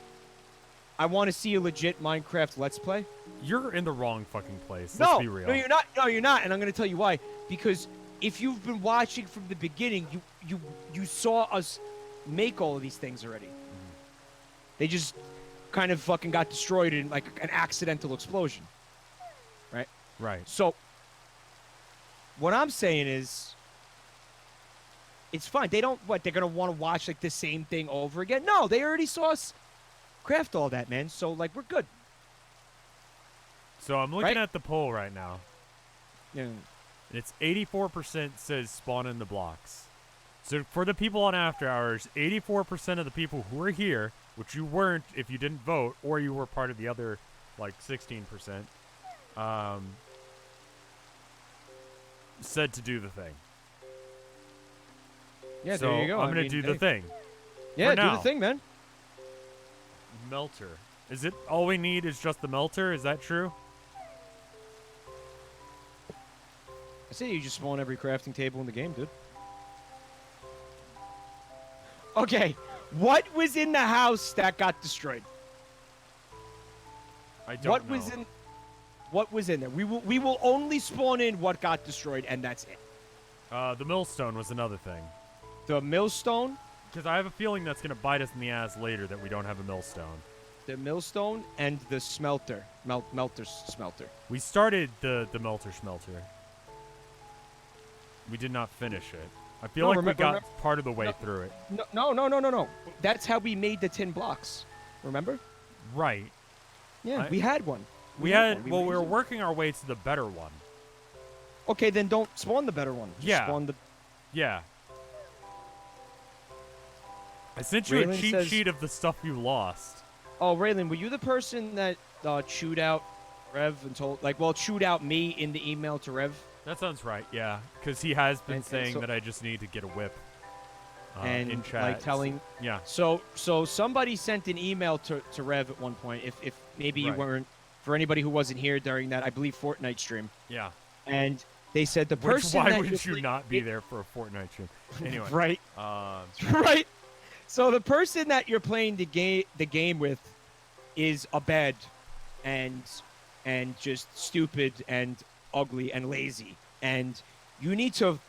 I want to see a legit Minecraft Let's Play. You're in the wrong fucking place. No, Let's be real. no, you're not. No, you're not. And I'm going to tell you why. Because if you've been watching from the beginning, you saw us make all of these things already. They just kind of fucking got destroyed in like an accidental explosion. Right? Right. So what I'm saying is, it's fine. They don't, they're going to want to watch like the same thing over again? No, they already saw us craft all that, man. So like, we're good. So I'm looking Right? at the poll right now. Yeah. And it's 84% says spawn in the blocks. So for the people on After Hours, 84% of the people who are here, which you weren't if you didn't vote, or you were part of the other, like 16%, said to do the thing. Yeah, so there you go. I'm gonna do the thing. Yeah, For do now. the thing, man. Melter. Is it all we need is just the melter? Is that true? I say you just spawn every crafting table in the game, dude. Okay, what was in the house that got destroyed? I don't know. What was in there? We will only spawn in what got destroyed, and that's it. The millstone was another thing. The millstone, Because I have a feeling that's going to bite us in the ass later that we don't have a millstone. the millstone, and the smelter, melter's smelter. We started the melter smelter. We did not finish it. I feel No, like we got remember- part of the way through it. No. That's how we made the tin blocks. Remember? Right. Yeah, we had one. We had had, one. well, we made were it. working our way to the better one. Okay, then don't spawn the better one. Just Yeah. Spawn the. Yeah. I sent you a Raylan cheat says- sheet of the stuff you lost. Oh, Raylan, were you the person that chewed out Rev and told, chewed out me in the email to Rev? That sounds right, yeah. Because he has been And saying so- that I just need to get a whip. And in chat. like telling. Yeah. So somebody sent an email to Rev at one point. If maybe you Right. weren't, for anybody who wasn't here during that, I believe Fortnite stream. Yeah. And they said the Which, person why that would you're you not be there for a Fortnite stream? Anyway. right. Um, Right. So the person that you're playing the game with is a bed and just stupid and ugly and lazy, and you need to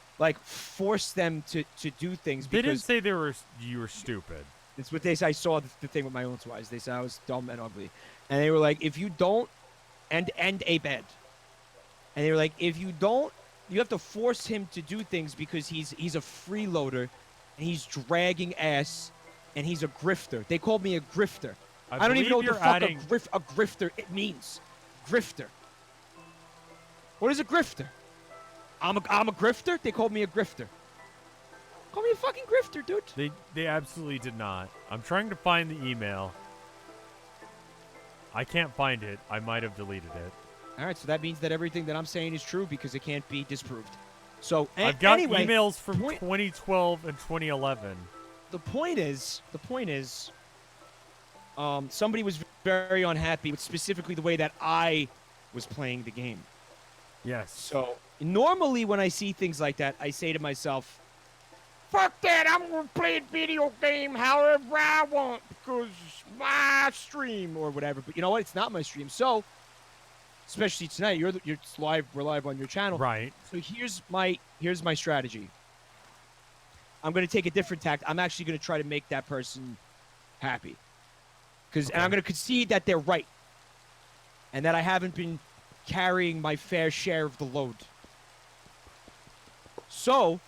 force them to do things they didn't because say you were stupid. it's what they said. I saw the thing with my own two eyes. They said I was dumb and ugly, and they were like, if you don't, and a bed, and they were like, if you don't, you have to force him to do things because he's a freeloader, and he's dragging ass, and he's a grifter. They called me a grifter. I don't even know what the fuck a grifter it means. Grifter. What is a grifter? I'm a grifter? They called me a grifter. Call me a fucking grifter, dude. They absolutely did not. I'm trying to find the email. I can't find it. I might have deleted it. All right, so that means that everything that I'm saying is true because it can't be disproved. So I've got anyway, emails from point- 2012 and 2011. the point is, somebody was very unhappy with specifically the way that I was playing the game. Yes. So normally when I see things like that, I say to myself, Fuck that! I'm gonna play a video game however I want because it's my stream. or whatever. But you know what? It's not my stream. So, especially tonight, you're live. We're live on your channel. Right. So here's my strategy. I'm gonna take a different tact. I'm actually gonna try to make that person happy, and I'm gonna concede that they're right, and that I haven't been carrying my fair share of the load. So.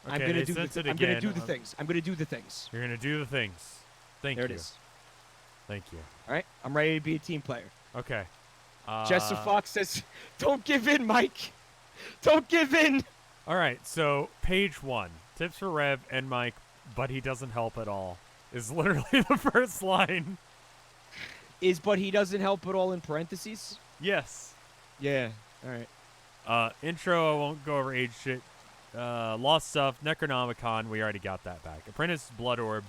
I'm Okay, gonna they do sent it I'm gonna again. do the things. I'm gonna do the things. You're gonna do the things. Thank There you. it is. Thank you. All right, I'm ready to be a team player. Okay. Jessa Fox says, "Don't give in, Mike. Don't give in." All right. So page 1, tips for Rev and Mike, but he doesn't help at all, is literally the first line. But he doesn't help at all in parentheses. Yes. Yeah. All right. Intro. I won't go over age shit. Lost Stuff, Necronomicon, we already got that back. Apprentice, Blood Orb,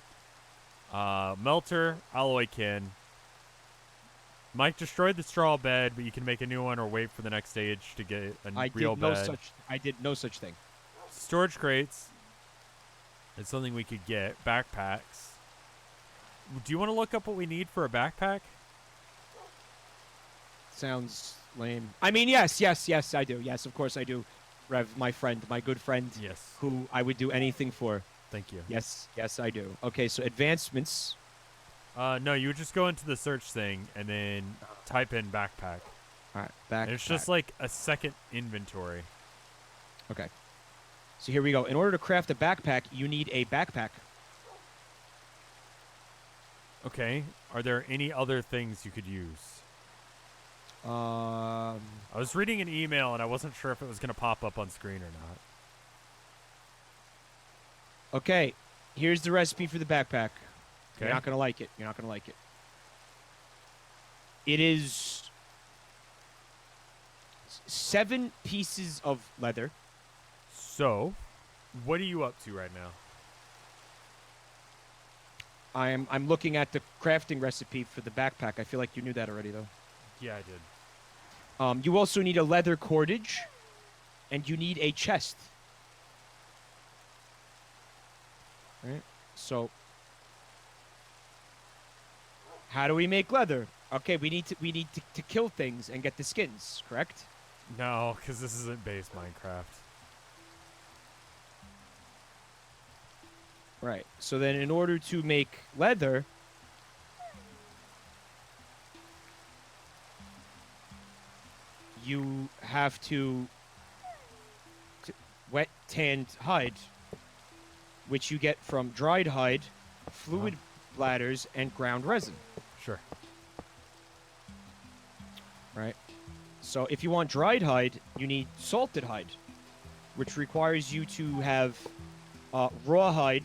Melter, Alloy Kin. Mike destroyed the straw bed, but you can make a new one or wait for the next stage to get a real bed. I did no such thing. Storage crates. It's something we could get. Backpacks. Do you want to look up what we need for a backpack? Sounds lame. I mean, yes, I do. Yes, of course I do. Rev, my friend, my good friend, Yes. who I would do anything for. Thank you. Yes, I do. Okay, so advancements. No, you would just go into the search thing and then type in backpack. All right, back. And it's just like a second inventory. Okay. So here we go. In order to craft a backpack, you need a backpack. Okay. Are there any other things you could use? I was reading an email and I wasn't sure if it was going to pop up on screen or not. Okay, here's the recipe for the backpack. Okay. You're not gonna like it. It is 7 pieces of leather. So, what are you up to right now? I'm looking at the crafting recipe for the backpack. I feel like you knew that already, though. Yeah, I did. You also need a leather cordage, and you need a chest. All right. So, how do we make leather? Okay, we need to kill things and get the skins, correct? No, because this isn't base Minecraft. Right. So then, in order to make leather, you have to wet tanned hide, which you get from dried hide, fluid bladders, and ground resin. Sure. Right. So if you want dried hide, you need salted hide, which requires you to have raw hide,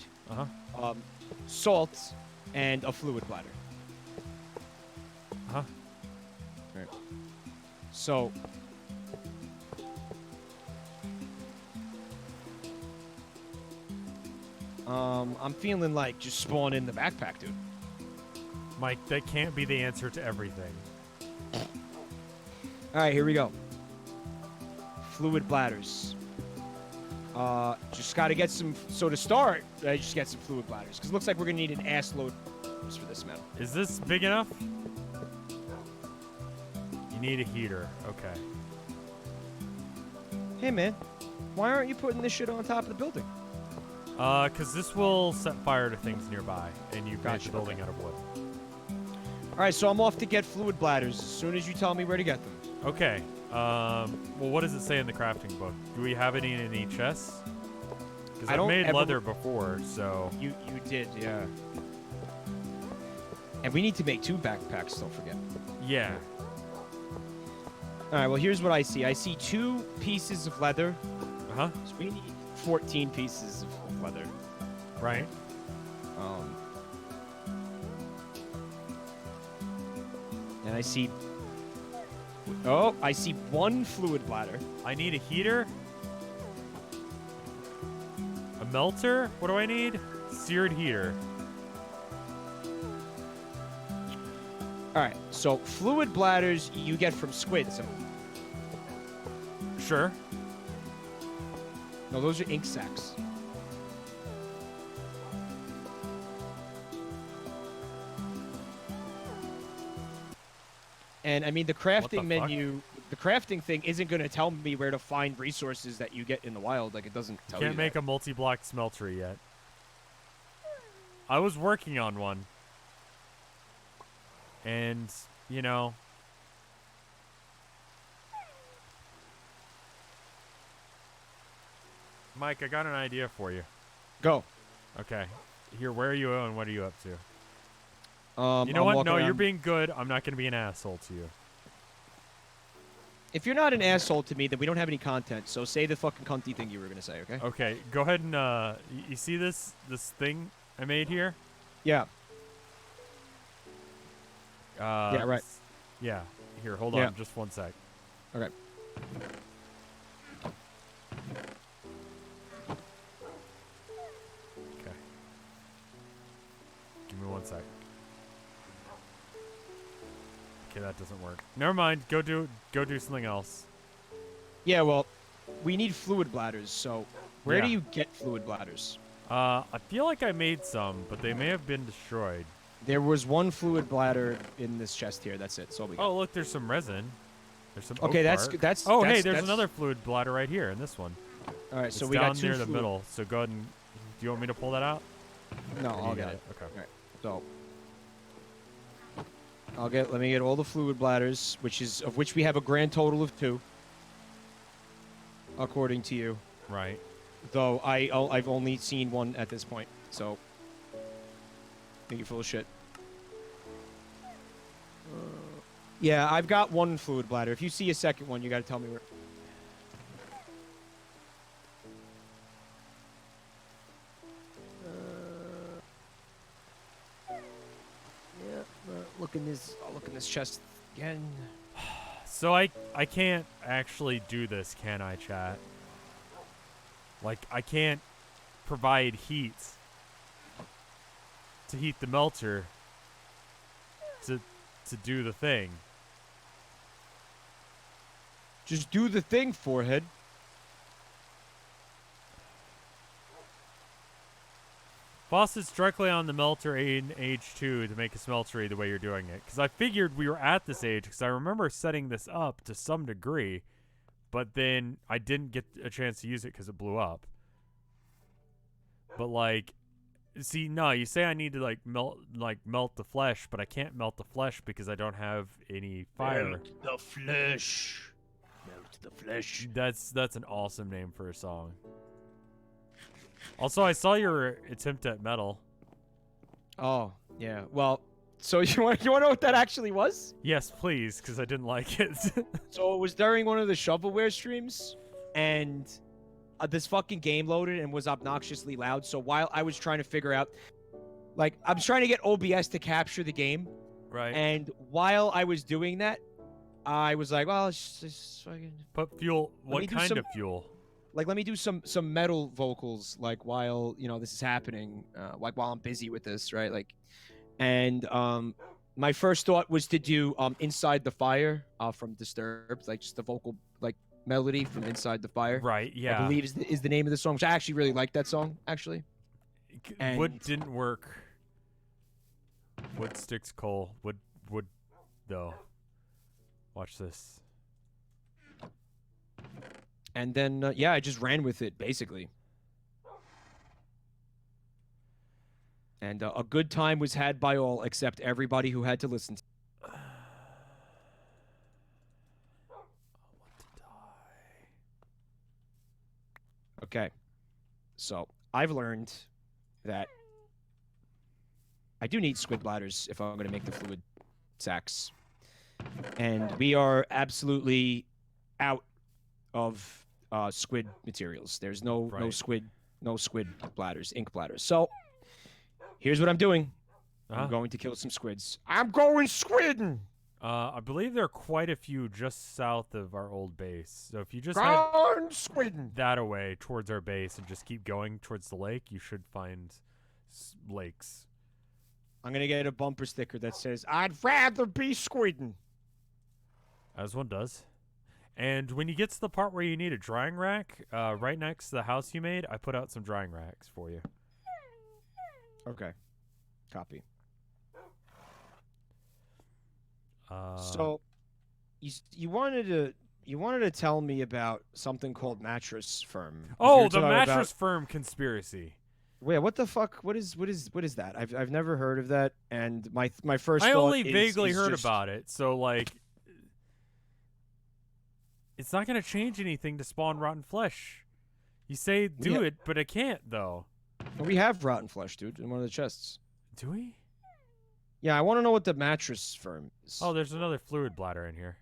salt, and a fluid bladder. Right. So I'm feeling like just spawn in the backpack, dude. Mike, that can't be the answer to everything. All right, here we go. Fluid bladders. Just got to get some. So to start, just get some fluid bladders because it looks like we're gonna need an ass load for this metal. Is this big enough? You need a heater. Okay. Hey man, why aren't you putting this shit on top of the building? Because this will set fire to things nearby, and you got Gotcha, the building out of wood. All right, so I'm off to get fluid bladders as soon as you tell me where to get them. Okay. Well, what does it say in the crafting book? Do we have any in any chests? Because I've made leather before, so... You did, yeah. And we need to make 2 backpacks, don't forget. Yeah. All right, well, here's what I see. I see 2 pieces of leather. Uh-huh. So we need 14 pieces of leather. Right. And I see Oh, I see one fluid bladder. I need a heater. A melter? What do I need? Seared heater. All right, so fluid bladders you get from squids. Sure. No, those are ink sacs. And I mean, the crafting menu, the crafting thing isn't going to tell me where to find resources that you get in the wild. Like, it doesn't tell you. Can't make a multi-block smeltery yet. I was working on one. And, you know. Mike, I got an idea for you. Go. Okay. Here, where are you and what are you up to? You know I'm what? walking No, you're around. being good. I'm not going to be an asshole to you. If you're not an asshole to me, then we don't have any content. So say the fucking cunty thing you were going to say, okay? Okay, go ahead and, you see this thing I made here? Yeah. Yeah, right. Yeah. Here, hold Yeah. on just one sec. Okay. Okay. Give me one sec. Okay, that doesn't work. Never mind. Go do something else. Yeah, well, we need fluid bladders. So where Yeah. do you get fluid bladders? I feel like I made some, but they may have been destroyed. There was one fluid bladder in this chest here. That's it. That's all we got. Oh, look, there's some resin. There's some Okay, oak that's bark. that's. Oh, that's, hey, there's that's- another fluid bladder right here in this one. All right, It's so we down got two near the fluid- middle. So go ahead and. Do you want me to pull that out? No, Or do I'll you get got it. Okay. All right, so let me get all the fluid bladders, of which we have a grand total of 2, according to you. Right. Though I've only seen one at this point, so I think you're full of shit. Yeah, I've got one fluid bladder. If you see a second one, you got to tell me where. Look in this. I'll look in this chest again. So I can't actually do this, can I, chat? Like, I can't provide heat to heat the melter to do the thing. Just do the thing, forehead. Faucets directly on the melter in age 2 to make a smeltery the way you're doing it. Because I figured we were at this age, because I remember setting this up to some degree, but then I didn't get a chance to use it because it blew up. But like, see, no, you say I need to like melt the flesh, but I can't melt the flesh because I don't have any fire. Melt the flesh. Melt the flesh. That's an awesome name for a song. Also, I saw your attempt at metal. Oh, yeah. Well, so you want to know what that actually was? Yes, please, because I didn't like it. So it was during one of the shovelware streams, and this fucking game loaded and was obnoxiously loud. So while I was trying to figure out, like, I was trying to get OBS to capture the game, Right. and while I was doing that, I was like, well, it's just fucking... Put fuel. me What do kind some- of fuel? Like, let me do some metal vocals, like, while, you know, this is happening, like, while I'm busy with this, right? Like, and, my first thought was to do, Inside the Fire, from Disturbed, like, just the vocal, like, melody from Inside the Fire. Right. Yeah. I believe is the name of the song, which I actually really like that song, actually. Wood and- didn't work. Wood sticks coal. Wood though. Watch this. And then, yeah, I just ran with it, basically. And a good time was had by all, except everybody who had to listen to. Okay. So, I've learned that I do need squid bladders if I'm going to make the fluid sacs. And we are absolutely out of squid materials. There's no Right. squid bladders, ink bladders. So here's what I'm doing. Uh-huh. I'm going to kill some squids. I'm going squidding. I believe there are quite a few just south of our old base. So if you just head Gone Sweden. that away towards our base and just keep going towards the lake, you should find lakes. I'm gonna get a bumper sticker that says, I'd rather be Sweden. As one does. And when you get to the part where you need a drying rack, right next to the house you made, I put out some drying racks for you. okay, copy. So, So, you wanted to tell me about something called Mattress Firm. 'Cause you oh, were the talking mattress about- firm conspiracy. Wait, what the fuck? What is that? I've never heard of that. And my first I thought only is vaguely heard just- about it, so like, it's not gonna change anything to spawn rotten flesh. You say do Yeah. it, but it can't though. We have rotten flesh, dude, in one of the chests. Do we? Yeah, I want to know what the Mattress Firm is. Oh, there's another fluid bladder in here.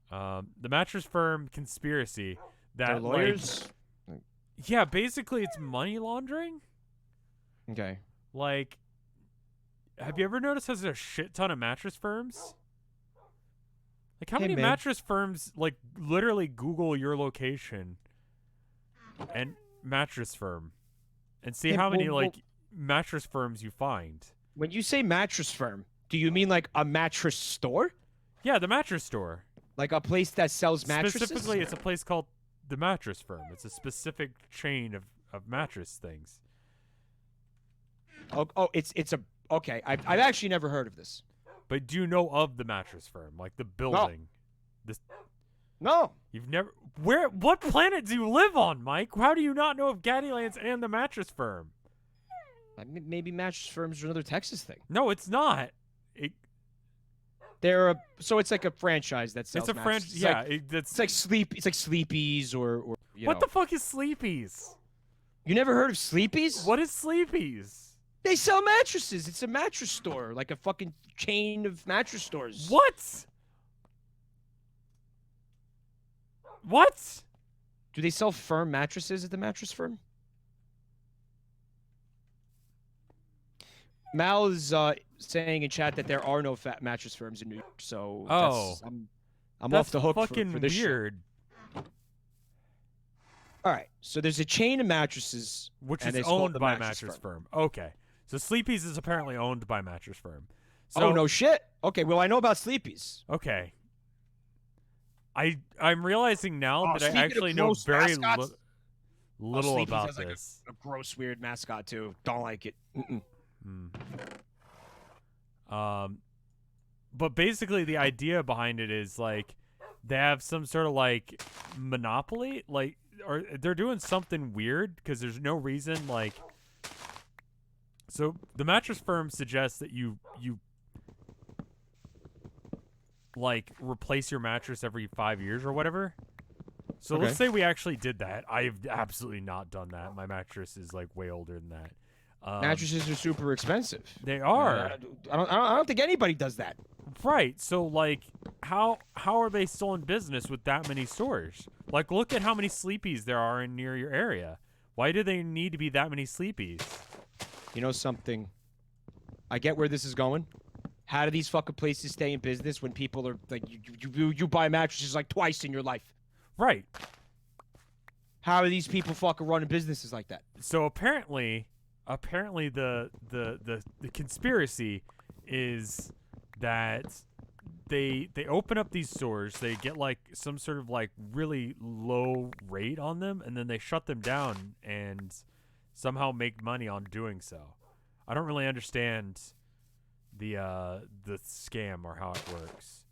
The mattress firm conspiracy. They're That lawyers. like, yeah, basically it's money laundering. Okay. Like, have you ever noticed there's a shit ton of mattress firms? Like, how Hey, many man. mattress firms, like, literally Google your location and mattress firm and see Hey, how many, well- like, mattress firms you find? When you say Mattress Firm, do you mean like a mattress store? Yeah, the mattress store. Like a place that sells mattresses? Specifically, it's a place called the Mattress Firm. It's a specific chain of mattress things. Oh, it's a okay. I've actually never heard of this. But do you know of the Mattress Firm? Like the building? No. You've never... What planet do you live on, Mike? How do you not know of Gaddylands and the Mattress Firm? Maybe Mattress Firms are another Texas thing. No, it's not. So it's like a franchise that sells It's a mattresses. franchise. Yeah, It's like Sleepy's or you what know. the fuck is Sleepy's? You never heard of Sleepy's? What is Sleepy's? They sell mattresses. It's a mattress store, like a fucking chain of mattress stores. What? What? Do they sell firm mattresses at the Mattress Firm? Mal is saying in chat that there are no fat mattress firms in New York, so I'm That's off the hook fucking for this shit. weird. All right, so there's a chain of mattresses, Which and is it's called owned the by Mattress Mattress Firm. Okay. So Sleepy's is apparently owned by Mattress Firm. So, oh no shit. Okay, well I know about Sleepy's. Okay. I'm realizing now Oh, that I speaking of actually know gross very mascots- little Sleepy's about has, like, this. A gross, weird mascot too. Don't like it. But basically the idea behind it is like they have some sort of like monopoly, like, or they're doing something weird because there's no reason. Like, so the Mattress Firm suggests that you like replace your mattress every 5 years or whatever. So Okay. let's say we actually did that. I've absolutely not done that. My mattress is like way older than that. Mattresses are super expensive. They are. I don't think anybody does that. Right. So like how are they still in business with that many stores? Like look at how many Sleepy's there are in near your area. Why do they need to be that many Sleepy's? You know something? I get where this is going. How do these fucking places stay in business when people are like you buy mattresses like twice in your life? Right. How are these people fucking running businesses like that? So apparently the conspiracy is that they open up these stores, they get like some sort of like really low rate on them, and then they shut them down and somehow make money on doing so. I don't really understand the scam or how it works.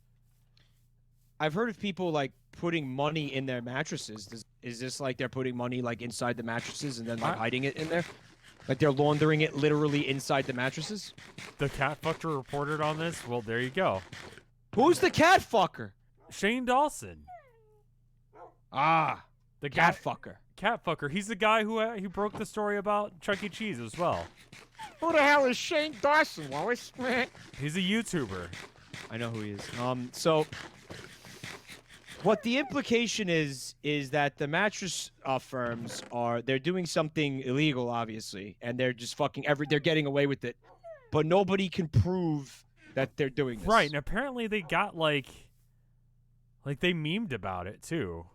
I've heard of people like putting money in their mattresses. Is this like they're putting money like inside the mattresses and then like hiding it in there? Like they're laundering it literally inside the mattresses? The cat fucker reported on this. Well, there you go. Who's the cat fucker? Shane Dawson. Ah, The cat fucker. Cat fucker. He's the guy who broke the story about Chuck E. Cheese as well. Who the hell is Shane Dawson, Lois? He's a YouTuber. I know who he is. So what the implication is that the mattress firms they're doing something illegal, obviously, and they're just fucking they're getting away with it, but nobody can prove that they're doing this. Right, and apparently they got like they memed about it too.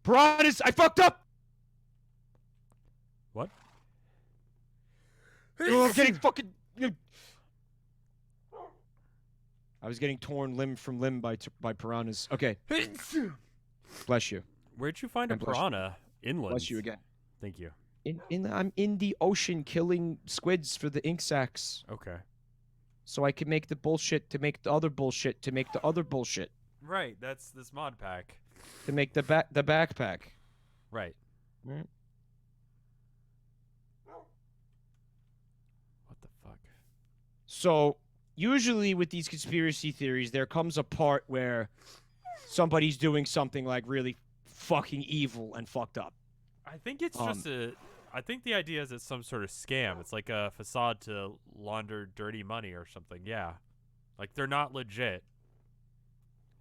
Piranhas, I fucked up. What? Oh, I'm getting fucking. I was getting torn limb from limb by piranhas. Okay. Bless you. Where'd you find a And bless you. piranha? Inland. Bless you again. Thank you. I'm in the ocean killing squids for the ink sacs, Okay. so I can make the bullshit to make the other bullshit to make the other bullshit Right, that's this mod pack. to make the backpack. Right. Right. What the fuck? So usually with these conspiracy theories, there comes a part where somebody's doing something like really fucking evil and fucked up. I think it's just I think the idea is it's some sort of scam. It's like a facade to launder dirty money or something. Yeah. Like they're not legit.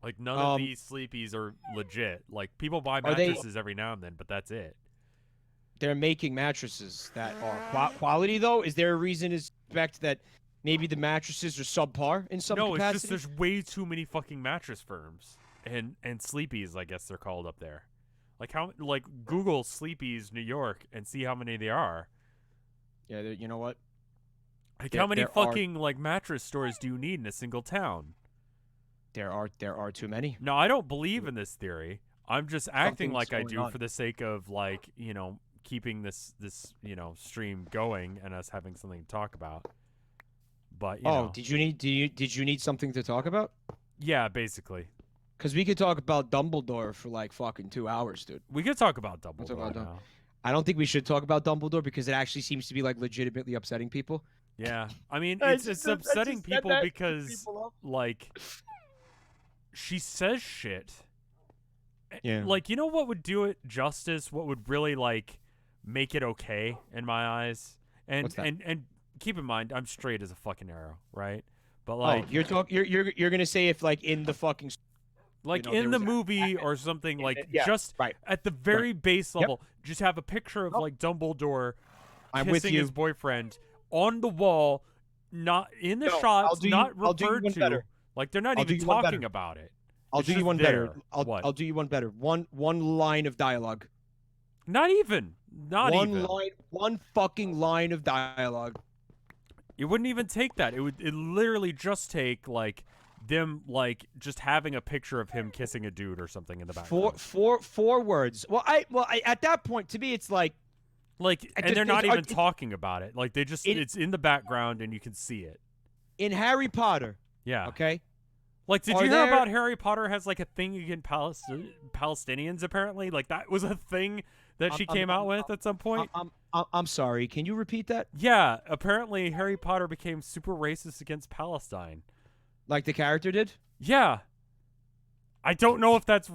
Like none of these sleepies are legit. Like people buy mattresses every now and then, but that's it. They're making mattresses that are quality, though. Is there a reason to suspect that maybe the mattresses are subpar in some capacity? No, it's just there's way too many fucking mattress firms and sleepies, I guess they're called up there. Like Google Sleepies New York and see how many there are. Yeah, you know what? Like how many fucking like mattress stores do you need in a single town? There are too many. No, I don't believe in this theory. I'm just acting Something's like I going do on. for the sake of like, you know, keeping this stream going and us having something to talk about. But you know. Did you need something to talk about? Yeah, basically. Because we could talk about Dumbledore for like fucking 2 hours, dude. We could talk about Talk Dumbledore about now. I don't think we should talk about Dumbledore because it actually seems to be like legitimately upsetting people. Yeah, I mean, I it's just- upsetting just said people that because people up. like she says shit. Yeah. Like, you know what would do it justice? What would really like make it okay in my eyes? And What's that? and keep in mind, I'm straight as a fucking arrow, right? But like, you're gonna say if like in the fucking like know, in there the was movie or something, like yeah, just right. at the very base level, just have a picture of Nope. like Dumbledore I'm with kissing you. his boyfriend on the wall, not in the No, shots, I'll do you- not I'll do you referred one to. better. Like they're not I'll do even you one better. talking about it. I'll It's do you just one there. better. What? I'll do you one better. One line of dialogue. Not even. Not one even. line. One fucking line of dialogue. It wouldn't even take that. It would. It literally just take like them like just having a picture of him kissing a dude or something in the background. Four words. Well, I at that point to me it's like Like, and just- they're not it's- even talking about it. Like they just it's in the background and you can see it. in Harry Potter. Yeah. Okay. Like, did Are you hear there- about Harry Potter has like a thing against Palestinians? Apparently, like that was a thing that she came out with at some point. I'm sorry. Can you repeat that? Yeah, apparently Harry Potter became super racist against Palestine. Like the character did? Yeah. I don't know if that's.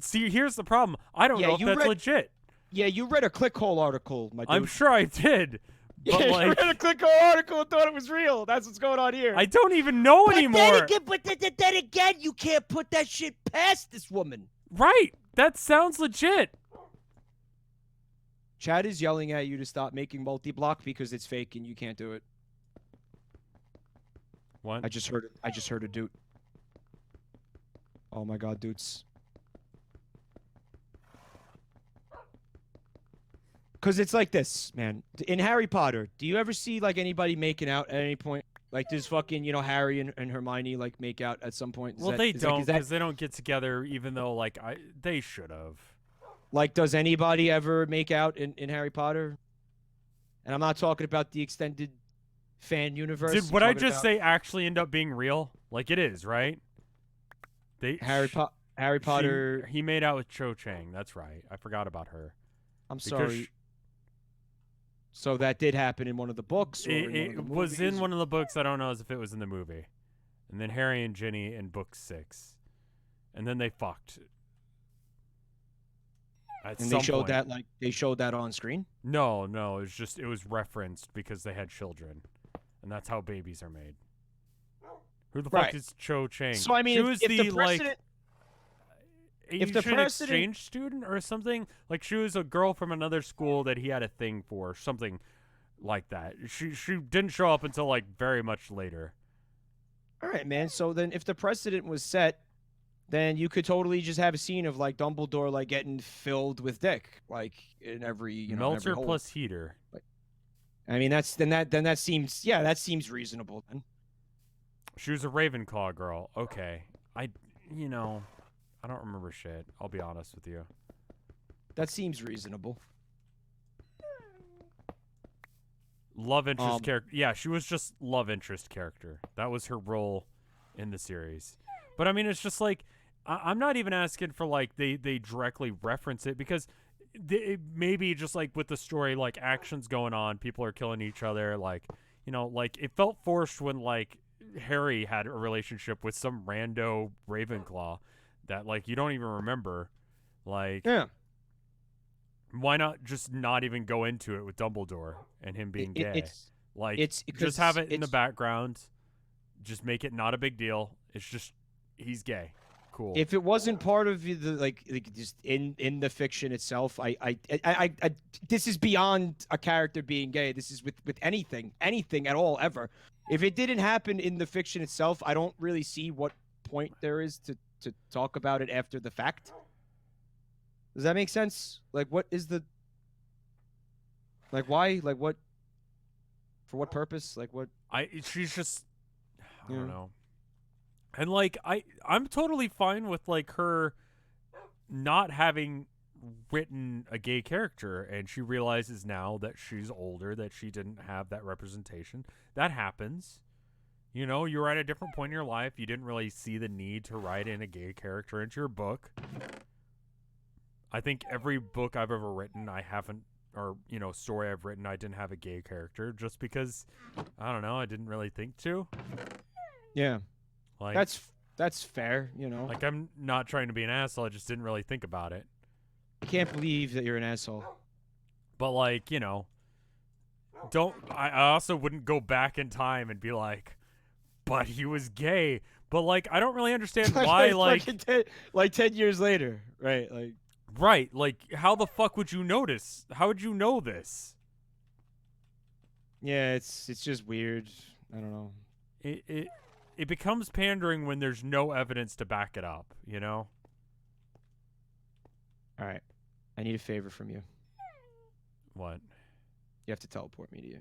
See, here's the problem. I don't Yeah, know if you that's read- legit. Yeah, you read a clickhole article, my dude. I'm sure I did. But you like, read a clickhole article and thought it was real. That's what's going on here. I don't even know anymore. But then again, you can't put that shit past this woman. Right. That sounds legit. Chad is yelling at you to stop making multi-block because it's fake and you can't do it. What? I just heard a dude. Oh my god, dudes. Cause it's like this, man. In Harry Potter, do you ever see like anybody making out at any point? Like does fucking, Harry and Hermione like make out at some point? Well, they don't because they don't get together. Even though like they should have. Like, does anybody ever make out in Harry Potter? And I'm not talking about the extended fan universe. Did I'm what I talking just about say actually end up being real? Like it is, right? Harry Potter. He made out with Cho Chang. That's right. I forgot about her. I'm Because sorry. So that did happen in one of the books. Or It was in one of the books. I don't know as if it was in the movie. And then Harry and Ginny in book 6. And then they fucked. And they showed that they showed that on screen. No, it was referenced because they had children, and that's how babies are made. Who the fuck Right. is Cho Chang? So I mean, she was if the like precedent, Asian the precedent- exchange student or something. Like she was a girl from another school that he had a thing for, something. like that. She didn't show up until like very much later. All right, man. So then, if the precedent was set, then you could totally just have a scene of like Dumbledore like getting filled with dick, like in every Melter every plus heater. I mean, that seems reasonable then. She was a Ravenclaw girl. Okay, I don't remember shit. I'll be honest with you. That seems reasonable. Love interest character. Yeah, she was just love interest character. That was her role in the series. But I mean, it's just like I'm not even asking for like they directly reference it, because maybe just like with the story, like actions going on, people are killing each other. Like like it felt forced when like Harry had a relationship with some rando Ravenclaw that like you don't even remember. Like Yeah. Why not just not even go into it with Dumbledore and him being gay? Just have it in the background. Just make it not a big deal. It's just he's gay. Cool. If it wasn't part of the like just in the fiction itself, I this is beyond a character being gay. This is with anything at all ever. If it didn't happen in the fiction itself, I don't really see what point there is to talk about it after the fact. Does that make sense? Like, what is the... Like, why? Like, what... For what purpose? Like, what... She's just... I don't know. And, like, I'm totally fine with, like, her not having written a gay character, and she realizes now that she's older, that she didn't have that representation. That happens. You're at a different point in your life. You didn't really see the need to write in a gay character into your book. I think every book I've ever written, I haven't, or, story I've written, I didn't have a gay character just because, I don't know, I didn't really think to. Yeah. Like that's fair, Like, I'm not trying to be an asshole, I just didn't really think about it. I can't believe that you're an asshole. But, like, I also wouldn't go back in time and be like, but he was gay. But, like, I don't really understand why, like 10 years later, right? Like... Right, like, how the fuck would you notice? How would you know this? Yeah, it's just weird. I don't know. It becomes pandering when there's no evidence to back it up, All right. I need a favor from you. What? You have to teleport me to you.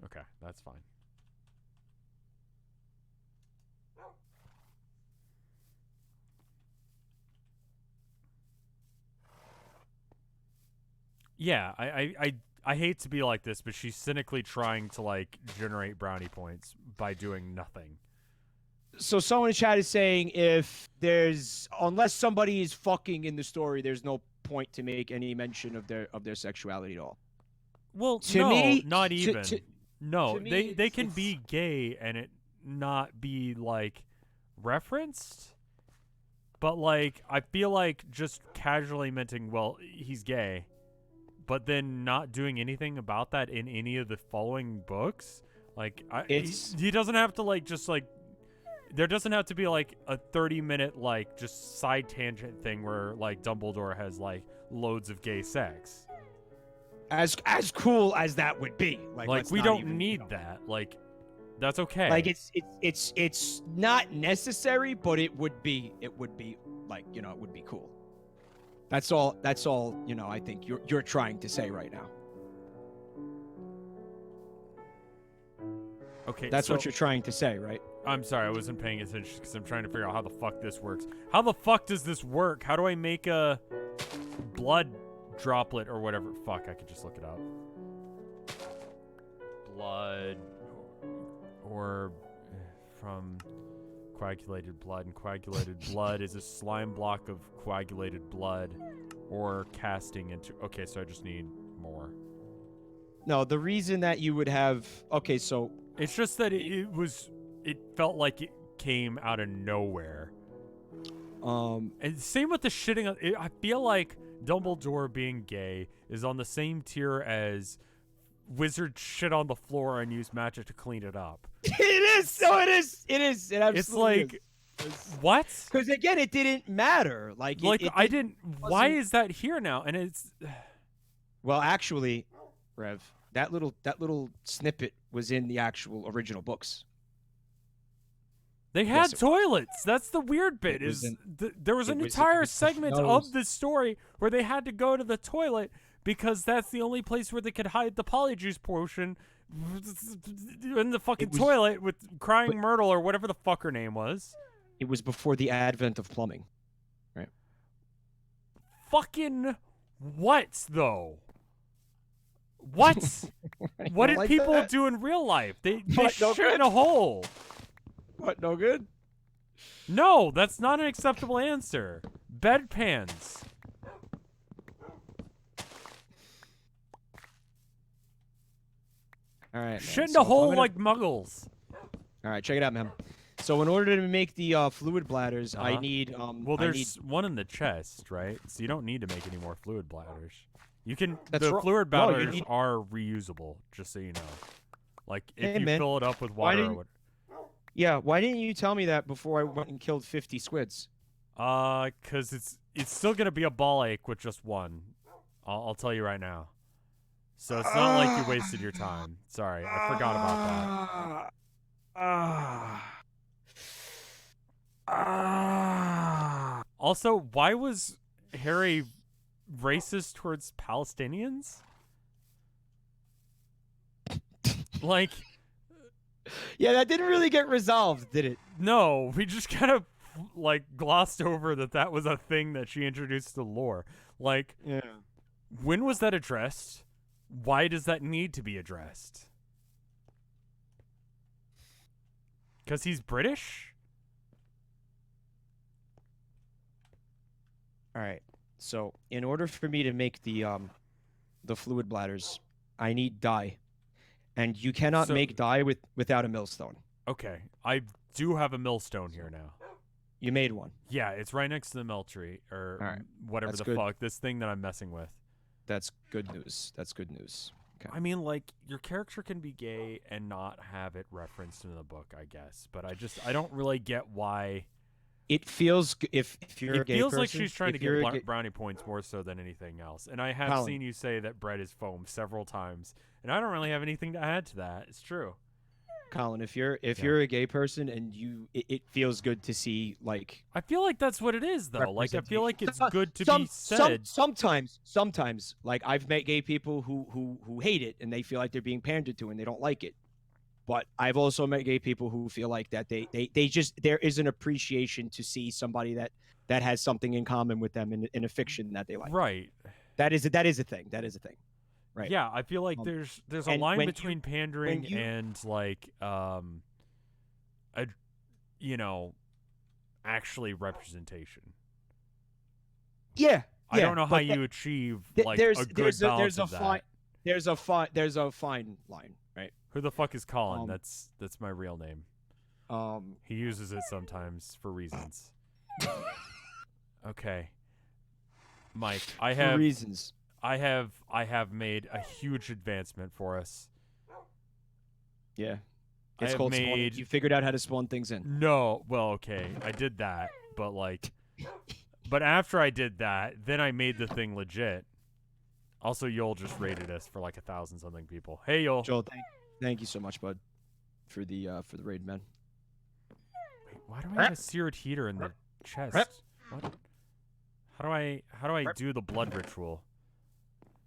Okay, that's fine. Yeah, I hate to be like this, but she's cynically trying to like generate brownie points by doing nothing. So someone in chat is saying unless somebody is fucking in the story, there's no point to make any mention of their sexuality at all. Well, not even. No, they can be gay and it not be like referenced. But like I feel like just casually mentioning, well, he's gay, but then not doing anything about that in any of the following books. Like, he doesn't have to, like, just, like, there doesn't have to be, like, a 30-minute, like, just side tangent thing where, like, Dumbledore has, like, loads of gay sex. As cool as that would be. Like we don't need that. Like, that's okay. Like, it's not necessary, but it would be, like, it would be cool. That's all, I think you're trying to say right now. Okay, that's what you're trying to say, right? I'm sorry, I wasn't paying attention because I'm trying to figure out how the fuck this works. How the fuck does this work? How do I make a blood droplet or whatever? Fuck, I could just look it up. Blood or from coagulated blood, and coagulated blood is a slime block of coagulated blood or casting into... Okay, so I just need more. No, the reason that you would have... Okay, so... It's just that it felt like it came out of nowhere. And same with the shitting... I feel like Dumbledore being gay is on the same tier as wizard shit on the floor and use magic to clean it up. It is. No, it is. It is. It absolutely it's like, what? Because again, it didn't matter. Like I didn't. Why is that here now? And it's. Well, actually, Rev, that little snippet was in the actual original books. They had toilets. That's the weird bit. There was an entire segment of the story where they had to go to the toilet because that's the only place where they could hide the polyjuice potion in the fucking toilet with crying Myrtle or whatever the fuck her name was. It was before the advent of plumbing, right? Fucking what though? What? What did people do in real life? They shit in a hole. What, no good? No, that's not an acceptable answer. Bedpans. All right, man. Shit in a hole like muggles. All right, check it out, man. So in order to make the fluid bladders, I need Well, there's one in the chest, right? So you don't need to make any more fluid bladders. You can. The fluid bladders are reusable, just so you know. Like if you fill it up with water or what. Yeah, why didn't you tell me that before I went and killed 50 squids? 'Cause it's still gonna be a ball ache with just one. I'll tell you right now. So it's not like you wasted your time. Sorry, I forgot about that. Also, why was Harry racist towards Palestinians? Like... Yeah, that didn't really get resolved, did it? No, we just kind of like glossed over that was a thing that she introduced to lore. Like, yeah. When was that addressed? Why does that need to be addressed? Because he's British? All right. So, in order for me to make the fluid bladders, I need dye. And you cannot make dye without a millstone. Okay. I do have a millstone here now. You made one. Yeah, it's right next to the mill tree, or whatever the fuck. This thing that I'm messing with. That's good news. That's good news. Okay. I mean, like, your character can be gay and not have it referenced in the book, I guess. But I don't really get why... It feels, if you're a gay person... It feels like she's trying to get brownie points more so than anything else. And I have seen you say that bread is foam several times. And I don't really have anything to add to that. It's true. Colin, if you're a gay person and it feels good to see, like... I feel like that's what it is, though. Like, I feel like it's good to be said. Sometimes, like, I've met gay people who hate it and they feel like they're being pandered to and they don't like it. But I've also met gay people who feel like that they just, there is an appreciation to see somebody that has something in common with them in a fiction that they like. Right. That is a thing. That is a thing. Right. Yeah, I feel like there's a line between pandering and like actually representation. Yeah. I don't know how you achieve like a good balance of that. There's a fine line, right? Who the fuck is Colin? That's my real name. He uses it sometimes for reasons. Okay. Mike, I have made a huge advancement for us. Yeah. It's called spawning. You figured out how to spawn things in. No, well, okay, I did that, but like, but after I did that, then I made the thing legit. Also, Yoel just rated us for like 1,000 something people. Hey, Yoel. Joel, thank you so much, bud, for the raid, man. Wait, why do I have a seared heater in the chest? What? How do I do the blood ritual?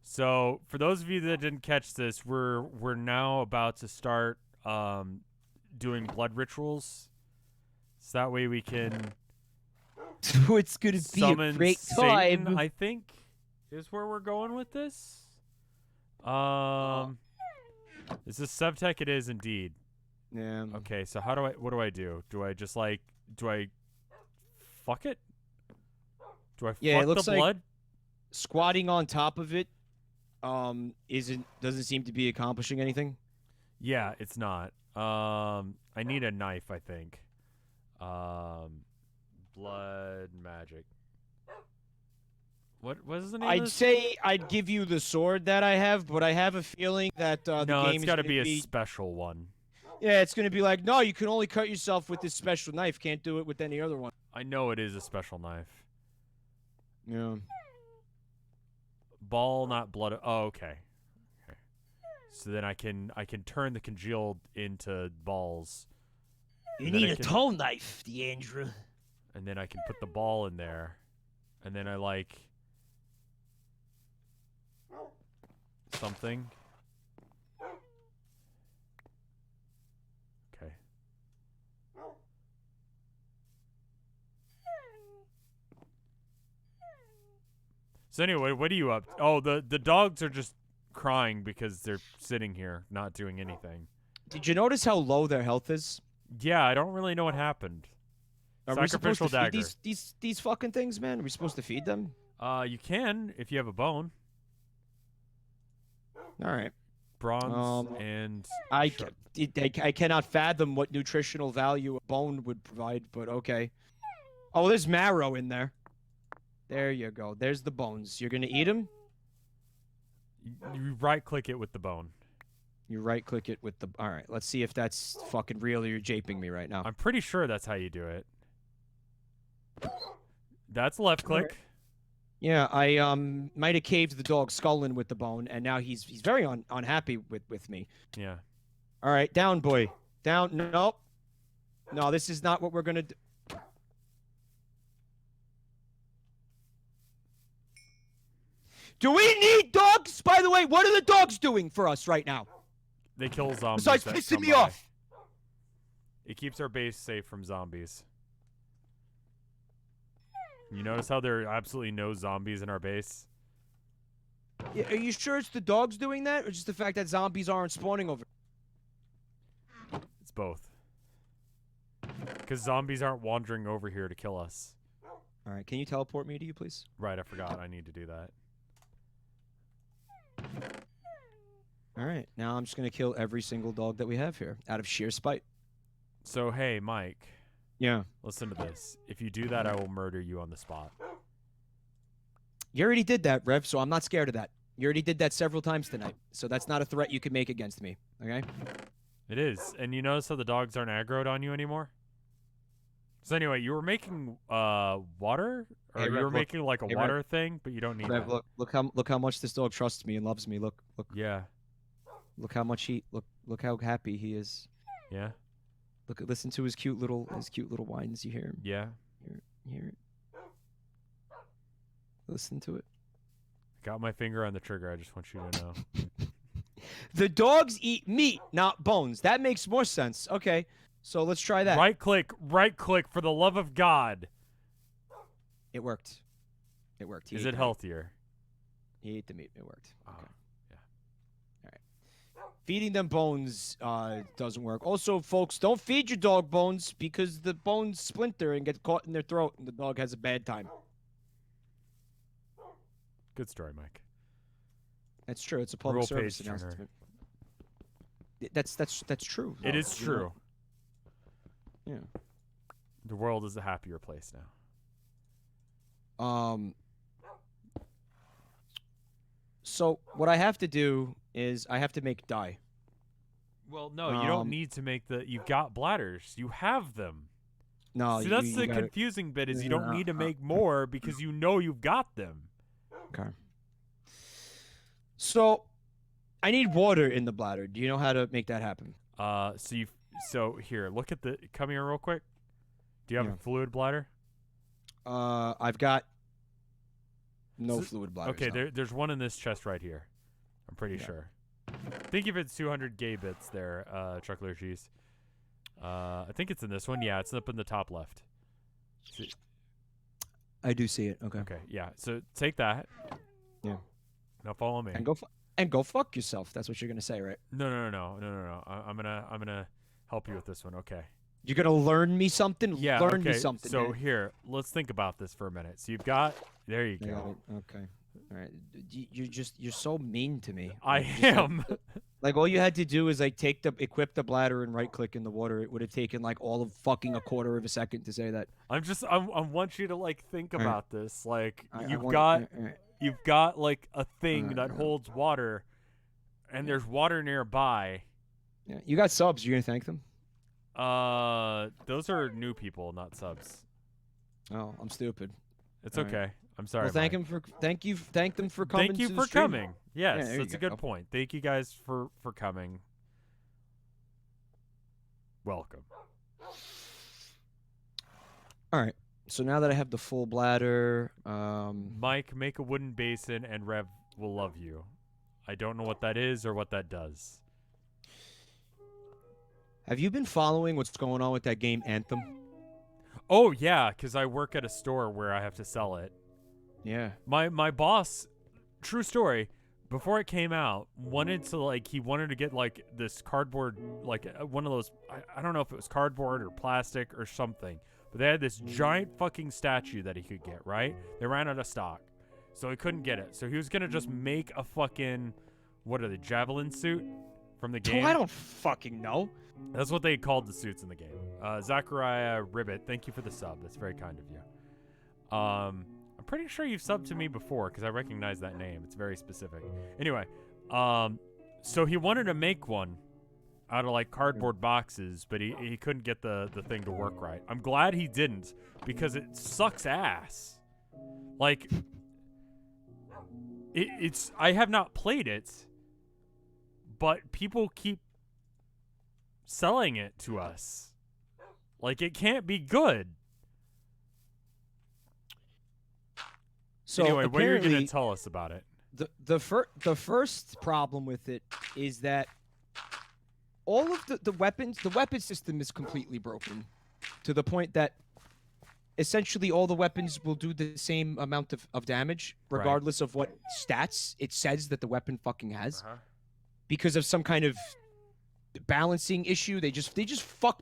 So, for those of you that didn't catch this, we're now about to start doing blood rituals. So that way we can So it's going to be a great time. Satan, I think, is where we're going with this. Is this Sevtech? It is indeed. Yeah. Okay, so what do I do? Do I just like, fuck it? Do I fuck the blood? Like squatting on top of it doesn't seem to be accomplishing anything. Yeah, it's not. I need a knife, I think. Blood magic. What is the name? I'd say I'd give you the sword that I have, but I have a feeling that the game it's got to be a special one. Yeah, it's going to be like, no, you can only cut yourself with this special knife. Can't do it with any other one. I know it is a special knife. Yeah. Ball, not blood. Oh, okay. So then I can turn the congealed into balls. You And then need I a can- tall knife, D'Andra. And then I can put the ball in there. And then I like something. Okay. So anyway, what are you up? Oh, the dogs are just crying because they're sitting here not doing anything. Did you notice how low their health is? Yeah, I don't really know what happened. Are we supposed Sacrificial to feed dagger. these fucking things, man? Are we supposed to feed them? You can if you have a bone. All right. Bronze and I sharp. cannot fathom what nutritional value a bone would provide, but okay. Oh, there's marrow in there. There you go. There's the bones. You're gonna eat them? You right-click it with the bone. You right-click it with the... All right, let's see if that's fucking real or you're japing me right now. I'm pretty sure that's how you do it. That's left click. Yeah, I might have caved the dog's skull in with the bone, and now he's very unhappy with me. Yeah. All right, down, boy. Down. Nope. No, this is not what we're gonna do. Do we need dogs? By the way, what are the dogs doing for us right now? They kill zombies. Besides that pissing come me by. off. It keeps our base safe from zombies. You notice how there are absolutely no zombies in our base? Yeah, are you sure it's the dogs doing that, or just the fact that zombies aren't spawning over? It's both. Because zombies aren't wandering over here to kill us. All right, can you teleport me to you, please? Right, I forgot. I need to do that. All right, now I'm just gonna kill every single dog that we have here out of sheer spite. So, hey, Mike. Yeah. Listen to this. If you do that, I will murder you on the spot. You already did that, Rev, so I'm not scared of that. You already did that several times tonight, so that's not a threat you can make against me, okay? It is. And you notice how the dogs aren't aggroed on you anymore? So anyway, you were making water? Or Hey, you Rev, were look. making like a Hey, water thing, but you don't need Rev, that. look how much this dog trusts me and loves me. Look Yeah. how much look how happy he is. Yeah. Listen to his cute little whines. You hear him? Yeah. You hear it? Listen to it. Got my finger on the trigger. I just want you to know. The dogs eat meat, not bones. That makes more sense. Okay, so let's try that. Right click for the love of God. It worked. It worked. He Is ate it the meat. healthier? He ate the meat. It worked. Ah, Okay. yeah. All right. Feeding them bones doesn't work. Also, folks, don't feed your dog bones because the bones splinter and get caught in their throat, and the dog has a bad time. Good story, Mike. That's true. It's a public Real service page turner. announcement. That's true. It though, is you know? true. Yeah. The world is a happier place now. So what I have to do is I have to make dye. Well, no, you don't need to make the... You've got bladders. You have them. No, See, that's you the gotta- confusing bit is you don't need to make more because you know you've got them. Okay. So, I need water in the bladder. Do you know how to make that happen? So here, look at the... Come here real quick. Do you have Yeah. a fluid bladder? I've got no So- fluid bladders. Okay, no. there's one in this chest right here. I'm pretty Yeah. sure. I think if it's 200 gay bits there, Chuckler Cheese. I think it's in this one. Yeah, it's up in the top left. See- I do see it. Okay. Okay, yeah. So take that. Yeah. Now follow me. And go fuck yourself. That's what you're gonna say, right? No. I'm gonna help you with this one. Okay. You're gonna learn me something. Yeah. Learn okay. me something. So man. here, let's think about this for a minute. So you've got. There you I got go. it. Okay. All right. You're so mean to me. I Like, just like- am. Like all you had to do is like equip the bladder and right click in the water. It would have taken like all of fucking a quarter of a second to say that. I want you to like think Alright. about this. Like I you've want- got all right. you've got like a thing Alright, that yeah. holds water, and there's water nearby. Yeah. You got subs. You're gonna thank them. Those are new people, not subs. Oh, I'm stupid. It's Alright. okay. I'm sorry. Well, thank Mike. him for thank them for coming. Thank you to for the stream. coming. Yes, there that's you a good go. point. Thank you guys for coming. Welcome. All right. So now that I have the full bladder, Mike, make a wooden basin, and Rev will love you. I don't know what that is or what that does. have you been following what's going on with that game Anthem? Oh yeah, because I work at a store where I have to sell it. Yeah. My boss, true story, before it came out, wanted to get like this cardboard, like one of those, I don't know if it was cardboard or plastic or something, but they had this giant fucking statue that he could get, right? They ran out of stock, so he couldn't get it. So he was going to just make a fucking, what are they, javelin suit from the game? Oh, I don't fucking know. That's what they called the suits in the game. Zachariah Ribbit, thank you for the sub. That's very kind of you. I'm pretty sure you've subbed to me before because I recognize that name. It's very specific. Anyway, so he wanted to make one out of like cardboard boxes, but he couldn't get the thing to work right. I'm glad he didn't because it sucks ass. Like, it's I have not played it, but people keep selling it to us. Like, it can't be good. So anyway, what are you going apparently, to tell us about it? the first problem with it is that all of the weapon system is completely broken to the point that essentially all the weapons will do the same amount of damage regardless of what stats it says that the weapon fucking has. Because of some kind of balancing issue, they just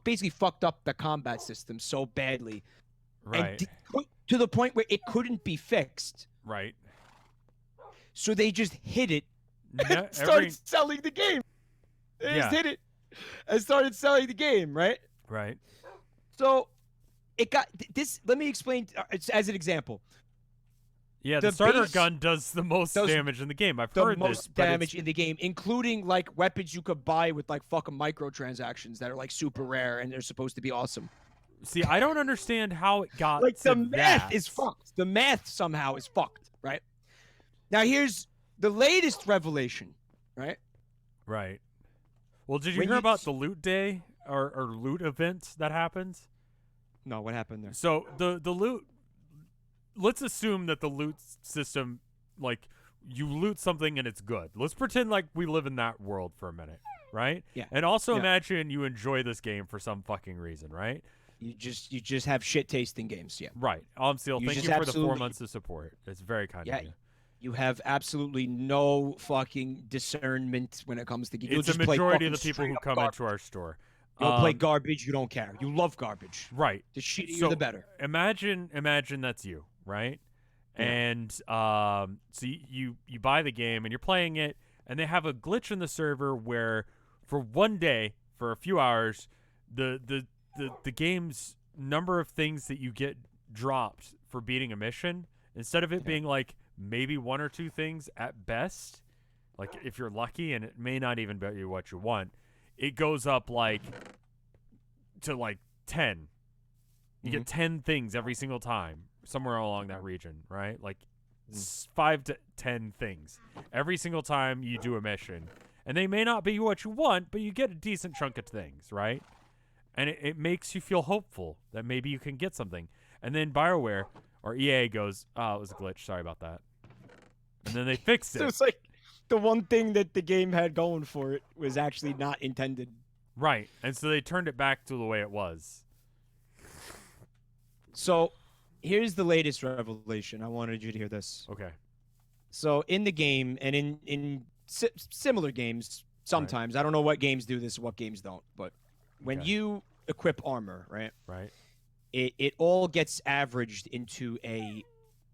basically fucked up the combat system so badly. Right. And to the point where it couldn't be fixed. Right. So they just hit it and Ne- started selling the game. They just hit it and started selling the game, right? Right. So it got this. Let me explain as an example. Yeah, The the starter base gun does the most does damage in the game. I've The heard this. most but damage in the game, including like weapons you could buy with like fucking microtransactions that are like super rare and they're supposed to be awesome. See, I don't understand how it got Like to the math that. is fucked. The math somehow is fucked, right? Now here's the latest revelation, right? Right. Well, did you When hear you- about the loot day or loot event that happened? No, what happened there? So the loot. Let's assume that the loot system, like, you loot something and it's good. Let's pretend like we live in that world for a minute, right? Yeah. And also Yeah. imagine you enjoy this game for some fucking reason, right? You just have shit tasting games, yeah. Right. Seal, You thank just you for the 4 absolutely- months of support. It's very kind Yeah, of you. You have absolutely no fucking discernment when it comes to games. You'll It's a just play majority of the fucking people who straight-up come garbage. into our store. You'll play garbage. You don't care. You love garbage. Right. The shittier So the better. Imagine that's you, right? Yeah. And so you buy the game and you're playing it, and they have a glitch in the server where for one day, for a few hours, the game's number of things that you get dropped for beating a mission, instead of it being like maybe 1 or 2 things at best, like if you're lucky, and it may not even be what you want, it goes up like to like 10. You get 10 things every single time, somewhere along that region, right? Like 5 to 10 things every single time you do a mission. And they may not be what you want, but you get a decent chunk of things, right? And it makes you feel hopeful that maybe you can get something. And then BioWare or EA goes, oh, it was a glitch. Sorry about that. And then they fixed it. So it's like the one thing that the game had going for it was actually not intended. Right. And so they turned it back to the way it was. So here's the latest revelation. I wanted you to hear this. Okay. So in the game and in similar games, sometimes, I don't know what games do this and what games don't, but when Okay. you equip armor, right, Right. it all gets averaged into a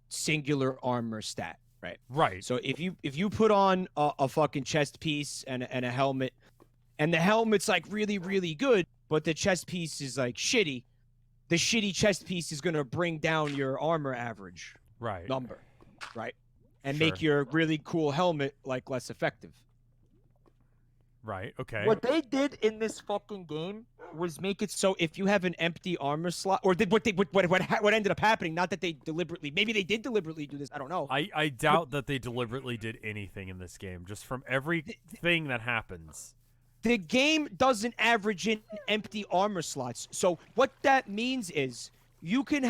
singular armor stat, right? Right. So if you put on a fucking chest piece and a helmet, and the helmet's like really, really good, but the chest piece is like shitty, the shitty chest piece is gonna bring down your armor average Right. number, right? And Sure. make your really cool helmet like less effective. Right. Okay. What they did in this fucking game was make it so if you have an empty armor slot, or did what ended up happening? Not that they deliberately, maybe they did deliberately do this. I don't know. I doubt that they deliberately did anything in this game. Just from everything that happens. The game doesn't average in empty armor slots. So what that means is you can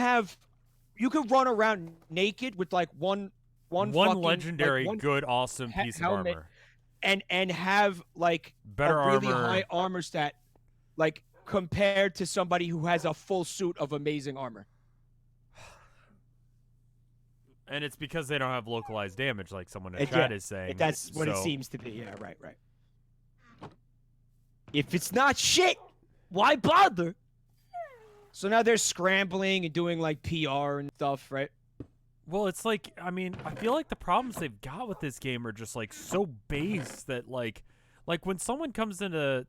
run around naked with like one fucking, legendary, like, one good, awesome piece of armor. And have like Better a really armor. high armor stat, like compared to somebody who has a full suit of amazing armor. And it's because they don't have localized damage, like someone in chat is saying. That's what it seems to be. Yeah, right. If it's not shit, why bother? So now they're scrambling and doing like PR and stuff, right? Well, it's like, I mean, I feel like the problems they've got with this game are just like so base that like when someone comes into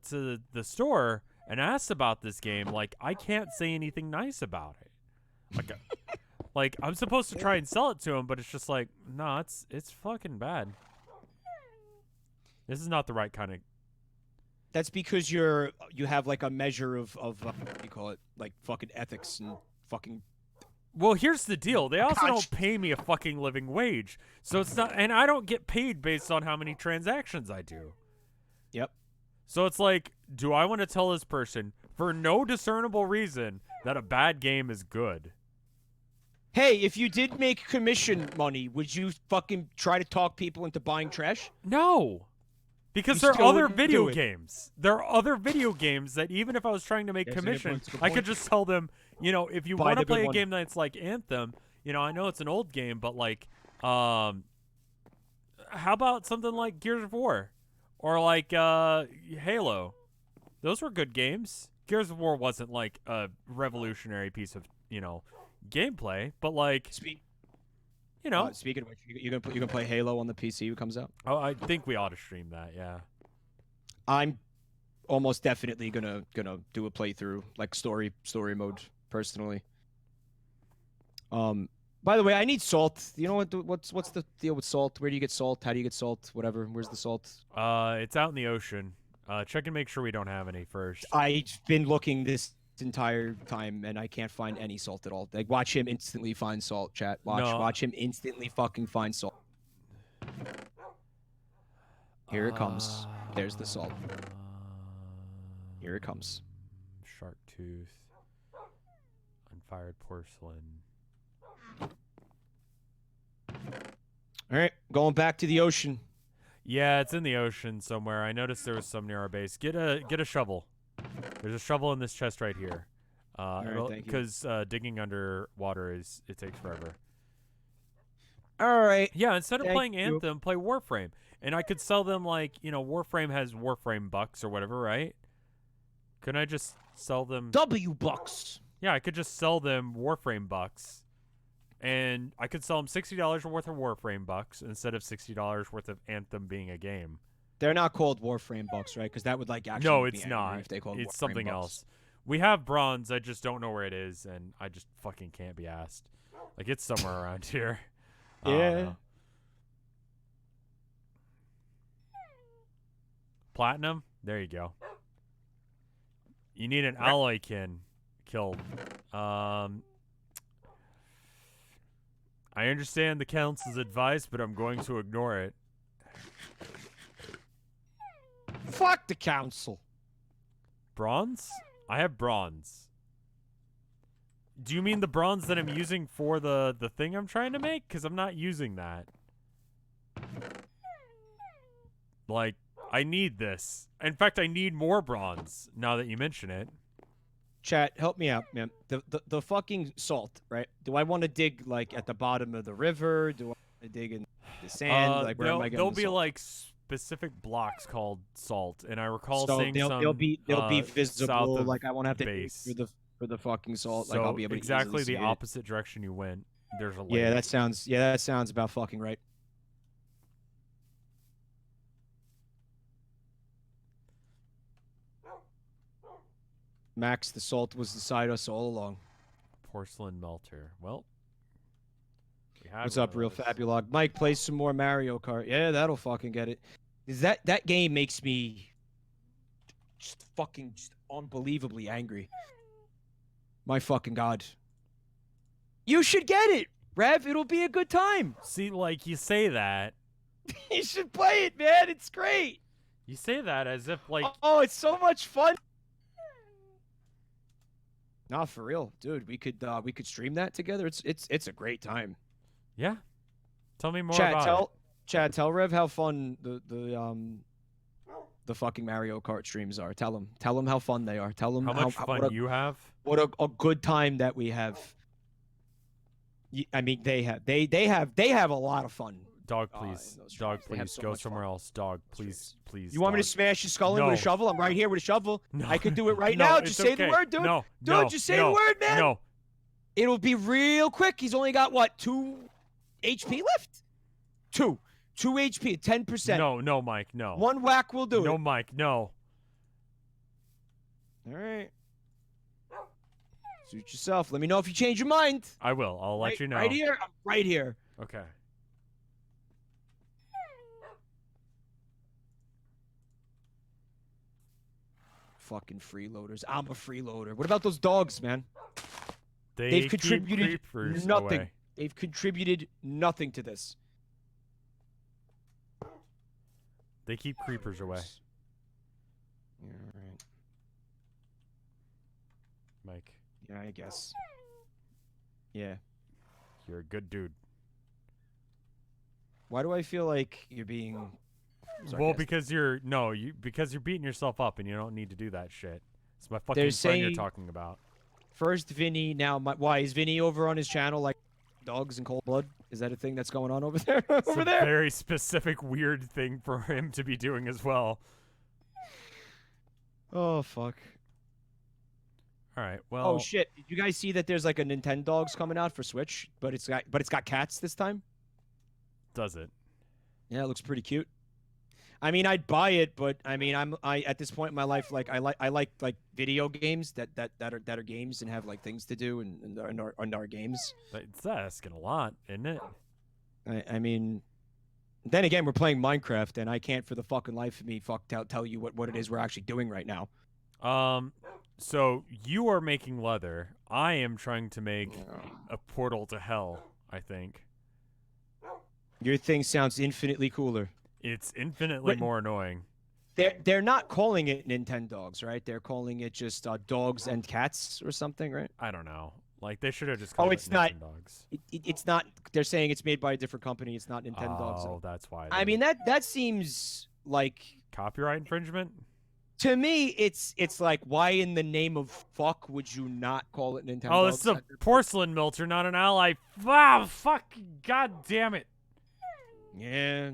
the store and asks about this game, like I can't say anything nice about it. Like I'm supposed to try and sell it to them, but it's just like, no, it's fucking bad. This is not the right kind of. That's because you have like a measure of what do you call it, like fucking ethics and fucking. Well, here's the deal. They also don't pay me a fucking living wage. So it's not, and I don't get paid based on how many transactions I do. Yep. So it's like, do I want to tell this person for no discernible reason that a bad game is good? Hey, if you did make commission money, would you fucking try to talk people into buying trash? No. Because there are other video games. There are other video games that even if I was trying to make commission, I could just tell them, you know, if you want to play a game that's like Anthem, you know, I know it's an old game, but like, how about something like Gears of War? Or like Halo? Those were good games. Gears of War wasn't like a revolutionary piece of, you know, gameplay, but like... You know, speaking of which, you can play Halo on the PC when it comes out. Oh, I think we ought to stream that. Yeah, I'm almost definitely gonna do a playthrough, like story mode, personally. By the way, I need salt. You know what's the deal with salt? Where do you get salt? How do you get salt? Whatever. Where's the salt? It's out in the ocean. Check and make sure we don't have any first. I've been looking this entire time and I can't find any salt at all. Like, watch him instantly find salt, chat. Watch him instantly fucking find salt. Here it comes. There's the salt. Here it comes. Shark tooth. Unfired porcelain. All right, going back to the ocean. Yeah, it's in the ocean somewhere. I noticed there was some near our base. Get a shovel. There's a shovel in this chest right here. Because digging underwater it takes forever. All right. Yeah, instead of playing Anthem, play Warframe. And I could sell them, like, you know, Warframe has Warframe bucks or whatever, right? Couldn't I just sell them... W bucks. Yeah, I could just sell them Warframe bucks. And I could sell them $60 worth of Warframe bucks instead of $60 worth of Anthem being a game. They're not called Warframe bucks, right? Because that would, like, actually No, be it's not. if they called It's Warframe something bucks. else. We have bronze. I just don't know where it is, and I just fucking can't be asked. Like, it's somewhere around here. Yeah. Platinum? There you go. You need an alloy kin killed. I understand the council's advice, but I'm going to ignore it. Fuck the council. Bronze? I have bronze. Do you mean the bronze that I'm using for the thing I'm trying to make? Because I'm not using that. Like, I need this. In fact, I need more bronze, now that you mention it. Chat, help me out, man. The fucking salt, right? Do I want to dig, like, at the bottom of the river? Do I want to dig in the sand? Like, where am I getting There'll the be, salt? like, specific blocks called salt, and I recall So seeing they'll be visible. south of Like, I won't have to base. dig for the fucking salt. So Like, I'll be able to exactly easily the see it. opposite direction you went. There's a lake. Yeah, that sounds about fucking right. Max, the salt was beside us all along. Porcelain melter. Well, we had What's one up, of Real those. Fabulog? Mike, play some more Mario Kart. Yeah, that'll fucking get it. Is that game makes me just fucking just unbelievably angry. My fucking god. You should get it, Rev. It'll be a good time. See, like, you say that. You should play it, man. It's great. You say that as if, like... Oh, it's so much fun. Nah, for real, dude. We could stream that together. It's a great time. Yeah. Tell me more Chad, about it. Chad, tell Rev how fun the fucking Mario Kart streams are. Tell him how fun they are. Tell him How much fun you have. What a good time that we have. I mean, they have a lot of fun. Dog, please. Dog, They have please. so Go much somewhere fun. else. Dog, please. Please. You want me to dog. smash your skull in with No. a shovel? I'm right here with a shovel. No. I could do it right No, now. it's Just say the okay. word, dude. No. Dude, No. just say no, the word, man. No. It'll be real quick. He's only got, what, 2 HP left? 2 HP, 10%. No, Mike. No. One whack will do No, it. Mike. No. All right. Suit yourself. Let me know if you change your mind. I will. I'll let you know. Right here. I'm right here. Okay. Fucking freeloaders. I'm a freeloader. What about those dogs, man? They've keep contributed creepers nothing. away. They've contributed nothing to this. They keep creepers away. Yeah, all right. Mike, Yeah, I guess. Yeah. you're a good dude. Why do I feel like you're being Well, sarcastic? because because you're beating yourself up and you don't need to do that shit. It's my fucking They're friend you're saying- talking about. First Vinny, now why is Vinny over on his channel like dogs and cold blood? Is that a thing that's going on over there? It's over a there? very specific, weird thing for him to be doing as well. Oh fuck. All right. Well. Oh shit. Did you guys see that there's like a Nintendo dogs coming out for Switch, but it's got cats this time? Does it? Yeah, it looks pretty cute. I mean, I'd buy it, but I mean, I at this point in my life, like I like video games that are games and have like things to do and are games. It's asking a lot, isn't it? I mean, then again, we're playing Minecraft, and I can't for the fucking life of me tell you what it is we're actually doing right now. So you are making leather. I am trying to make a portal to hell, I think. Your thing sounds infinitely cooler. It's infinitely Wait. more annoying. They're not calling it Nintendo dogs, right? They're calling it just dogs and cats or something, right? I don't know. Like, they should have just Oh, called it's it not- Dogs. It's not. They're saying it's made by a different company. It's not Nintendo dogs. Oh, that's why. I then. mean, that seems like, Copyright infringement? to me, it's like, why in the name of fuck would you not call it Nintendo? Oh, this is a porcelain melter, not an ally. Ah, fuck. God damn it. Yeah,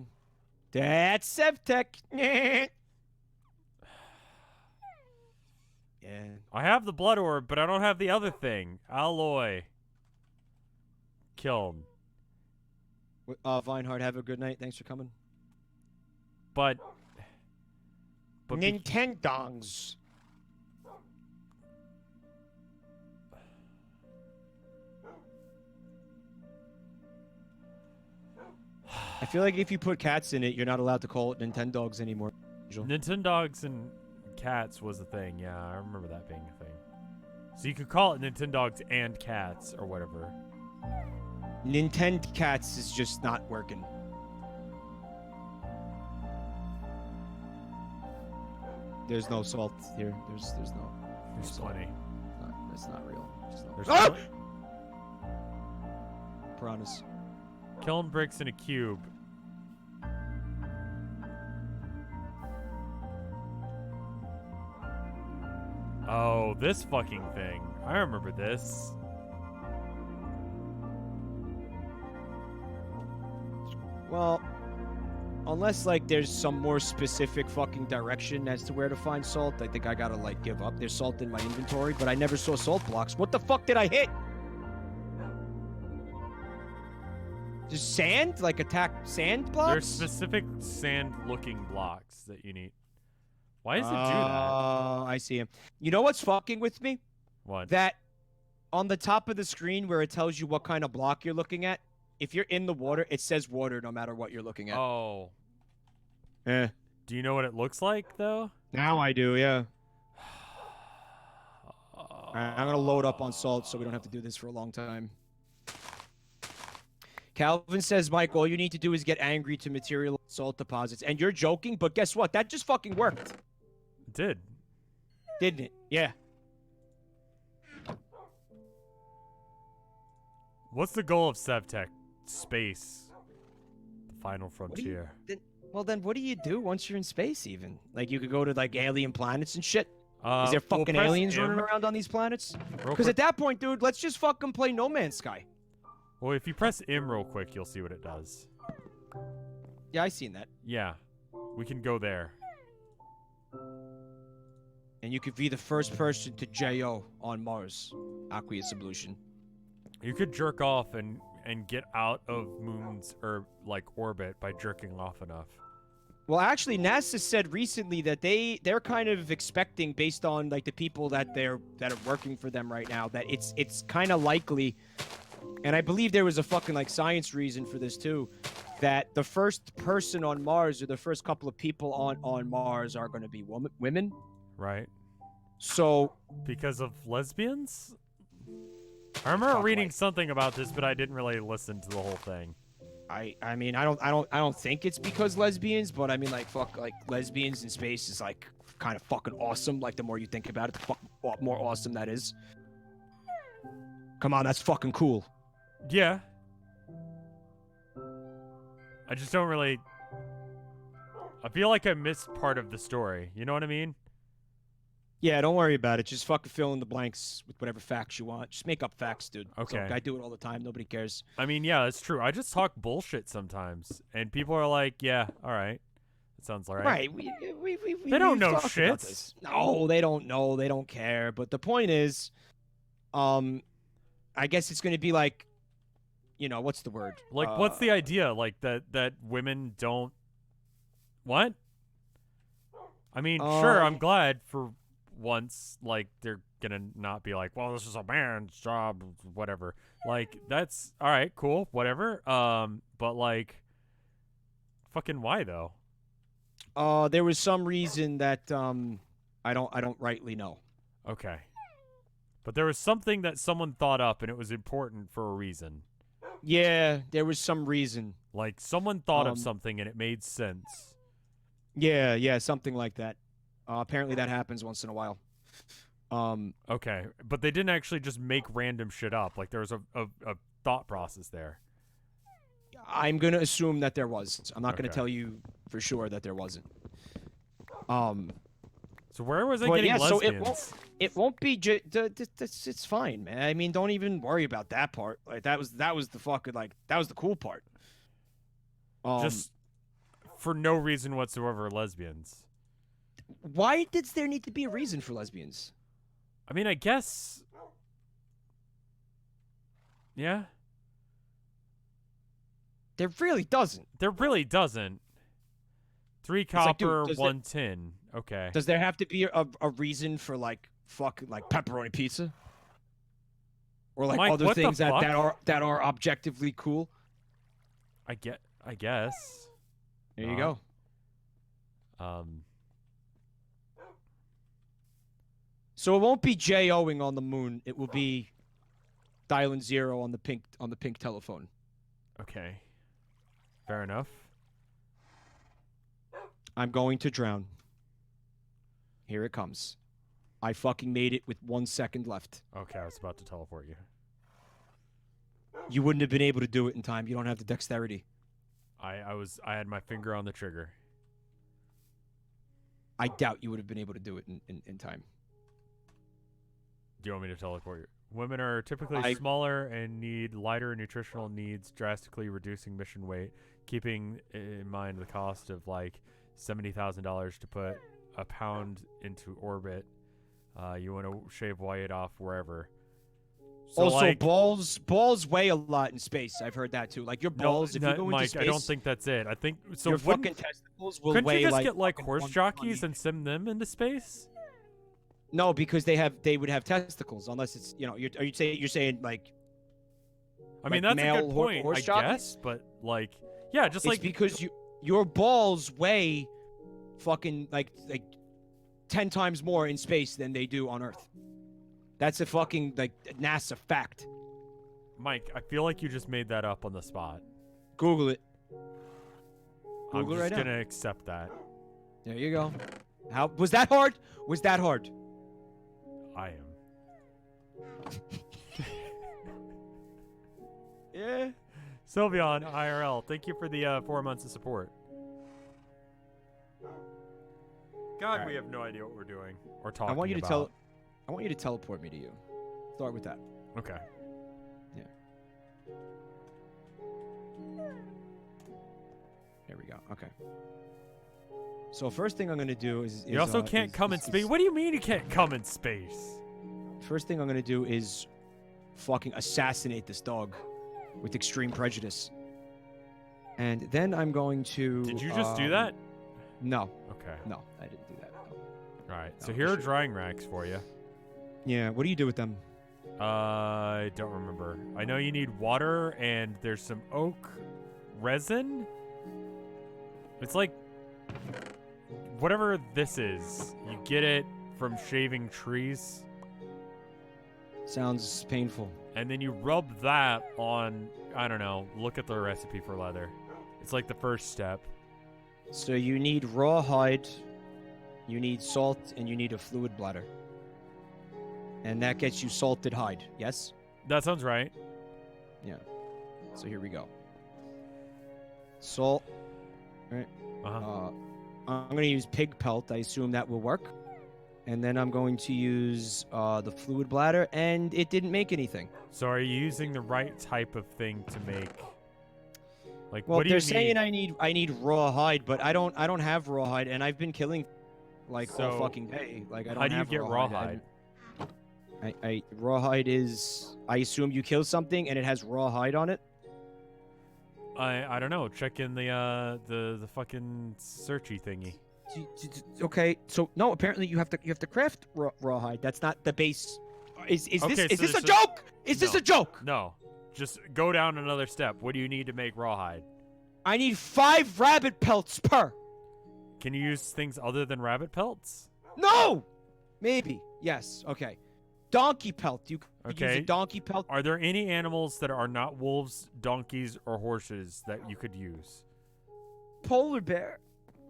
that's Sevtech. Yeah. I have the blood orb, but I don't have the other thing. Alloy. Killed. Vinehard, have a good night. Thanks for coming. But Nintendogs. I feel like if you put cats in it, you're not allowed to call it Nintendo dogs anymore. Nintendogs and cats was a thing. Yeah, I remember that being a thing. So you could call it Nintendogs and cats or whatever. Nintendo cats is just not working. There's no salt here. There's no. There's plenty. That's not real. Just no. There's Ah! plenty. Piranhas. Killing bricks in a cube. Oh, this fucking thing. I remember this. Well, unless like there's some more specific fucking direction as to where to find salt, I think I gotta like give up. There's salt in my inventory, but I never saw salt blocks. What the fuck did I hit? Just sand? Like attack sand blocks? There's specific sand-looking blocks that you need. Why does it do that? Oh, I see him. You know what's fucking with me? What? That on the top of the screen where it tells you what kind of block you're looking at, if you're in the water, it says water no matter what you're looking at. Oh. Eh. Do you know what it looks like, though? Now I do, yeah. Alright, I'm gonna load up on salt so we don't have to do this for a long time. Calvin says, Mike, all you need to do is get angry to material salt deposits. And you're joking, but guess what? That just fucking worked. It did. Didn't it? Yeah. What's the goal of Sevtech? Space. The final frontier. Well, then what do you do once you're in space, even? Like, you could go to, like, alien planets and shit? Is there We'll fucking press aliens M running around on these planets? real Because at quick. that point, dude, let's just fucking play No Man's Sky. Well, if you press M real quick, you'll see what it does. Yeah, I seen that. Yeah. We can go there. And you could be the first person to JO on Mars. Aqueous solution. You could jerk off and get out of moon's or like orbit by jerking off enough. Well, actually, NASA said recently that they're kind of expecting, based on like the people that are working for them right now, that it's kind of likely, and I believe there was a fucking like science reason for this too, that the first person on Mars or the first couple of people on Mars are going to be women. Right. So Because of lesbians? I remember Fuck, reading like- something about this, but I didn't really listen to the whole thing. I mean, I don't think it's because lesbians, but I mean, like, fuck, like lesbians in space is like kind of fucking awesome. Like, the more you think about it, the fuck more awesome that is. Come on, that's fucking cool. Yeah. I just don't really... I feel like I missed part of the story. You know what I mean? Yeah, don't worry about it. Just fucking fill in the blanks with whatever facts you want. Just make up facts, dude. Okay. So, I do it all the time. Nobody cares. I mean, yeah, that's true. I just talk bullshit sometimes, and people are like, "Yeah, all right, that sounds all right." Right. They don't we've know talked about shit. this. No, they don't know. They don't care. But the point is, I guess it's going to be like, you know, what's the word? Like, what's the idea? Like that women don't. What? I mean, sure, I'm glad for once. Like, they're gonna not be like, well, this is a man's job, whatever. Like, that's all right, cool, whatever. But like, fucking why though? There was some reason that I don't rightly know. Okay. But there was something that someone thought up, and it was important for a reason. Yeah, there was some reason. Like, someone thought of Um, something, and it made sense. Yeah, something like that. Apparently that happens once in a while. Okay, but they didn't actually just make random shit up. Like, there was a thought process there. I'm gonna assume that there was. I'm not gonna Okay. tell you for sure that there wasn't. So where was I But getting yeah, so lesbians? it won't be. It's fine, man. I mean, don't even worry about that part. Like that was the fucking like that was the cool part. Just for no reason whatsoever, lesbians. Why did there need to be a reason for lesbians? I mean, I guess. Yeah. There really doesn't. There really doesn't. 3 like, dude, copper, does 1 tin. Okay. Does there have to be a reason for like like pepperoni pizza? Or like Mike, other what the things that fuck? are objectively cool? I guess. There you go. So it won't be J-O-ing on the moon. It will be dialing 0 on the pink telephone. Okay. Fair enough. I'm going to drown. Here it comes. I fucking made it with 1 second left. Okay, I was about to teleport you. You wouldn't have been able to do it in time. You don't have the dexterity. I had my finger on the trigger. I doubt you would have been able to do it in time. Do you want me to teleport you? Women are typically smaller and need lighter nutritional needs, drastically reducing mission weight, keeping in mind the cost of like $70,000 to put a pound into orbit. You want to shave weight off wherever. So also, like, balls weigh a lot in space. I've heard that too. Like your balls, if you go into Mike, space, I don't think that's it. I think so. your wouldn't- fucking testicles will couldn't weigh you just like get like fucking horse 120. jockeys and send them into space? No, because they would have testicles unless it's you're saying like I mean, like that's a male good point, horse I jockeys? guess. But like, yeah, just it's like because your balls weigh fucking like 10 times more in space than they do on Earth. That's a fucking like NASA fact. Mike, I feel like you just made that up on the spot. Google it. I'm Google it just right now. gonna accept that. There you go. How was that hard? Was that hard? I am. Yeah. Sylveon, IRL, thank you for the 4 months of support. God, we have no idea what we're doing or talking I want you to about. I want you to teleport me to you. Start with that. Okay. Yeah. There we go. Okay. So first thing I'm gonna do is You also can't come in space. What do you mean you can't come in space? First thing I'm gonna do is fucking assassinate this dog with extreme prejudice. And then I'm going to... Did you just do that? No. Okay. No, I didn't do that. No. Alright, so No, here are sure. drying racks for you. Yeah, what do you do with them? I don't remember. I know you need water and there's some oak resin. It's like whatever this is. You get it from shaving trees. Sounds painful. And then you rub that on, I don't know, look at the recipe for leather. It's like the first step. So you need rawhide, you need salt, and you need a fluid bladder. And that gets you salted hide, yes? That sounds right. Yeah. So here we go. Salt. Right. Uh-huh. I'm going to use pig pelt. I assume that will work. And then I'm going to use the fluid bladder, and it didn't make anything. So are you using the right type of thing to make? Like, Well, what do you they're saying need? I need rawhide, but I don't have rawhide, and I've been killing like all So, fucking day. Like I don't how do you have get rawhide? I rawhide is, I assume you kill something and it has rawhide on it. I don't know. Check in the fucking searchy thingy. Okay, so no, apparently you have to craft rawhide. That's not the base. Is Okay, this so a joke? Is this no. a joke? No, just go down another step. What do you need to make rawhide? I need 5 rabbit pelts per. Can you use things other than rabbit pelts? No, maybe yes. Okay, donkey pelt. You could use Okay. a donkey pelt. Are there any animals that are not wolves, donkeys, or horses that you could use? Polar bear.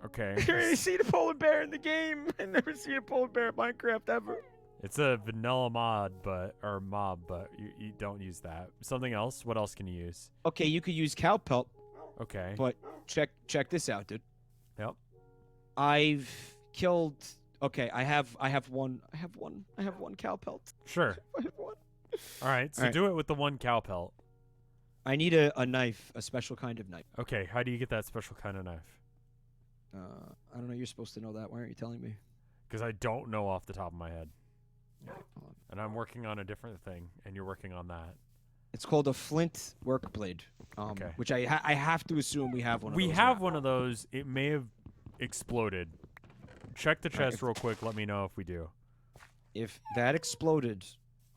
Okay. I see the polar bear in the game. I never seen a polar bear in Minecraft ever. It's a vanilla mob, but you don't use that. Something else? What else can you use? Okay, you could use cow pelt, Okay. but check this out, dude. Yep. I've killed. Okay, I have one cow pelt. Sure. I have one. All right. So All right. do it with the one cow pelt. I need a knife, a special kind of knife. Okay. How do you get that special kind of knife? I don't know. You're supposed to know that. Why aren't you telling me? Because I don't know off the top of my head. Hold on. And I'm working on a different thing, and you're working on that. It's called a flint work blade. Okay. Which I have to assume we have one of We those. have now. one of those. It may have exploded. Check the All right, chest real quick. Let me know if we do. If that exploded,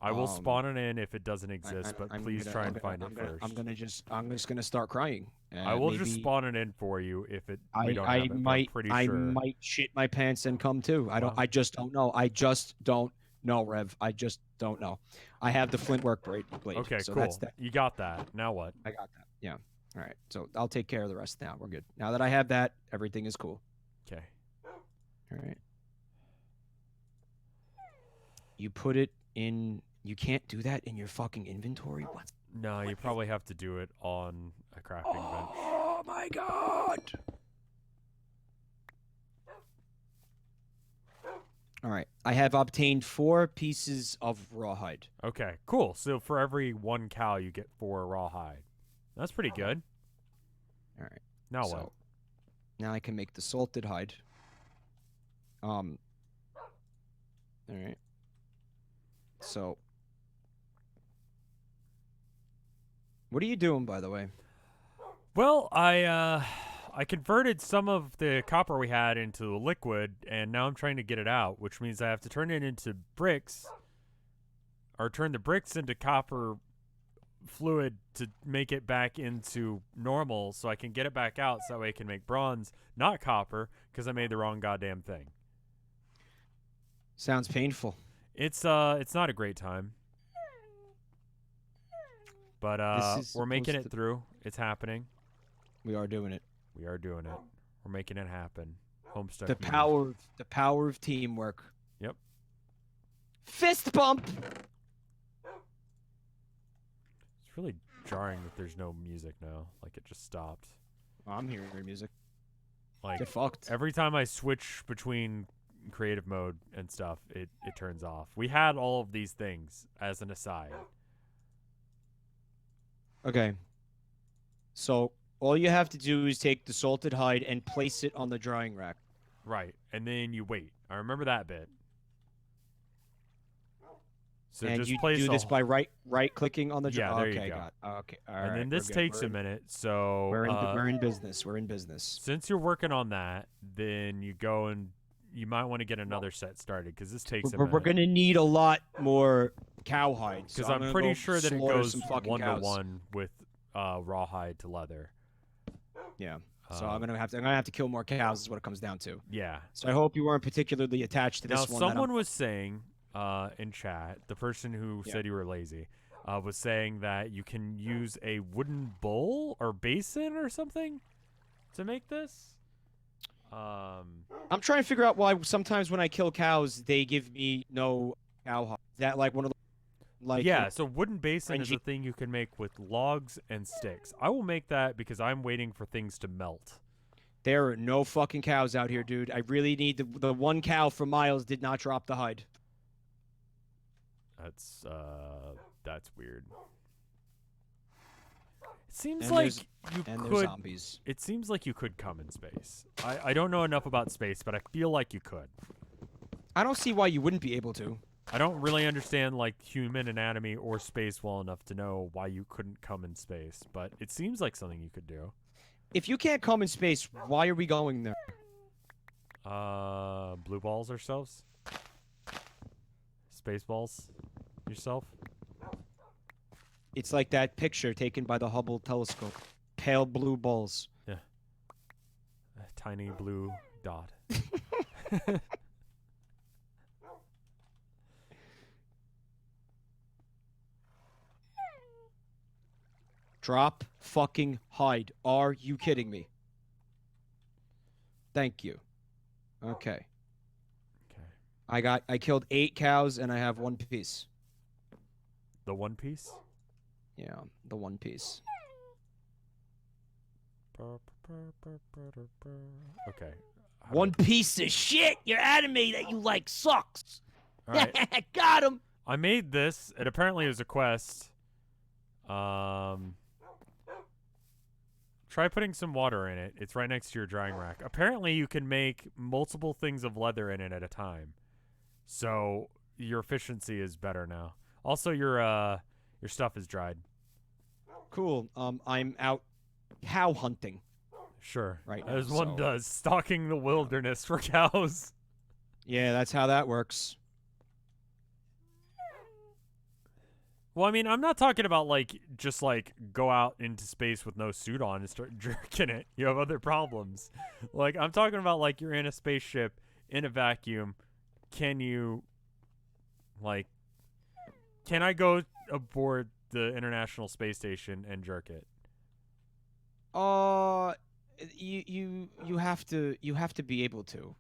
I will spawn it in if it doesn't exist, but I'm please gonna- try I'm and gonna- find it first. I'm just gonna start crying. I will just maybe spawn it in for you if it. We don't I have it, but I'm might pretty I sure. might shit my pants and come too. Wow. I just don't know. I just don't know, Rev. I just don't know. I have the flint work blade. Okay, so cool. That's that. You got that. Now what? I got that. Yeah. All right. So I'll take care of the rest now. We're good. Now that I have that, everything is cool. Okay. All right. You put it in. You can't do that in your fucking inventory. What? No, you probably have to do it on a crafting bench. Oh my god. All right. I have obtained 4 pieces of rawhide. Okay, cool. So for every 1 cow, you get 4 rawhide. That's pretty good. All right. Now so, what? Now I can make the salted hide. All right. So, what are you doing, by the way? Well, I converted some of the copper we had into liquid, and now I'm trying to get it out, which means I have to turn it into bricks, or turn the bricks into copper fluid to make it back into normal, so I can get it back out, so that way I can make bronze, not copper, because I made the wrong goddamn thing. Sounds painful. It's not a great time. But we're making it through. It's happening. We are doing it. We are doing it. We're making it happen. Homestuck. The power of teamwork. Yep. Fist bump. It's really jarring that there's no music now. Like, it just stopped. Oh, I'm hearing music. Like, Get fucked. every time I switch between creative mode and stuff, it turns off. We had all of these things as an aside. Okay. So all you have to do is take the salted hide and place it on the drying rack. Right. And then you wait. I remember that bit. So And just you place do this by right clicking on the Yeah, there you okay, go. got it. Okay, all and right. then this we're good. takes We're a in- minute. So We're in business. We're in business. since you're working on that, then you go and you might want to get another set started because this takes a We're minute. gonna need a lot more cowhide. Because so I'm pretty sure that it slaughter goes some fucking 1-to-1 with rawhide to leather. Yeah. So I'm gonna have to kill more cows. Is what it comes down to. Yeah. So I hope you weren't particularly attached to Now this one. that someone was saying in chat, the person who said you were lazy, was saying that you can use a wooden bowl or basin or something to make this. I'm trying to figure out why sometimes when I kill cows, they give me no cowhide. Is that like one of the yeah, so wooden basin is cringy- a thing you can make with logs and sticks. I will make that because I'm waiting for things to melt. There are no fucking cows out here, dude. I really need the one cow for Miles did not drop the hide. That's weird. It seems And like there's- you And there's could. zombies. It seems like you could come in space. I don't know enough about space, but I feel like you could. I don't see why you wouldn't be able to. I don't really understand like human anatomy or space well enough to know why you couldn't come in space, but it seems like something you could do. If you can't come in space, why are we going there? Blue balls ourselves? Space balls yourself? It's like that picture taken by the Hubble telescope. Pale blue balls. A tiny blue dot. Drop fucking hide. Are you kidding me? Thank you. Okay. Okay. I killed 8 cows and I have 1 piece. The one piece? Yeah, the 1 piece. Okay. How One do piece of shit. Your anime that you like sucks. I- All right. Got him. I made this. It apparently is a quest. Try putting some water in it. It's right next to your drying rack. Apparently, you can make multiple things of leather in it at a time. So your efficiency is better now. Also, your stuff is dried. Cool. I'm out cow hunting. Sure. Right As now, one so- does, stalking the wilderness for cows. Yeah, that's how that works. Well, I mean, I'm not talking about just go out into space with no suit on and start jerking it. You have other problems. I'm talking about you're in a spaceship in a vacuum. Can you can I go aboard the International Space Station and jerk it? You have to be able to.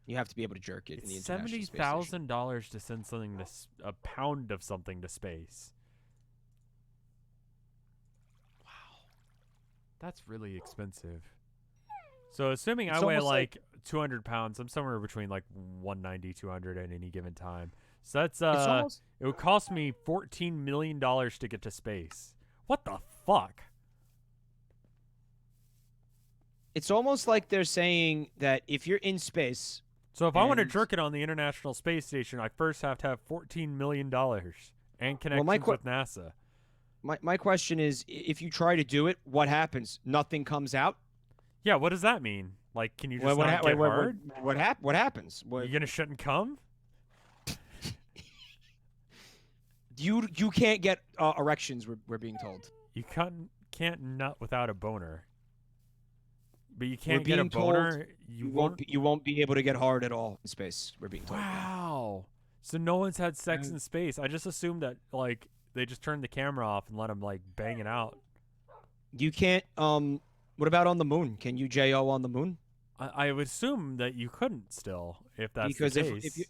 You have to be able to jerk it in the It's International Space Station. $70,000 to send something to a pound of something to space. Wow, that's really expensive. So assuming It's I weigh almost 200 pounds, I'm somewhere between 190, 200 at any given time. So that's It's almost it would cost me $14 million to get to space. What the fuck? It's almost like they're saying that if you're in space, So if I want to And- jerk it on the International Space Station, I first have to have $14 million and connections my with NASA. my question is, if you try to do it, what happens? Nothing comes out. Yeah, what does that mean? Can you just not get hard? What happens? You gonna shit and come? You can't get erections. We're being told. You can't nut without a boner. But you can't get a being told boner. You won't. You won't be able to get hard at all in space. We're being told. Wow, So no one's had sex in space. I just assumed that like they just turned the camera off and let them like bang it out. You can't. What about on the moon? Can you JO on the moon? I would assume that you couldn't still, if that's Because the case.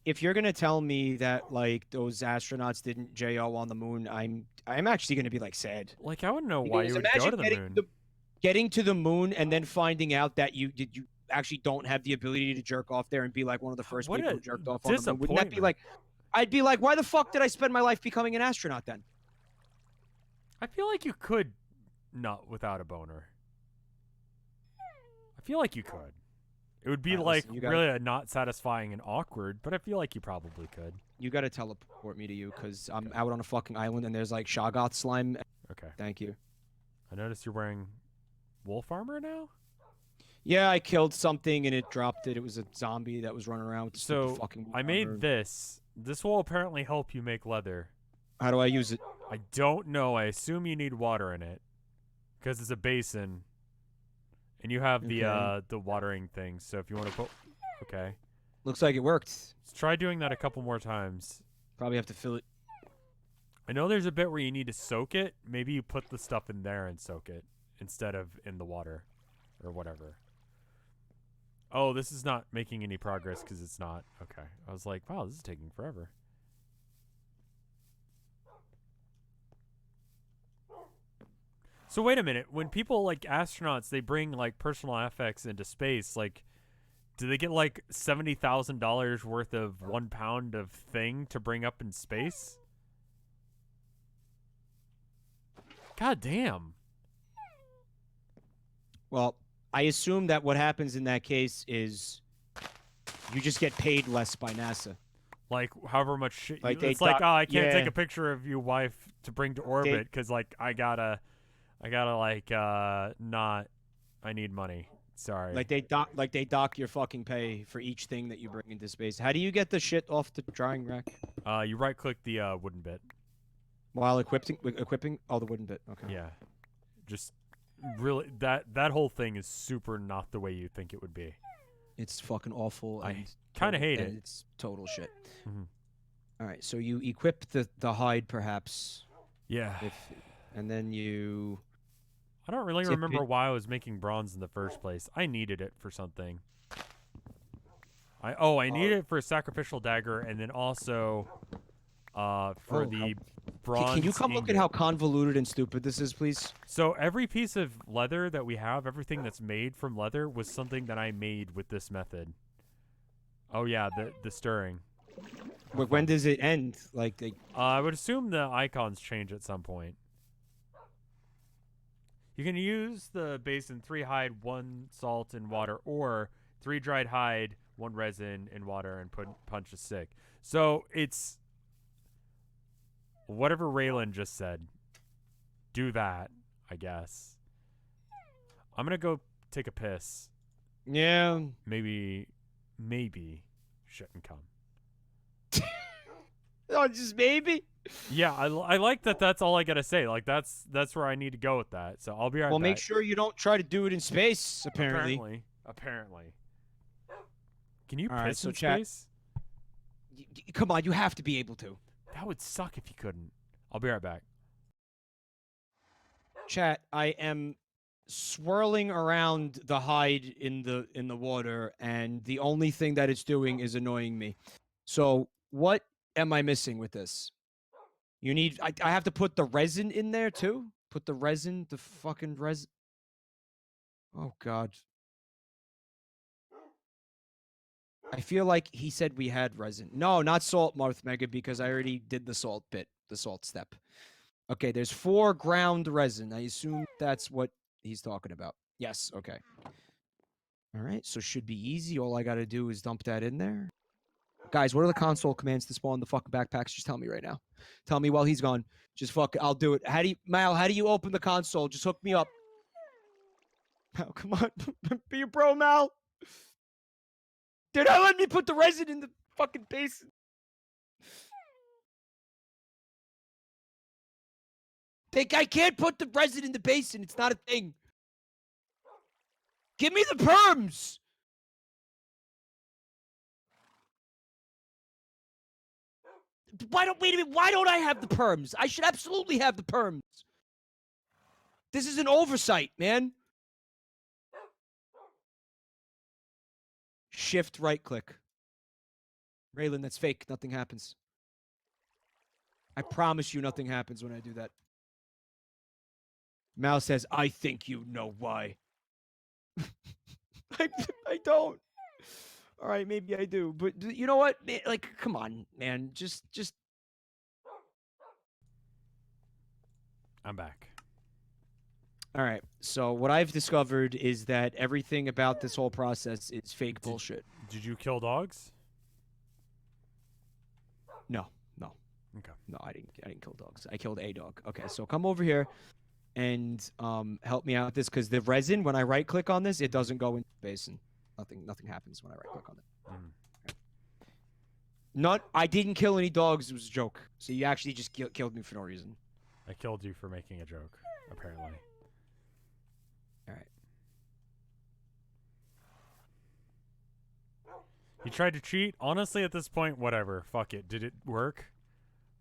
if you're gonna tell me that like those astronauts didn't JO on the moon, I'm actually gonna be like sad. Like I wouldn't know why you would Because go to the imagine moon. getting to the moon and then finding out that you actually don't have the ability to jerk off there and be like one of the first What people a who jerked off on the moon. Wouldn't that be disappointment. like? I'd be like, why the fuck did I spend my life becoming an astronaut then? I feel like you could not without a boner. I feel like you could. It would be Alright, like listen, you gotta- really not satisfying and awkward, but I feel like you probably could. You gotta teleport me to you because I'm out on a fucking island and there's like Shoggoth slime. Okay. Thank you. I noticed you're wearing wolf armor now? Yeah, I killed something and it dropped it. It was a zombie that was running around with the So stupid fucking. I made this. This will apparently help you make leather. How do I use it? I don't know. I assume you need water in it because it's a basin, and you have Okay. the watering thing. So if you want to put, okay, Looks like it worked. let's try doing that a couple more times. Probably have to fill it. I know there's a bit where you need to soak it. Maybe you put the stuff in there and soak it instead of in the water or whatever. Oh, this is not making any progress because it's not. Okay. I was like, wow, this is taking forever. So wait a minute. When people like astronauts, they bring like personal effects into space, like do they get like $70,000 worth of 1 pound of thing to bring up in space? God damn. Well, I assume that what happens in that case is you just get paid less by NASA. Like however much shit. Like, It's they like, doc- oh, I can't take yeah. a picture of your wife to bring to orbit because like I gotta like not. I need money. Sorry. Like they dock your fucking pay for each thing that you bring into space. How do you get the shit off the drying rack? You right click the wooden bit. While equipping the wooden bit. Okay. Yeah. Just really that whole thing is super not the way you think it would be. It's fucking awful. I and kinda total- hate and it. It's total shit. Mhm. All right, so you equip the hide perhaps, Yeah. and then you. I don't really Tip remember it. why I was making bronze in the first place. I needed it for something. I needed it for a sacrificial dagger, and then also for Oh, the Can bronze. you come look at ingot. how convoluted and stupid this is, please? So every piece of leather that we have, everything that's made from leather, was something that I made with this method. Oh yeah, the stirring. When does it end? Like, I would assume the icons change at some point. You can use the basin 3 hide, 1 salt and water, or 3 dried hide, 1 resin and water, and punch a stick. So it's whatever Raylan just said. Do that, I guess. I'm gonna go take a piss. yeah. Maybe shouldn't come. Oh, just maybe. Yeah, I like that. That's all I gotta say. Like that's where I need to go with that. So I'll be right Well, back. make sure you don't try to do it in space. Apparently. Apparently. Can you All right, piss so in chat- space? Come on, you have to be able to. That would suck if you couldn't. I'll be right back. Chat, I am swirling around the hide in the water, and the only thing that it's doing is annoying me. So what am I missing with this? You need I have to put the resin in there too? Put the resin, the fucking resin. Oh god. I feel like he said we had resin. No, not salt, Marth Mega, because I already did the salt bit, the salt step. Okay, there's 4 ground resin. I assume that's what he's talking about. Yes, okay. All right, so should be easy. All I got to do is dump that in there. Guys, what are the console commands to spawn the fucking backpacks? Just tell me right now. Tell me while he's gone. Just fuck it. I'll do it. Mal, how do you open the console? Just hook me up. Mal, come on. Be a bro, Mal. They're not letting me put the resin in the fucking basin. I can't put the resin in the basin. It's not a thing. Give me the perms. Wait a minute, why don't I have the perms? I should absolutely have the perms. This is an oversight, man. Shift right click. Raylan, that's fake. Nothing happens. I promise you nothing happens when I do that. Mal says, I think you know why. I don't. All right, maybe I do. But you know what? Like, come on, man. Just... I'm back. All right. So what I've discovered is that everything about this whole process is fake bullshit. Did you kill dogs? No. Okay. No, I didn't kill dogs. I killed a dog. Okay, so come over here and help me out with this, because the resin, when I right click on this, it doesn't go into the basin. Nothing happens when I right click on it. I didn't kill any dogs. It was a joke. So you actually just killed me for no reason. I killed you for making a joke, apparently. All right. You tried to cheat? Honestly, at this point, whatever. Fuck it. Did it work?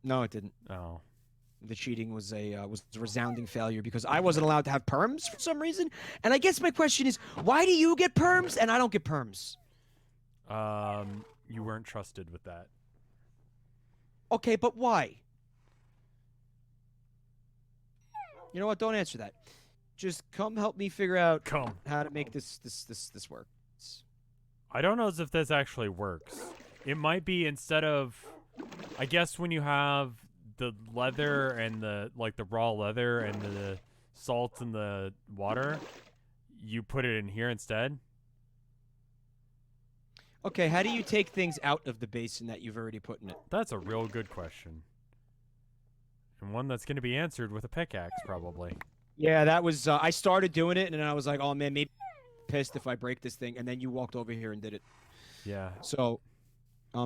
No, it didn't. Oh. The cheating was a resounding failure because I wasn't allowed to have perms for some reason. And I guess my question is, why do you get perms and I don't get perms? You weren't trusted with that. Okay, but why? You know what? Don't answer that. Just come help me figure out how to make this work. I don't know as if this actually works. It might be instead of, I guess when you have the leather and the raw leather and the salt and the water, you put it in here instead. Okay, how do you take things out of the basin that you've already put in it? That's a real good question. And one that's going to be answered with a pickaxe, probably. Yeah, that was, I started doing it, and then I was like, oh man, maybe I'm pissed if I break this thing, and then you walked over here and did it. Yeah. So,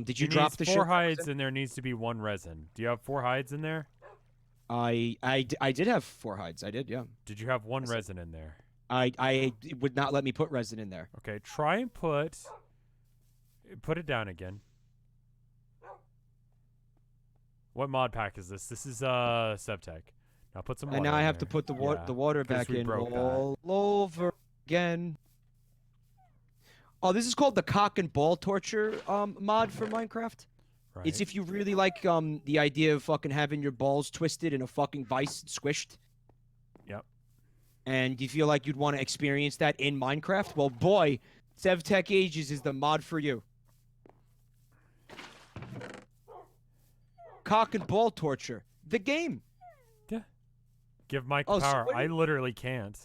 did you drop the shit? 4 hides, and there needs to be 1 resin. Do you have 4 hides in there? I did have 4 hides. I did, yeah. Did you have 1 resin in there? It would not let me put resin in there. Okay, try and put it down again. What mod pack is this? This is Sevtech. Now put some water And now I have there. to put the water back in all over again. Oh, this is called the cock and ball torture mod for Minecraft. Right. It's if you really like the idea of fucking having your balls twisted in a fucking vice and squished. Yep. And you feel like you'd want to experience that in Minecraft? Well, boy, Sevtech Ages is the mod for you. Cock and ball torture. The game. Yeah. Give Mike Oh, power. so I literally can't.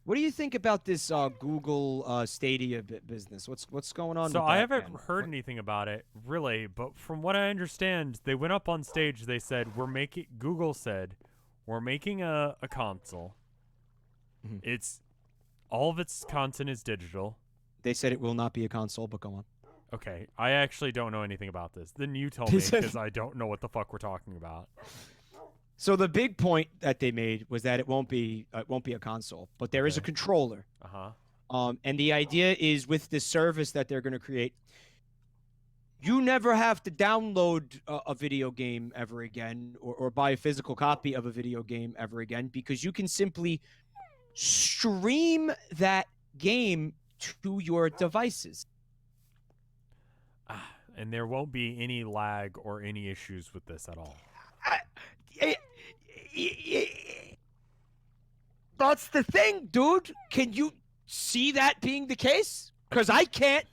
What do you think about this Google Stadia business? What's going on? So with I that, haven't man? heard anything about it, really, but from what I understand, they went up on stage, they said, Google said, we're making a console. Mhm. It's, all of its content is digital. They said it will not be a console, but go on. Okay, I actually don't know anything about this. Then you tell me, because I don't know what the fuck we're talking about. So the big point that they made was that it won't be a console, but there is a controller. And the idea is with this service that they're going to create, you never have to download a video game ever again, or buy a physical copy of a video game ever again, because you can simply stream that game to your devices. And there won't be any lag or any issues with this at all. That's the thing, dude. Can you see that being the case? Because I can't.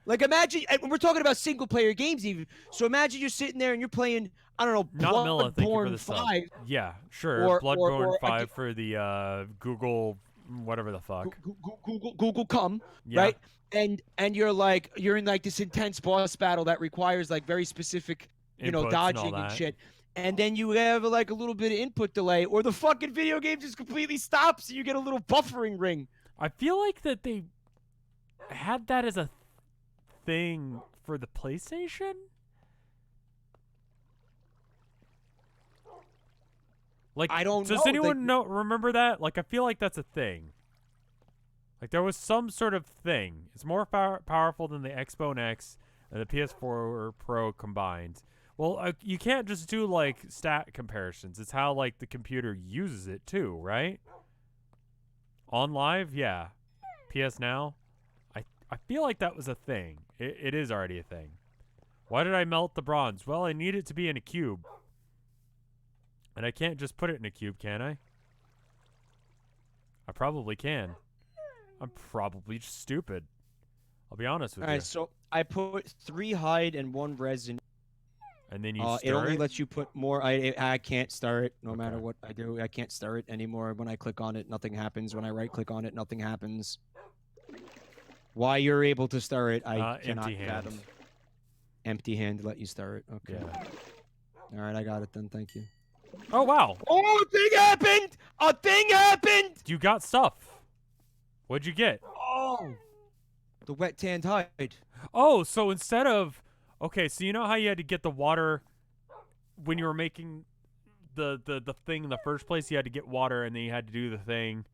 Like, imagine, and we're talking about single-player games even. So imagine you're sitting there and you're playing, I don't know, Not Milla, thank you for Bloodborne the sub. 5. Yeah, sure. Or Bloodborne 5 for the Google, whatever the fuck. Google come, Yeah. right? And you're in like this intense boss battle that requires like very specific, Inputs and all dodging and that. shit. And then you have like a little bit of input delay, or the fucking video game just completely stops and you get a little buffering ring. I feel like that they had that as a thing for the PlayStation? Like, I don't know. Does anyone remember that? Like, I feel like that's a thing. Like, there was some sort of thing. It's more powerful than the Xbox X and the PS4 Pro combined, Well, you can't just do like stat comparisons. It's how like the computer uses it too, right? On live, yeah. PS Now, I feel like that was a thing. It is already a thing. Why did I melt the bronze? Well, I need it to be in a cube. And I can't just put it in a cube, can I? I probably can. I'm probably just stupid. I'll be honest with All you. right, so I put 3 hide and 1 resin. And then you It stir only it? lets you put more. I can't stir it no matter Okay. what I do. I can't stir it anymore. When I click on it, nothing happens. When I right click on it, nothing happens. Why you're able to stir it, I cannot empty hand. fathom. Empty hand to let you stir it. Okay. Yeah. All right, I got it then. Thank you. Oh, wow. Oh, a thing happened! A thing happened! You got stuff. What'd you get? Oh, the wet tanned hide. Oh, so instead of... Okay, so you know how you had to get the water when you were making the thing in the first place? You had to get water and then you had to do the thing.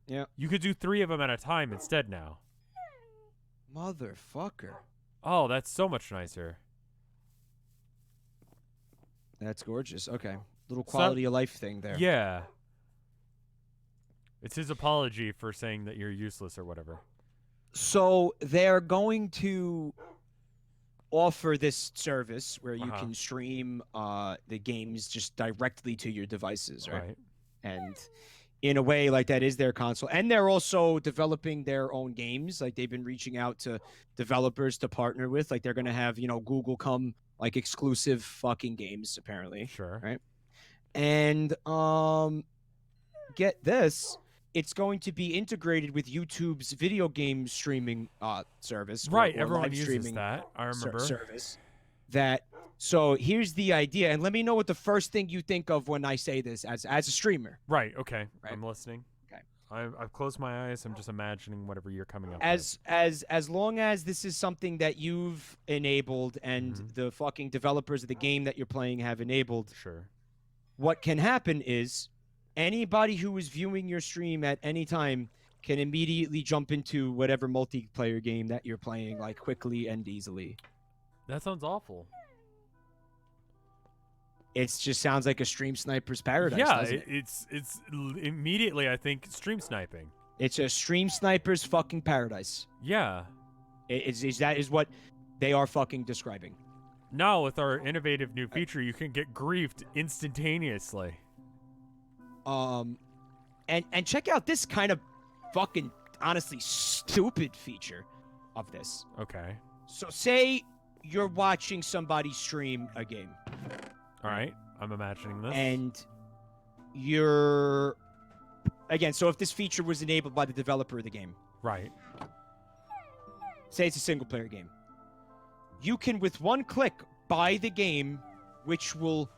Yeah. You could do 3 of them at a time instead now. Motherfucker. Oh, that's so much nicer. That's gorgeous. Okay. Little So- quality of life thing there. Yeah. It's his apology for saying that you're useless or whatever. So they're going to offer this service where you Uh-huh. can stream the games just directly to your devices, right? And in a way, like that is their console, and they're also developing their own games. Like they've been reaching out to developers to partner with. Like they're gonna have Google come like exclusive fucking games apparently. Sure. Right. And get this. It's going to be integrated with YouTube's video game streaming service. Right, or everyone live uses streaming that. I remember. service. So here's the idea, and let me know what the first thing you think of when I say this as a streamer. Right, okay. Right. I'm listening. Okay. I've closed my eyes. I'm just imagining whatever you're coming up As long as this is something that you've enabled and Mhm. the fucking developers of the game that you're playing have enabled, with. Sure. what can happen is anybody who is viewing your stream at any time can immediately jump into whatever multiplayer game that you're playing, like quickly and easily. That sounds awful. It just sounds like a stream sniper's paradise. Yeah, doesn't it? it's immediately, I think, stream sniping. It's a stream sniper's fucking paradise. Yeah. That is what they are fucking describing. Now, with our innovative new feature, you can get griefed instantaneously. And check out this kind of fucking honestly stupid feature of this. Okay. So say you're watching somebody stream a game, All right. I'm imagining this. and you're again. So if this feature was enabled by the developer of the game, Right. say it's a single player game, you can with one click buy the game, which will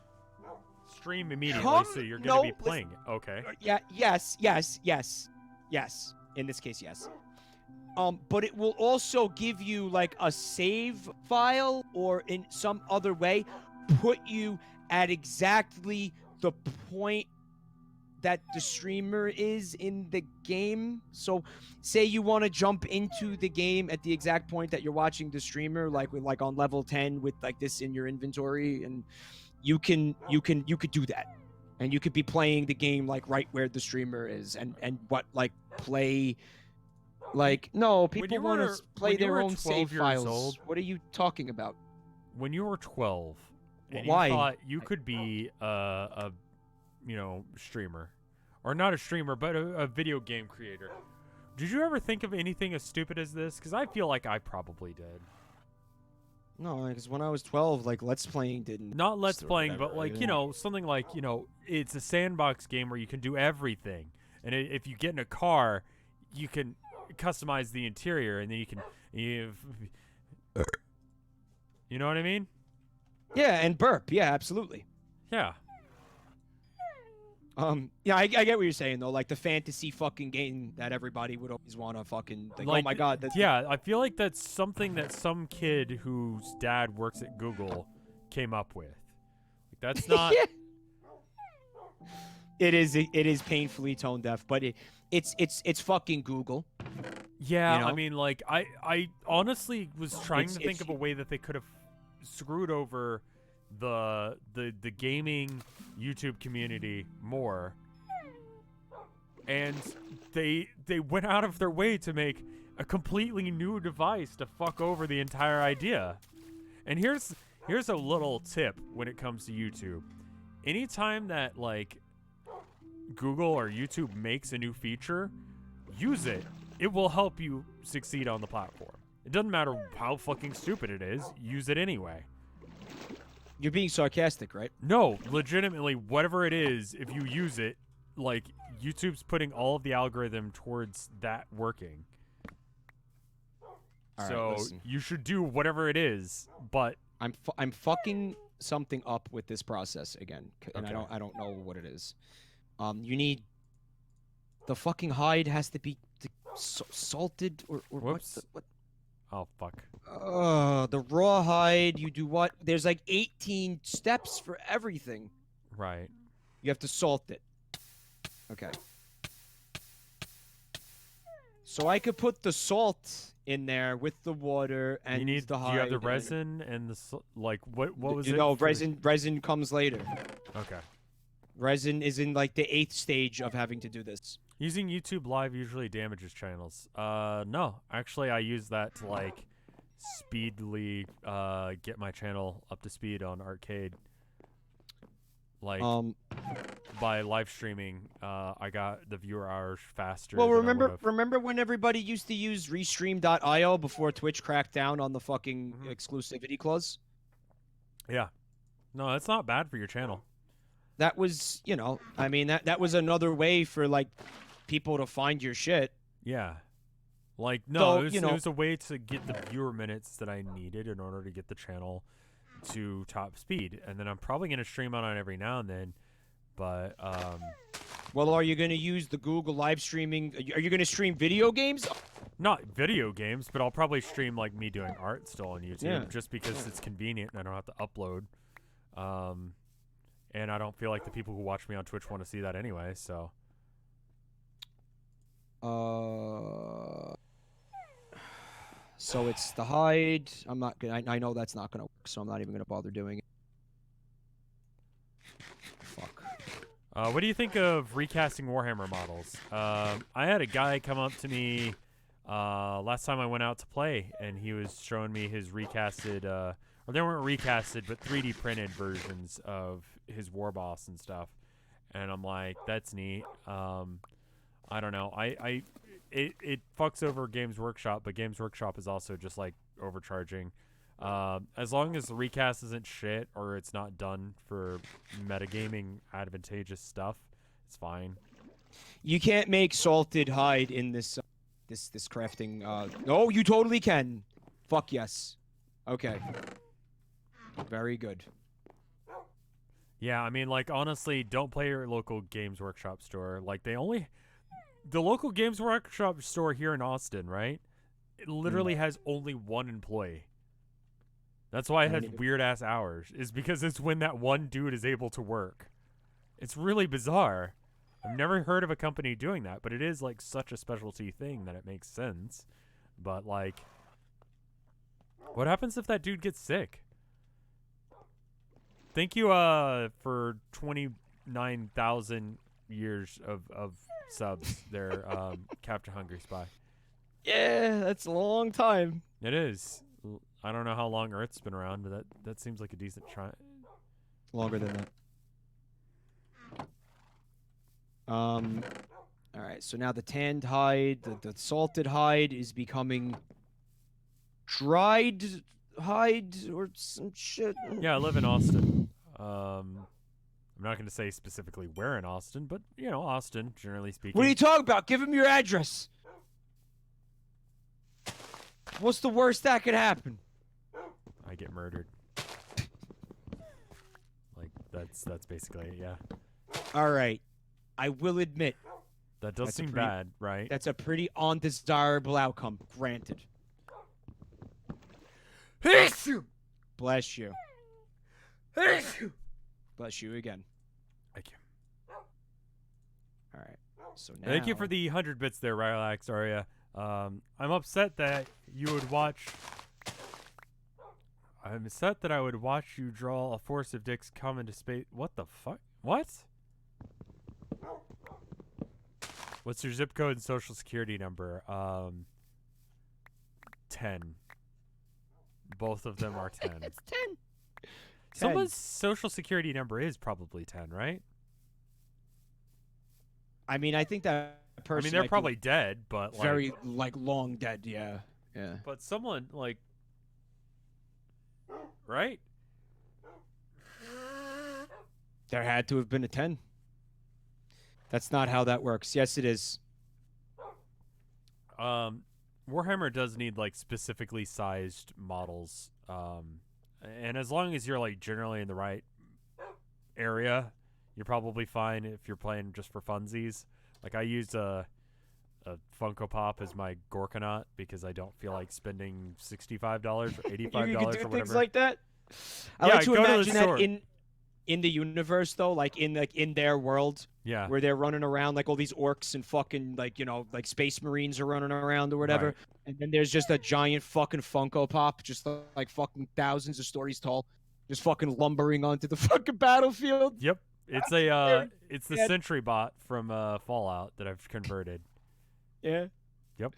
Stream immediately, Come- so you're going no, to be playing it. Okay. yes. In this case, yes. But it will also give you like a save file, or in some other way, put you at exactly the point that the streamer is in the game. So, say you want to jump into the game at the exact point that you're watching the streamer, like on level 10 with like this in your inventory, and you could do that, and you could be playing the game like right where the streamer is, and play. Like, no, people you want were- to play when you their were own 12 save years files. old- What are you talking about? When you were 12, and Why? you thought you could be a streamer, or not a streamer, but a video game creator, did you ever think of anything as stupid as this? Because I feel like I probably did. No, because when I was 12, like Let's Playing didn't. Not Let's or Playing, whatever, but like, yeah. something like, it's a sandbox game where you can do everything. And if you get in a car, you can customize the interior, and then you know what I mean? Yeah, and burp. Yeah, absolutely. Yeah. Yeah, I get what you're saying though. Like the fantasy fucking game that everybody would always want to fucking think. Oh Like, my god. Yeah, I feel like that's something that some kid whose dad works at Google came up with. Like, that's not... Yeah. It is painfully tone deaf, but it's fucking Google. Yeah, You know? I mean, like, I honestly was trying It's- to think it's- of a way that they could have screwed over the gaming YouTube community more, and they went out of their way to make a completely new device to fuck over the entire idea. And here's a little tip when it comes to YouTube. Anytime that like Google or YouTube makes a new feature, use it. It will help you succeed on the platform. It doesn't matter how fucking stupid it is, use it anyway. You're being sarcastic, right? No, legitimately, whatever it is, if you use it, like, YouTube's putting all of the algorithm towards that working. All so right, listen. you should do whatever it is, but I'm fucking something up with this process again, and Okay. I don't know what it is. You need the fucking hide has to be salted or Whoops. what? oh fuck. The raw hide. You do what? There's like 18 steps for everything. Right. You have to salt it. Okay. So I could put the salt in there with the water and You need. the Do hide. you have the and- resin and the like? What was it? No, for- resin comes later. Okay. Resin is in like the 8th stage of having to do this. Using YouTube Live usually damages channels. No, actually, I use that to like speedily get my channel up to speed on Arcade. Like by live streaming, I got the viewer hours faster. Well, than I remember would've. when everybody used to use Restream.io before Twitch cracked down on the fucking Mhm. exclusivity clause? Yeah. No, that's not bad for your channel. That was, you know, I mean that was another way for like people to find your shit. Yeah. Like no, So, it was, you know- it was a way to get the viewer minutes that I needed in order to get the channel to top speed, and then I'm probably gonna stream on it every now and then, but Well, are you going to use the Google live streaming? Are you going to stream video games? not video games, but I'll probably stream like me doing art still on YouTube, Yeah. just because it's convenient and I don't have to upload. And I don't feel like the people who watch me on Twitch want to see that anyway, so. So it's the hide. I'm not gonna. I know that's not gonna work, so I'm not even gonna bother doing it. Fuck. What do you think of recasting Warhammer models? I had a guy come up to me last time I went out to play, and he was showing me his recasted, or they weren't recasted, but 3D printed versions of his war boss and stuff. And I'm like, that's neat. I don't know. It fucks over Games Workshop, but Games Workshop is also just like overcharging. As long as the recast isn't shit or it's not done for metagaming advantageous stuff, it's fine. You can't make salted hide in this this crafting. No, you totally can. Fuck yes. Okay. Very good. Yeah, I mean, like, honestly, don't play your local Games Workshop store. Like, the local Games Workshop store here in Austin, right? It literally has only one employee. That's why it has weird-ass hours, is because it's when that one dude is able to work. It's really bizarre. I've never heard of a company doing that, but it is, like, such a specialty thing that it makes sense. But, like, what happens if that dude gets sick? Thank you for 29,000 years of subs there, Captain Hungry Spy. Yeah, that's a long time. It is. I don't know how long Earth's been around, but that seems like a decent try. Longer than that. All right, so now the tanned hide, the salted hide is becoming dried hide or some shit. Yeah, I live in Austin. I'm not going to say specifically where in Austin, but, you know, Austin, generally speaking. What are you talking about? Give him your address. What's the worst that could happen? I get murdered. Like, that's basically it, yeah. All right. I will admit, That does That's a seem pretty- bad, right? that's a pretty undesirable outcome, granted. Bless you. Bless you again. Thank you. All right. So now. Thank you for the 100 bits there, Rylax Aria. I'm upset that you would watch. I'm set that I would watch you draw a force of dicks come into space. What the fuck? What? What's your zip code and social security number? 10. Both of them are 10. It's 10. Someone's social security number is probably 10, right? I mean, I think that person. I mean, they're might be probably dead, but like, very like long dead. Yeah. Yeah. But someone like, right? There had to have been a 10. That's not how that works. Yes, it is. Warhammer does need like specifically sized models. And as long as you're like generally in the right area, you're probably fine if you're playing just for funsies. Like I use a Funko Pop as my Gorkanaut because I don't feel like spending $65 or $85 You can do or whatever. things like that. I Yeah, like to go to the imagine that store. in the universe though, like in their world, Yeah. where they're running around like all these orcs and fucking like like space marines are running around or whatever, Right. and then there's just a giant fucking Funko Pop, just like fucking thousands of stories tall, just fucking lumbering onto the fucking battlefield. Yep. It's it's the bad. Sentry Bot from Fallout that I've converted. Yeah. Yep.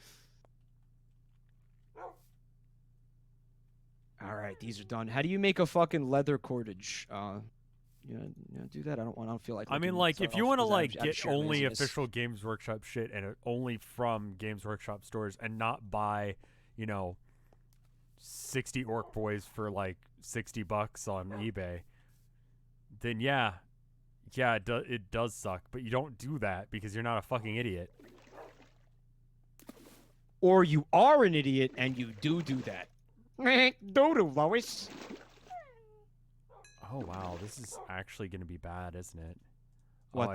All right, these are done. How do you make a fucking leather cordage? Do that. I don't feel like. I mean, looking like, stuff if you want to because I'm like get sheer only laziness. official Games Workshop shit and only from Games Workshop stores and not buy, 60 orc boys for like $60 on eBay, then yeah, it does suck. But you don't do that because you're not a fucking idiot. Or you are an idiot and you do that. Doodle, Lois. Oh wow, this is actually gonna be bad, isn't it? What Oh,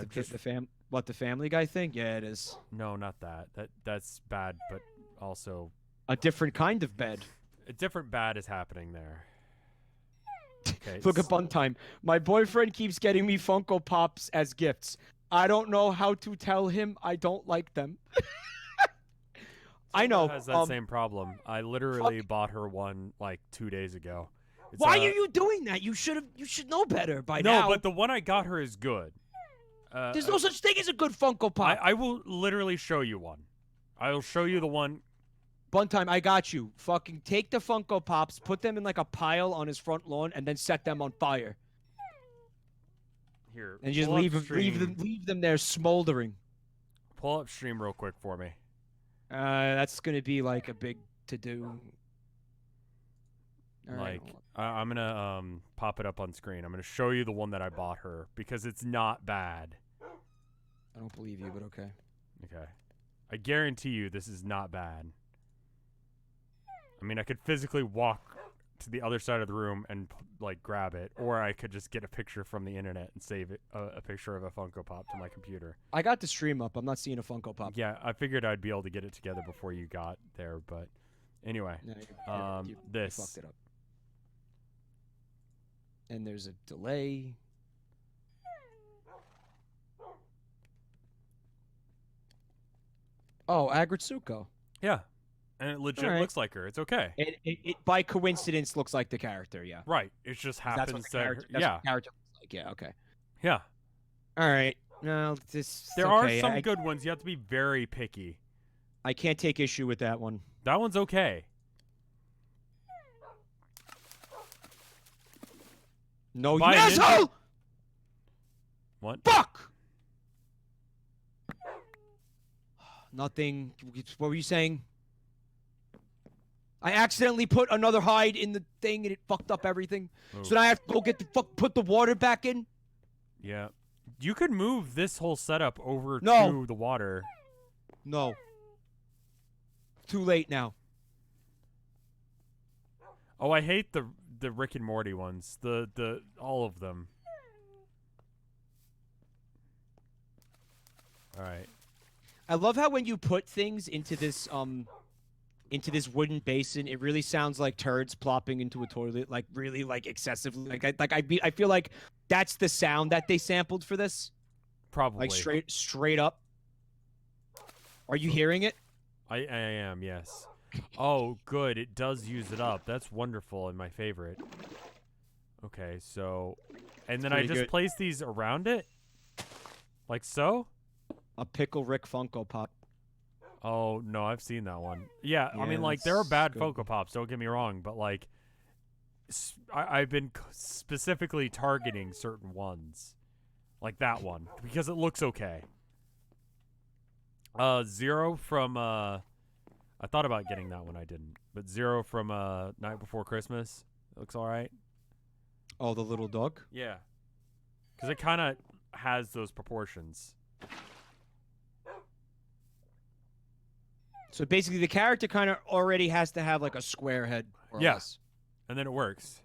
the Family Guy thing? Yeah, it is. No, not that. That's bad, but also A different kind of bed. a different bad is happening there. Okay. Look at Buntime. My boyfriend keeps getting me Funko Pops as gifts. I don't know how to tell him I don't like them. I know. Has that same problem. I literally bought her one like 2 days ago. It's, Why are you doing that? You should know better by No, now. but the one I got her is good. There's no such thing as a good Funko Pop. I will literally show you one. I will show you the one. Buntime, I got you. Fucking take the Funko Pops, put them in like a pile on his front lawn, and then set them on fire. Here. And just pull up leave them there smoldering. Pull up stream real quick for me. That's gonna be like a big to do. Like, I'm gonna pop it up on screen. I'm gonna show you the one that I bought her because it's not bad. I don't believe you, but okay. Okay. I guarantee you this is not bad. I mean, I could physically walk to the other side of the room and like grab it, or I could just get a picture from the internet and save it, a picture of a Funko Pop to my computer. I got the stream up. I'm not seeing a Funko Pop. Yeah, I figured I'd be able to get it together before you got there, but anyway, No, you this. fucked it up. And there's a delay. Oh, Agritsuko. Yeah, and it legit Alright. looks like her. It's okay. It by coincidence looks like the character, yeah. Right. It just That's happens what the that. character, that's Yeah. what the character looks like. Yeah, okay. Yeah. All right. No, this. There okay. are some good ones. You have to be very picky. I can't take issue with that one. That one's okay. No, you Buy an asshole! instant- What? Fuck! Nothing. What were you saying? I accidentally put another hide in the thing and it fucked up everything. Oh. So now I have to go get put the water back in. Yeah. You could move this whole setup over No. to the water. No. Too late now. Oh, I hate the Rick and Morty ones. The all of them. All right. I love how when you put things into this wooden basin, it really sounds like turds plopping into a toilet, like really like excessively. I feel like that's the sound that they sampled for this, Probably. like straight up. Are you hearing it? I am, yes. Oh, good. It does use it up. That's wonderful and my favorite. Okay, so... And then I pretty just good. place these around it? Like so? A Pickle Rick Funko Pop. Oh, no, I've seen that one. Yeah, I Yeah, mean, like, there are that's bad good. Funko Pops, don't get me wrong, but, like, I've been specifically targeting certain ones. Like that one, because it looks okay. Zero from, I thought about getting that one, I didn't. But Zero from, Night Before Christmas, it looks alright. Oh, the little dog? Yeah. Because it kind of has those proportions. So basically, the character kind of already has to have like a square head. Or Yeah. less. And then it works.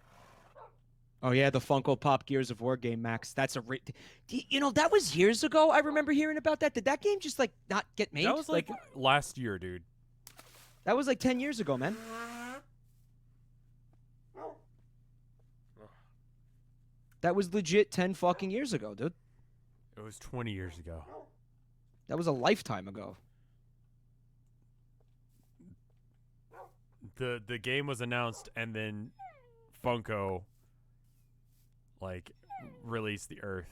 Oh yeah, the Funko Pop Gears of War game, Max. That's a you know, that was years ago. I remember hearing about that. Did that game just like not get made? That was like last year, dude. That was like 10 years ago, man. That was legit 10 fucking years ago, dude. It was 20 years ago. That was a lifetime ago. The game was announced and then Funko like released the Earth.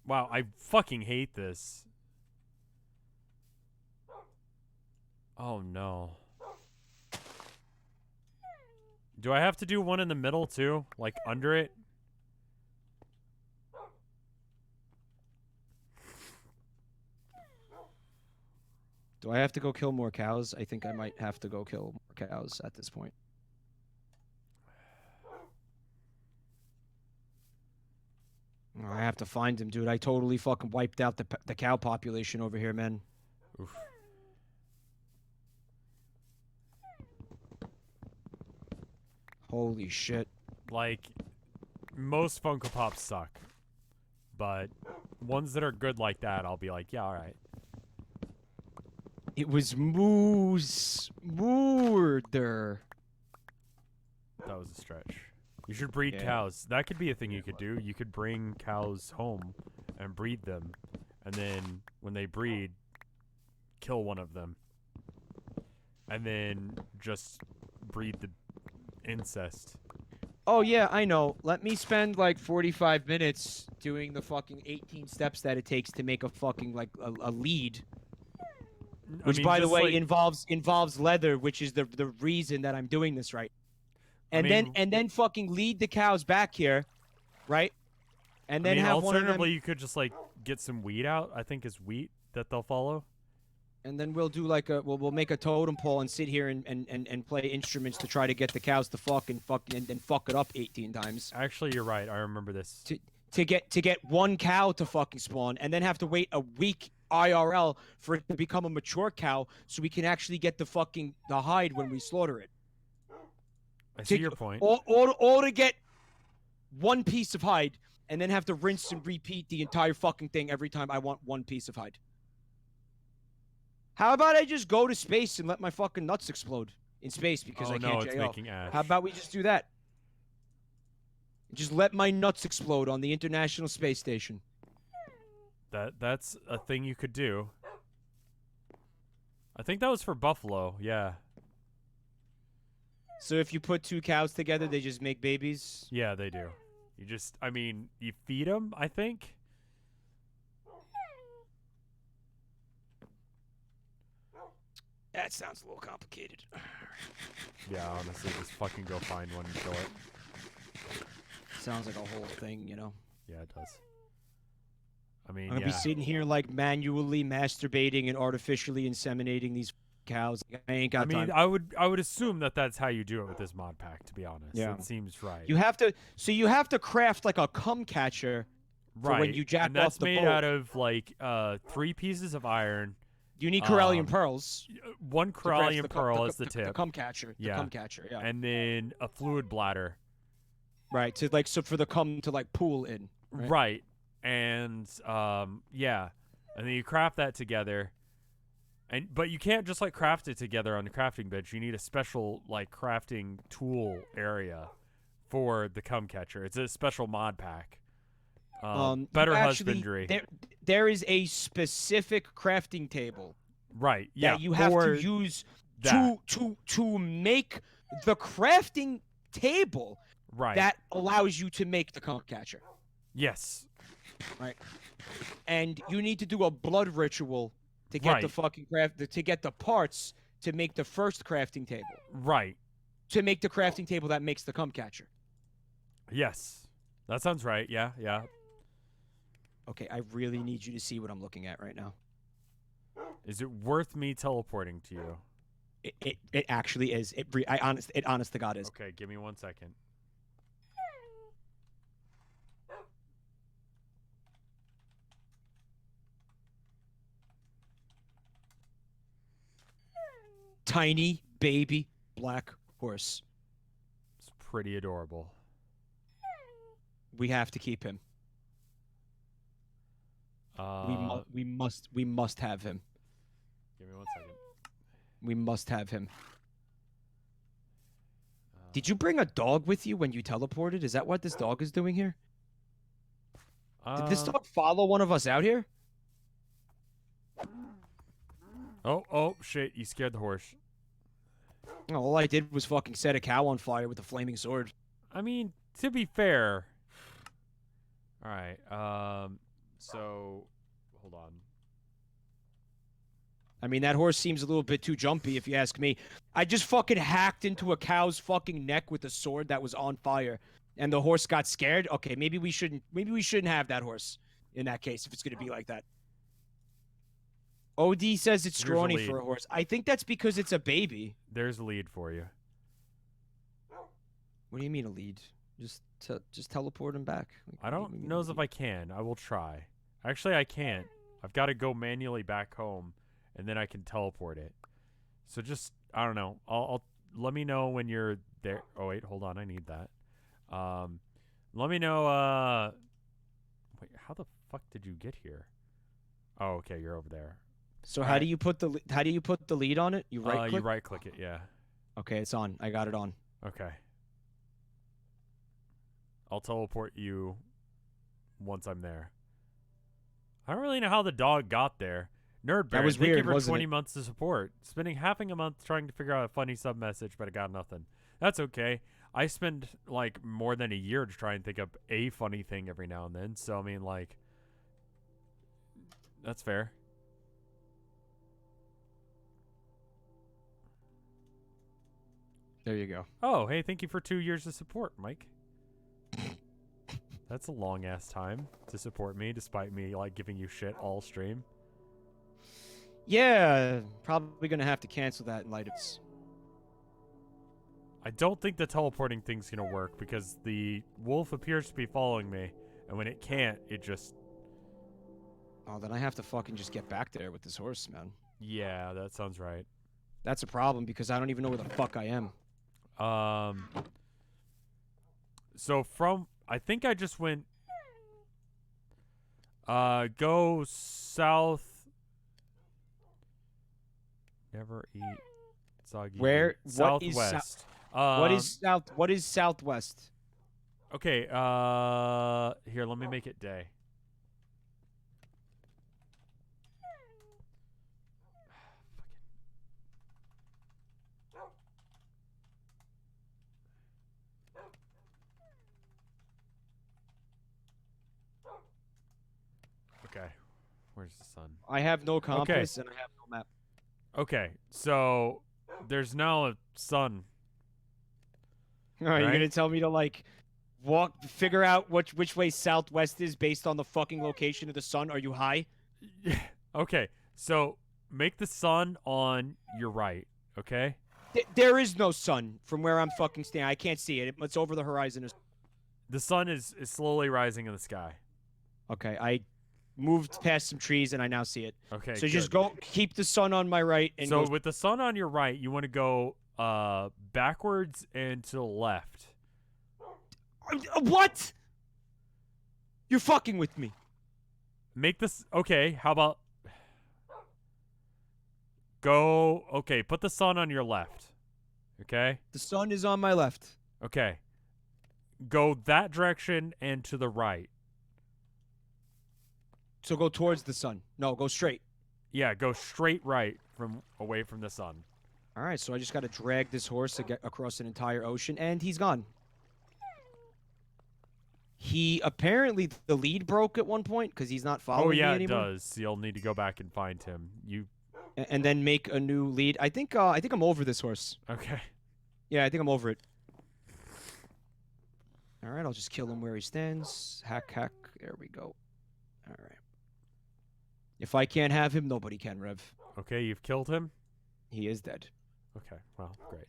Wow, I fucking hate this. Oh no. Do I have to do one in the middle too? Like under it? Do I have to go kill more cows? I think I might have to go kill more cows at this point. I have to find him, dude. I totally fucking wiped out the cow population over here, man. Oof. Holy shit. Like, most Funko Pops suck. But ones that are good like that, I'll be like, yeah, alright. It was moose murder. That was a stretch. You should breed Yeah. cows. That could be a thing you could do. You could bring cows home and breed them. And then when they breed, kill one of them. And then just breed the incest. Oh yeah, I know. Let me spend like 45 minutes doing the fucking 18 steps that it takes to make a fucking like a lead. Which, by the way, involves leather, which is the reason that I'm doing this right. And then fucking lead the cows back here, right? And then have one of them. Alternatively, you could just like get some wheat out. I think is wheat that they'll follow. And then we'll do like we'll make a totem pole and sit here and play instruments to try to get the cows to fuck it up 18 times. Actually, you're right. I remember this. To get one cow to fucking spawn, and then have to wait a week IRL for it to become a mature cow, so we can actually get the hide when we slaughter it. I see your point. Or to get one piece of hide, and then have to rinse and repeat the entire fucking thing every time I want one piece of hide. How about I just go to space and let my fucking nuts explode in space because I can't it's JO? making ash. How about we just do that? Just let my nuts explode on the International Space Station. That's a thing you could do. I think that was for buffalo. Yeah. So if you put two cows together, they just make babies? Yeah, they do. You feed them, I think. That sounds a little complicated. Yeah, honestly, just fucking go find one and kill it. Sounds like a whole thing, you know? Yeah, it does. I mean, I'm gonna be sitting here like manually masturbating and artificially inseminating these cows. I ain't got time. I would assume that that's how you do it with this mod pack. To be honest, Yeah. it seems right. You have to craft like a cum catcher for right when you jack and off that's the made boat. out of like 3 pieces of iron. You need corallium pearls. One to craft corallium pearl is the tip. The cum catcher. Yeah. The cum catcher. Yeah. And then a fluid bladder. Right. So for the cum to like pool in. Right. And yeah. And then you craft that together. But you can't just like craft it together on the crafting bench. You need a special like crafting tool area for the cum catcher. It's a special mod pack. Better Actually, husbandry. There is a specific crafting table Right. Yeah. that you have for to use that. to make the crafting table Right. that allows you to make the cum catcher. Yes. And you need to do a blood ritual to get the Right. fucking to get the parts to make the first crafting table. Right. To make the crafting table that makes the cum catcher. Yes. That sounds right. Yeah. Yeah. Okay, I really need you to see what I'm looking at right now. Is it worth me teleporting to you? It actually is. It honest to God is. Okay, give me 1 second. Tiny baby black horse. It's pretty adorable. We have to keep him. We must have him. Give me 1 second. We must have him. Did you bring a dog with you when you teleported? Is that what this dog is doing here? Did this dog follow one of us out here? Oh, shit. You scared the horse. No, all I did was fucking set a cow on fire with a flaming sword. I mean, to be fair. All right. So, hold on. I mean, that horse seems a little bit too jumpy, if you ask me. I just fucking hacked into a cow's fucking neck with a sword that was on fire, and the horse got scared. Okay, maybe we shouldn't have that horse in that case if it's gonna be like that. OD says it's Here's a scrawny lead. for a horse. I think that's because it's a baby. There's a lead for you. What do you mean a lead? Just teleport him back. Like, I what do don't you mean know a if lead? I can. I will try. Actually, I can't. I've got to go manually back home, and then I can teleport it. So just, I don't know. I'll let me know when you're there. Oh wait, hold on. I need that. Let me know. Wait, how the fuck did you get here? Oh, okay, you're over there. So how do you put the lead on it? You right click. You right click it. Yeah. Okay, it's on. I got it on. Okay. I'll teleport you once I'm there. I don't really know how the dog got there. Nerd Bear, was thank you weird, for wasn't 20 it? months of support. Spending half a month trying to figure out a funny sub message, but I got nothing. That's okay. I spend like more than a year to try and think of a funny thing every now and then. So I mean, like, that's fair. There you go. Oh, hey, thank you for 2 years of support, Mike. That's a long ass time to support me, despite me like giving you shit all stream. Yeah, probably gonna have to cancel that in light of this. I don't think the teleporting thing's gonna work because the wolf appears to be following me, and when it can't, it just... Oh, then I have to fucking just get back there with this horse, man. Yeah, that sounds right. That's a problem because I don't even know where the fuck I am. So from... I think I just went... go south... Never eat soggy. Where? meat. What is Southwest. What is southwest? Okay, here, let me make it day. Okay, where's the sun? I have no compass and I have no map. Okay, so there's now a sun. All right, you're Right. gonna tell me to like figure out which way southwest is based on the fucking location of the sun? Are you high? Okay, so make the sun on your right, okay? There is no sun from where I'm fucking standing. I can't see it. It's over the horizon. The sun is slowly rising in the sky. Okay, I moved past some trees and I now see it. Okay, So just good. keep the sun on my right and So go. with the sun on your right, you want to go backwards and to the left. What? You're fucking with me. Make this okay. How about go? Okay, put the sun on your left. Okay. The sun is on my left. Okay. Go that direction and to the right. So go towards the sun. No, go straight. Yeah, go straight right away from the sun. All right, so I just got to drag this horse to get across an entire ocean, and he's gone. He apparently the lead broke at one point because he's not following me anymore. Oh yeah, it does. You'll need to go back and find him. And then make a new lead. I think I'm over this horse. Okay. Yeah, I think I'm over it. All right, I'll just kill him where he stands. Hack, hack. There we go. All right. If I can't have him, nobody can, Rev. Okay, you've killed him? He is dead. Okay, well, great.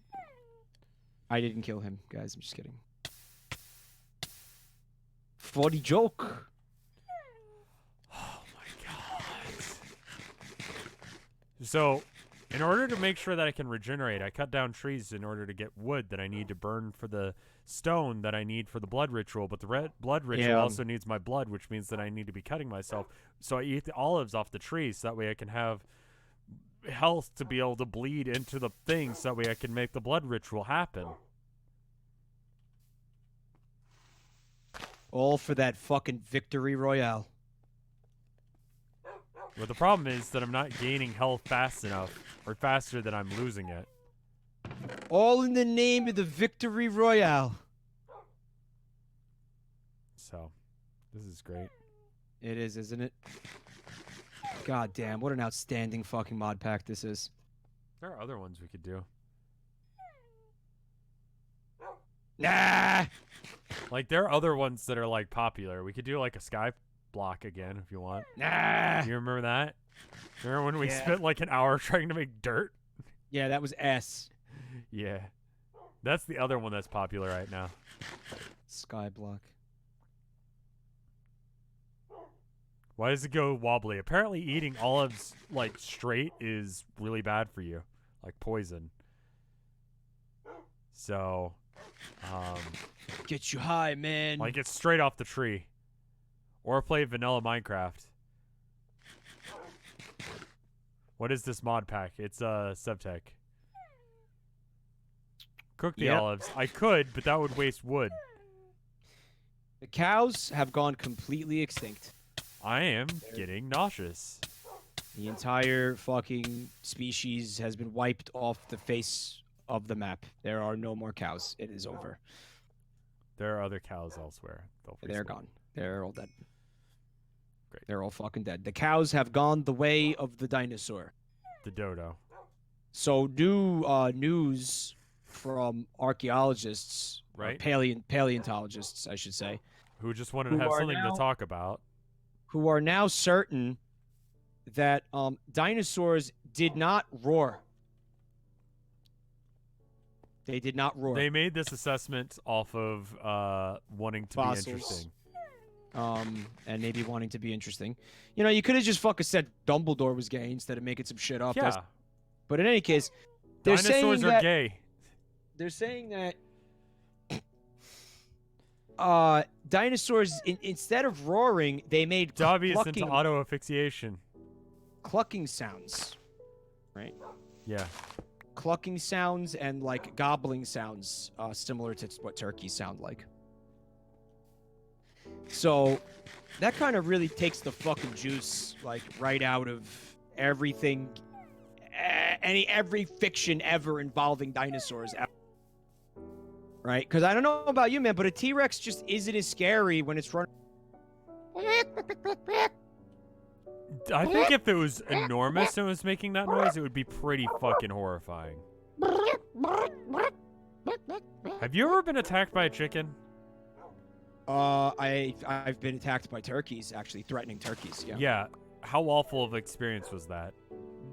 I didn't kill him, guys. I'm just kidding. Funny joke. Oh my god. So, in order to make sure that I can regenerate, I cut down trees in order to get wood that I need to burn for the stone that I need for the blood ritual. But the blood ritual also needs my blood, which means that I need to be cutting myself. So I eat the olives off the tree so that way I can have health to be able to bleed into the thing so that way I can make the blood ritual happen. All for that fucking victory royale. But the problem is that I'm not gaining health fast enough, or faster than I'm losing it. All in the name of the victory royale. So, this is great. It is, isn't it? God damn, what an outstanding fucking mod pack this is. There are other ones we could do. Nah! Like, there are other ones that are, like, popular. We could do, like, a sky block again, if you want. Nah! You remember that? Remember when we Yeah. spent, like, an hour trying to make dirt? Yeah, that was S. Yeah. That's the other one that's popular right now. Skyblock. Why does it go wobbly? Apparently eating olives, like, straight is really bad for you. Like poison. So, Get you high, man. like, it's straight off the tree. Or play vanilla Minecraft. What is this mod pack? It's Sevtech. Cook the Yep. olives. I could, but that would waste wood. The cows have gone completely extinct. I am getting nauseous. The entire fucking species has been wiped off the face of the map. There are no more cows. It is over. There are other cows elsewhere. They're gone. They're all dead. Great. They're all fucking dead. The cows have gone the way of the dinosaur. The dodo. So new news from archaeologists, or Right. paleontologists, I should say, Who just wanted Who to have are something now- to talk about. who are now certain that dinosaurs did not roar. They did not roar. They made this assessment off of wanting to Fossils. be interesting. And maybe wanting to be interesting. You know, you could have just fucking said Dumbledore was gay instead of making some shit up. Yeah. But in any case, they're Dinosaurs saying are that gay. they're saying that dinosaurs instead of roaring, they made Dobby is clucking, into auto asphyxiation. clucking sounds. Right? Yeah. Clucking sounds and like gobbling sounds, similar to what turkeys sound like. So that kind of really takes the fucking juice like right out of everything, every fiction ever involving dinosaurs. Right? Because I don't know about you, man, but a T-Rex just isn't as scary when it's running. I think if it was enormous and was making that noise, it would be pretty fucking horrifying. Have you ever been attacked by a chicken? I've been attacked by turkeys, actually threatening turkeys. Yeah. Yeah. How awful of an experience was that?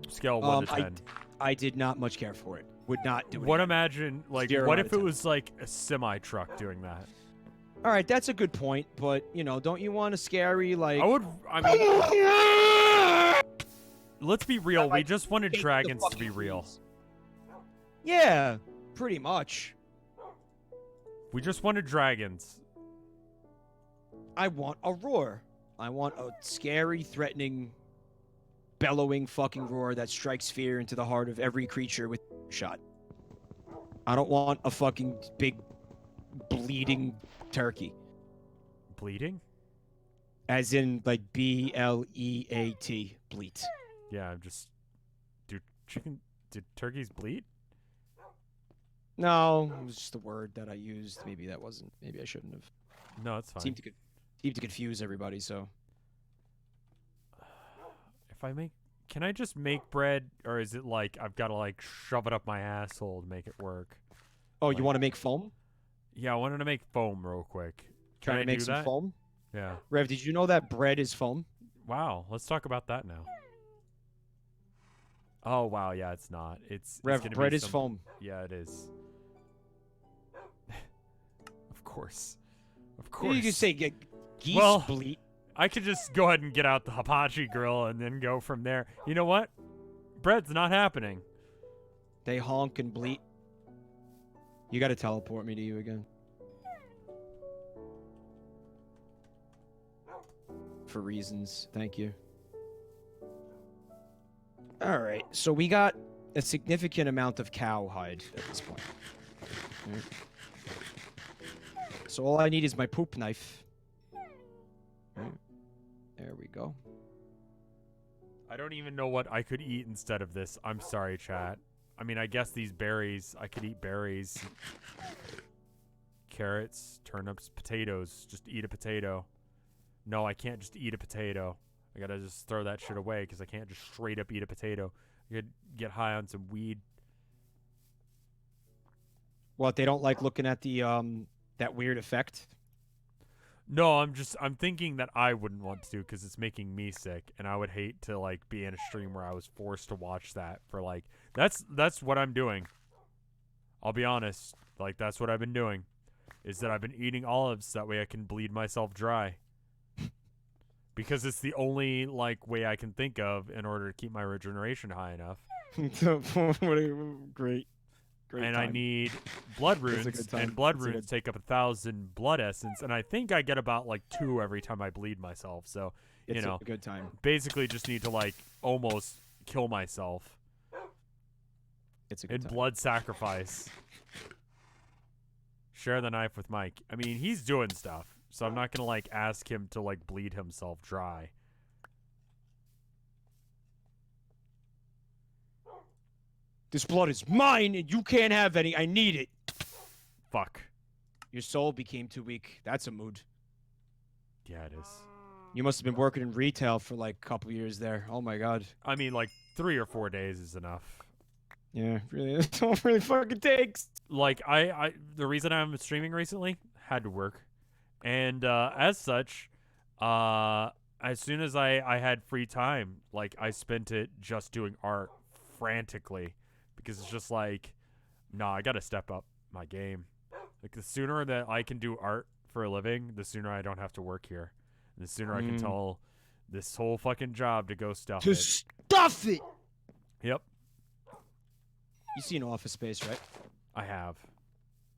Scale 1 to 10. I did not much care for it. Would not do it. What again. imagine, like, 0 what out if of it 10. was like a semi truck doing that? All right, that's a good point, but you know, don't you want a scary like? I mean, let's be real. We just wanted Take the dragons to be fucking real. keys. Yeah, pretty much. We just wanted dragons. I want a roar. I want a scary, threatening, bellowing fucking roar that strikes fear into the heart of every creature with a shot. I don't want a fucking big bleeding turkey. Bleeding? As in like BLEAT, bleat. Yeah, I'm just... Dude, Did turkeys bleat? No, it was just a word that I used. Maybe that wasn't. Maybe I shouldn't have. No, it's fine. Seemed to confuse everybody. So. If I make, can I just make bread, or is it like I've got to like shove it up my asshole to make it work? Oh, Like, you want to make foam? Yeah, I wanted to make foam real quick. Can Trying I to make do some that? foam? Yeah. Rev, did you know that bread is foam? Wow. Let's talk about that now. Oh wow, yeah, it's not. It's Rev, gonna bread be is foam. Yeah, it is. Of course. Of You course. can say geese Well, bleat. I could just go ahead and get out the hibachi grill and then go from there. You know what? Bread's not happening. They honk and bleat. You got to teleport me to you again. For reasons. Thank you. All right. So we got a significant amount of cow hide at this point. All right. So all I need is my poop knife. All right. There we go. I don't even know what I could eat instead of this. I'm sorry, chat. I mean, I guess these berries, I could eat berries. Carrots, turnips, potatoes. Just eat a potato. No, I can't just eat a potato. I gotta just throw that shit away because I can't just straight up eat a potato. I could get high on some weed. What, they don't like looking at the that weird effect? No, I'm thinking that I wouldn't want to because it's making me sick, and I would hate to like be in a stream where I was forced to watch that for like that's what I'm doing. I'll be honest, like that's what I've been doing, is that I've been eating olives that way I can bleed myself dry. Because it's the only like way I can think of in order to keep my regeneration high enough. Great. And time. I need blood That's a runes, good time. and blood That's a runes good- take up 1,000 blood essence, and I think I get about like 2 every time I bleed myself. So, It's you know, a good time. basically just need to like almost kill myself It's a good in time. blood sacrifice. Share the knife with Mike. I mean, he's doing stuff, so I'm not gonna like ask him to like bleed himself dry. This blood is mine, and you can't have any. I need it. Fuck. Your soul became too weak. That's a mood. Yeah, it is. You must have been working in retail for like a couple years there. Oh my god. I mean, like 3 or 4 days is enough. Yeah, really. That's all it really fucking takes. Like the reason I'm streaming recently had to work, and as such, as soon as I had free time, like I spent it just doing art frantically, because it's just like, nah, I gotta step up my game. Like the sooner that I can do art for a living, the sooner I don't have to work here, and the sooner I can tell this whole fucking job to go stuff To it. stuff it. Yep, You seen Office Space, right? I have.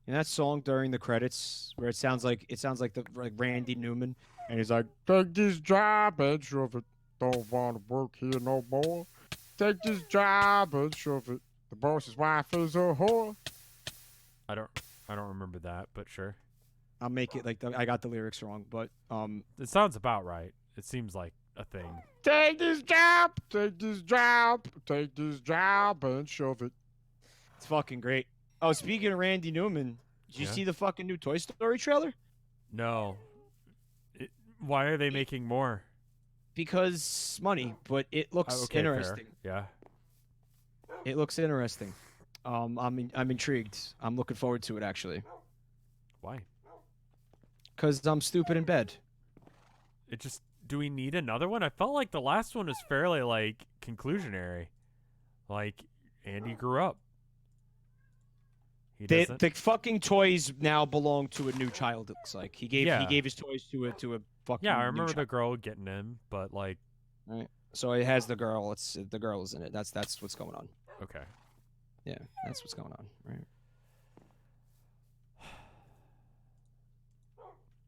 And that song during the credits, where it sounds like the like Randy Newman, and he's like, Take this job and shove it. Don't want to work here no more. Take this job and shove it. The boss's wife is a whore. I don't remember that, but sure. I'll make it like I got the lyrics wrong, but It sounds about right. It seems like a thing. Take this job, take this job, take this job and shove it. it's fucking great. Oh, speaking of Randy Newman, did you Yeah? see the fucking new Toy Story trailer? No. Why are they making more? Because money, but it looks Okay, fair. interesting. Yeah. It looks interesting. I'm intrigued. I'm looking forward to it actually. Why? Cause I'm stupid in bed. It just. Do we need another one? I felt like the last one was fairly like conclusionary. Like Andy grew up. He doesn't. The fucking toys now belong to a new child. It looks like he gave his toys to a fucking Yeah, I new remember the child. girl getting him, but like, Right. So it has the girl. The girl is in it. That's what's going on. okay. Yeah, that's what's going on. Right.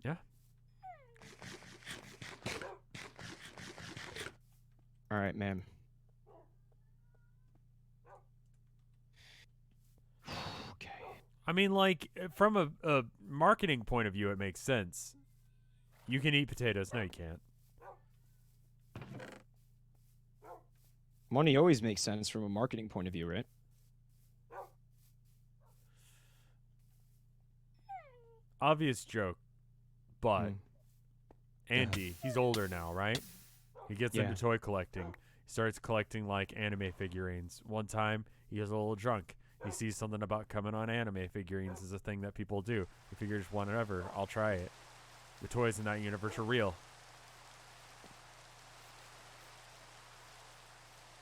Yeah. All right, man. Okay. I mean, like, from a marketing point of view, it makes sense. You can eat potatoes. No, you can't. Money always makes sense from a marketing point of view, right? Obvious joke, but Hmm. Andy, he's older now, right? He gets Yeah. into toy collecting. He starts collecting like anime figurines. One time, he gets a little drunk. He sees something about coming on anime figurines is a thing that people do. He figures, whatever, I'll try it. The toys in that universe are real.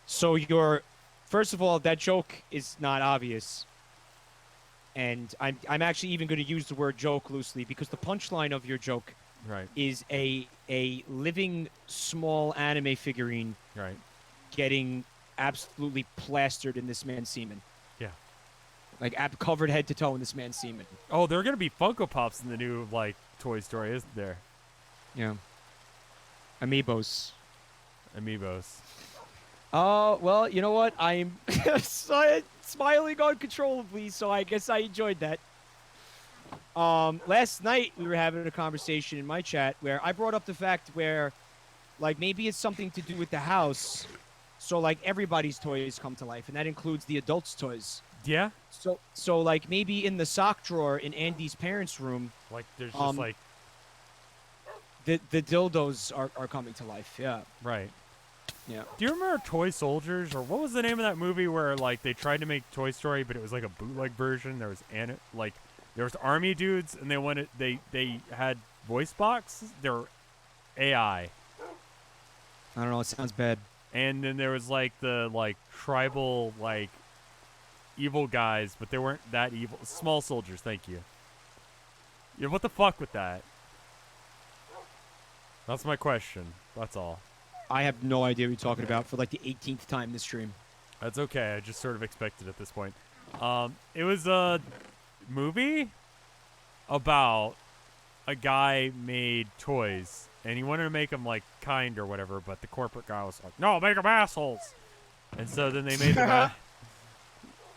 So first of all, that joke is not obvious. And I'm actually even going to use the word joke loosely because the punchline of your joke Right. is a living small anime figurine Right. getting absolutely plastered in this man's semen. Yeah. Like covered head to toe in this man's semen. Oh, there are gonna be Funko Pops in the new like Toy Story, isn't there? Yeah. Amiibos. Amiibos. Oh, well, you know what? I'm smiling uncontrollably, so I guess I enjoyed that. Last night we were having a conversation in my chat where I brought up the fact where, like, maybe it's something to do with the house. So, like, everybody's toys come to life, and that includes the adults' toys. Yeah. So like, maybe in the sock drawer in Andy's parents' room, Like there's just like the dildos are coming to life. Yeah. right. Yeah. Do you remember Toy Soldiers, or what was the name of that movie where like they tried to make Toy Story, but it was like a bootleg version? There was there was army dudes, and they had voice box. They were AI, I don't know. It sounds bad. and then there was like the tribal evil guys, but they weren't that evil. Small soldiers. Thank you. Yeah. What the fuck with that? That's my question. That's all. I have no idea what you're talking about for like the 18th time this stream. That's okay. I just sort of expected at this point. It was a movie about a guy made toys, and he wanted to make them like kind or whatever, but the corporate guy was like, "No, make them assholes." And so then they made them.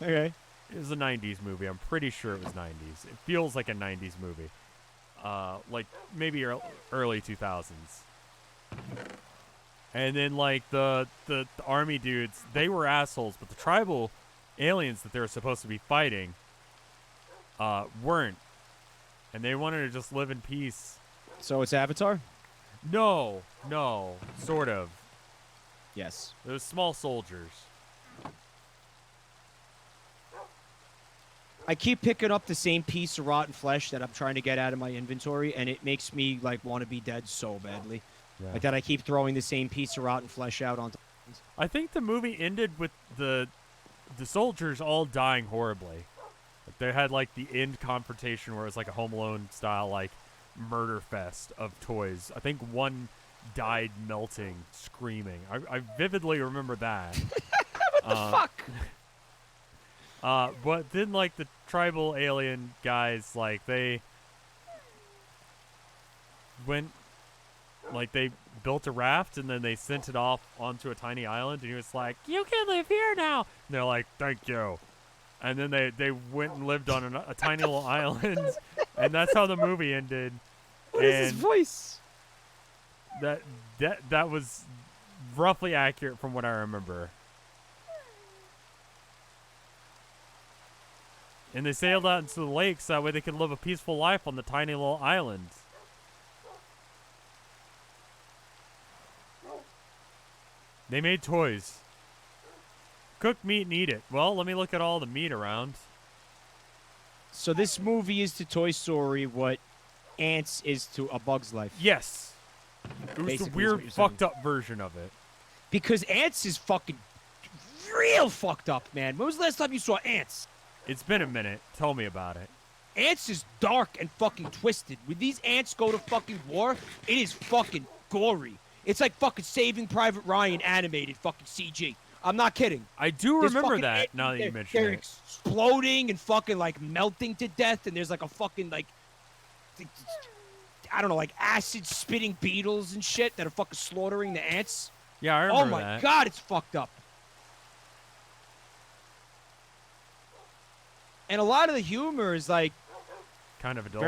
Okay. It was a '90s movie. I'm pretty sure it was '90s. It feels like a '90s movie, like maybe early 2000s. And then like the army dudes, they were assholes, but the tribal aliens that they were supposed to be fighting weren't. And they wanted to just live in peace. So it's Avatar? No, sort of. Yes. It was small soldiers. I keep picking up the same piece of rotten flesh that I'm trying to get out of my inventory, and it makes me like want to be dead so badly. Yeah. Like that I keep throwing the same piece of rotten flesh out onto. I think the movie ended with the soldiers all dying horribly. Like, they had like the end confrontation where it was like a Home Alone style like murder fest of toys. I think one died melting, screaming. I vividly remember that. What the fuck? But then like the tribal alien guys, like they went. Like, they built a raft, and then they sent it off onto a tiny island, and he was like, "You can live here now." And they're like, "Thank you." And then they went and lived on a tiny little island, and that's how the movie ended. What is his voice? That was roughly accurate from what I remember. And they sailed out into the lakes, that way they could live a peaceful life on the tiny little island. They made toys. Cook meat and eat it. Well, let me look at all the meat around. So this movie is to Toy Story what Ants is to A Bug's Life. Yes. It was Basically the is what weird, you're fucked saying. up version of it. Because Ants is fucking real fucked up, man. When was the last time you saw Ants? It's been a minute. Tell me about it. Ants is dark and fucking twisted. When these ants go to fucking war, it is fucking gory. It's like fucking Saving Private Ryan animated fucking CG. I'm not kidding. I do There's remember fucking that ants, now that you they're mention it. exploding and fucking like melting to death, and there's like a fucking like, I don't know, like acid spitting beetles and shit that are fucking slaughtering the ants. Yeah, I remember Oh my that. god, it's fucked up. And a lot of the humor is like Kind of adult.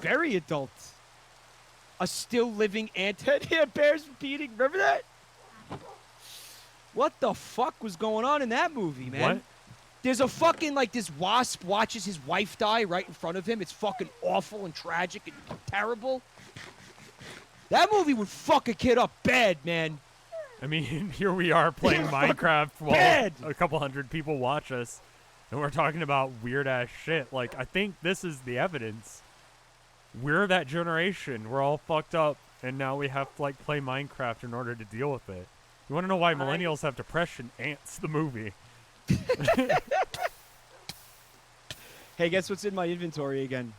very adult. A still living ant head. Yeah, bears repeating. Remember that? What the fuck was going on in that movie, man? What? There's a fucking, like, this wasp watches his wife die right in front of him. It's fucking awful and tragic and terrible. That movie would fuck a kid up bad, man. I mean, here we are playing Minecraft while bad. a couple hundred people watch us, and we're talking about weird-ass shit. Like, I think this is the evidence. We're that generation. We're all fucked up, and now we have to, like, play Minecraft in order to deal with it. You want to know why millennials have depression? Ants, the movie. Hey, guess what's in my inventory again?